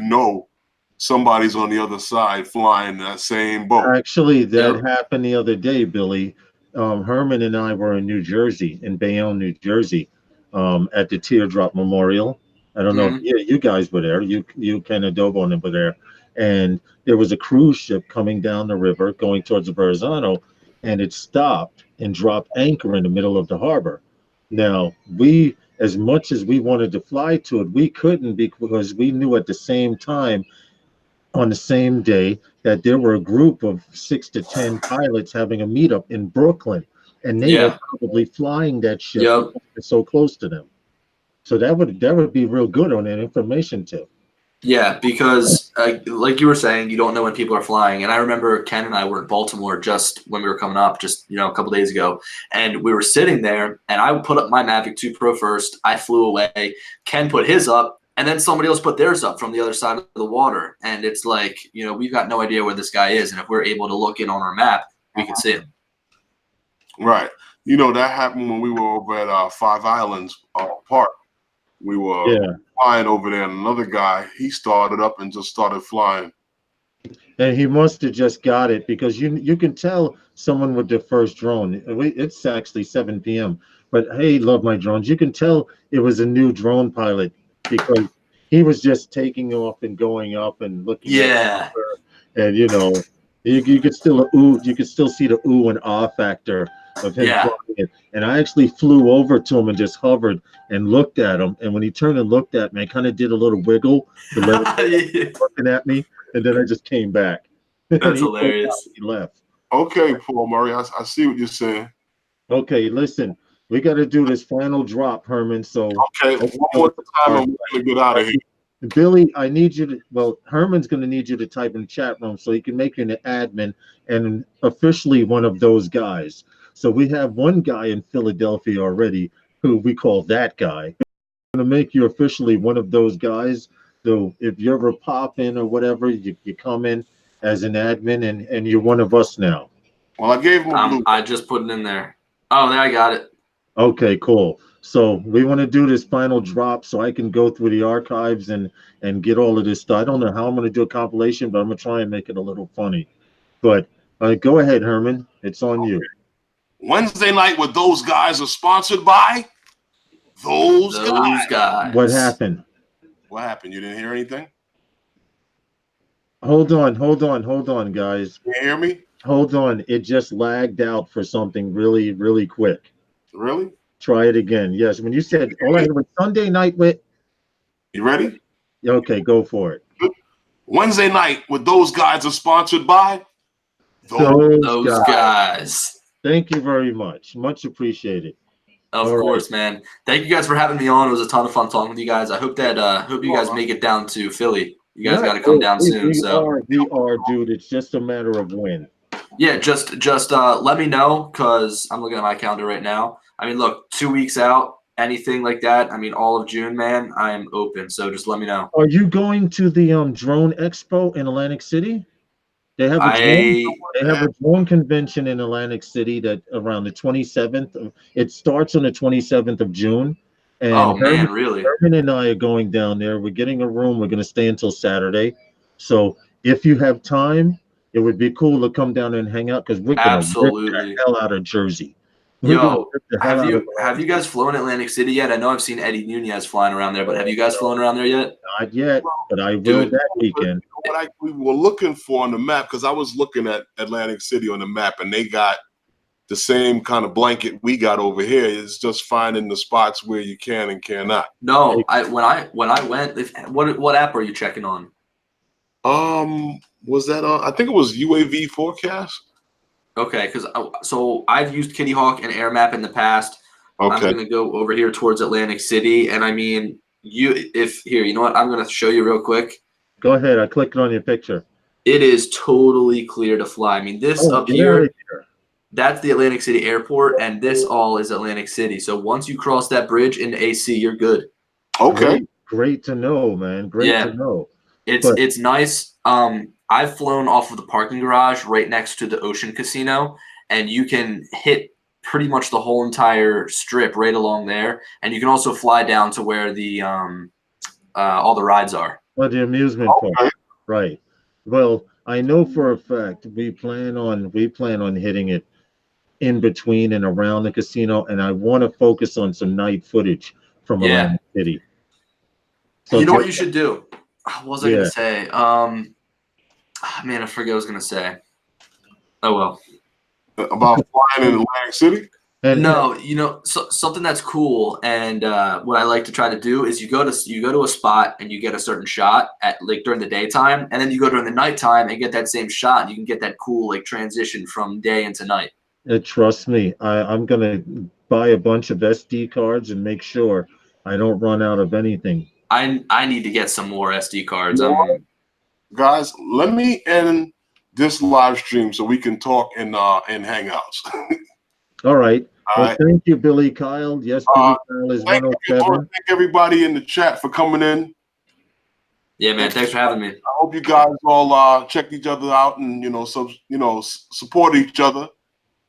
Somebody's on the other side flying that same boat. Actually, that Yep. happened the other day, Billy. Herman and I were in New Jersey, in Bayonne, New Jersey, at the Teardrop Memorial. I don't know if you guys were there. You Ken Adobo and them were there, and there was a cruise ship coming down the river going towards the Verrazano, and it stopped and dropped anchor in the middle of the harbor. Now we, as much as we wanted to fly to it, we couldn't, because we knew at the same time, on the same day, that there were a group of 6 to 10 pilots having a meetup in Brooklyn, and they were probably flying that ship. Yep. So close to them. So that would be real good on that information too. Yeah, because like you were saying, you don't know when people are flying. And I remember Ken and I were in Baltimore just when we were coming up, just a couple days ago, and we were sitting there, and I put up my Mavic 2 Pro first. I flew away. Ken put his up, and then somebody else put theirs up from the other side of the water. And it's like, we've got no idea where this guy is, and if we're able to look in on our map, we can see him. Right. That happened when we were over at Five Islands Park. We were flying over there, and another guy, he started up and just started flying. And he must have just got it, because you can tell someone with their first drone. It's actually 7 p.m. But hey, love my drones. You can tell it was a new drone pilot, because he was just taking off and going up and looking. Yeah. And you could still see the ooh and ah factor of him flying it. And I actually flew over to him and just hovered and looked at him. And when he turned and looked at me, I kind of did a little wiggle to let him looking at me, and then I just came back. That's hilarious. He left. Okay, Paul Murray, I see what you're saying. Okay, listen, we got to do this final drop, Herman. So okay, one more time, and we're gonna get out of here. Billy, I need you to. Well, Herman's going to need you to type in the chat room so he can make you an admin and officially one of those guys. So we have one guy in Philadelphia already who we call that guy. I'm going to make you officially one of those guys. So if you ever pop in or whatever, you come in as an admin, and you're one of us now. Well, I gave him a blue. I just put it in there. Oh, there, I got it. Okay, cool. So we want to do this final drop so I can go through the archives and get all of this stuff. I don't know how I'm going to do a compilation, but I'm going to try and make it a little funny. But go ahead, Herman. It's on you. Wednesday night with those guys are sponsored by those guys. What happened? What happened? You didn't hear anything? Hold on, guys. You hear me? Hold on. It just lagged out for something really, really quick. Really? Try it again. Yes. When you said, all right, it was Sunday night with. You ready? Okay, go for it. Wednesday night with those guys are sponsored by those guys. Thank you very much. Much appreciated. Of course, man. Thank you guys for having me on. It was a ton of fun talking with you guys. I hope that hope you guys make it down to Philly. You guys got to come down soon. We are, dude. It's just a matter of when. Yeah, just let me know, because I'm looking at my calendar right now. I mean, look, 2 weeks out, anything like that. I mean, all of June, man, I am open. So just let me know. Are you going to the Drone Expo in Atlantic City? They have a drone convention in Atlantic City that around the 27th. It starts on the 27th of June. And really? Herman and I are going down there. We're getting a room. We're going to stay until Saturday. So if you have time, it would be cool to come down and hang out, because we're going to rip the hell out of Jersey. Yo, have you guys flown Atlantic City yet? I know I've seen Eddie Nunez flying around there, but have you guys flown around there yet? Not yet, but I will that weekend. What we were looking for on the map, because I was looking at Atlantic City on the map, and they got the same kind of blanket we got over here. It's just finding the spots where you can and cannot. No, when I went, what app are you checking on? Was that I think it was UAV forecast. Okay, because so I've used Kitty Hawk and Air Map in the past. I'm Okay. gonna go over here towards Atlantic City, and I mean, you know what? I'm gonna show you real quick. Go ahead. I clicked on your picture. It is totally clear to fly. I mean, this up get here, outta here. that's the Atlantic City Airport, and this all is Atlantic City. So once you cross that bridge into AC, you're good. Okay. Great to know, man. Great to know. It's nice. I've flown off of the parking garage right next to the Ocean Casino, and you can hit pretty much the whole entire strip right along there, and you can also fly down to where the all the rides are. Well, the amusement park, right? Well, I know for a fact we plan on hitting it in between and around the casino, and I want to focus on some night footage from Atlantic City. So you know what you should do? What was I gonna say? Man, I forget what I was gonna say. Oh well. About flying in Atlantic City? No, you know, something that's cool, and what I like to try to do is you go to a spot and you get a certain shot at like during the daytime, and then you go during the nighttime and get that same shot, and you can get that cool like transition from day into night. Trust me, I'm gonna buy a bunch of SD cards and make sure I don't run out of anything. I need to get some more SD cards. Guys, let me end this live stream so we can talk in Hangouts. All right. All Well, right. thank you, Billy Kyle. Yes, Billy Kyle is 107. Thank everybody in the chat for coming in. Yeah, man. Thanks for having me. I hope you guys all checked each other out and support each other.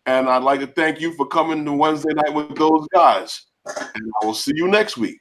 And I'd like to thank you for coming to Wednesday night with those guys. And I will see you next week.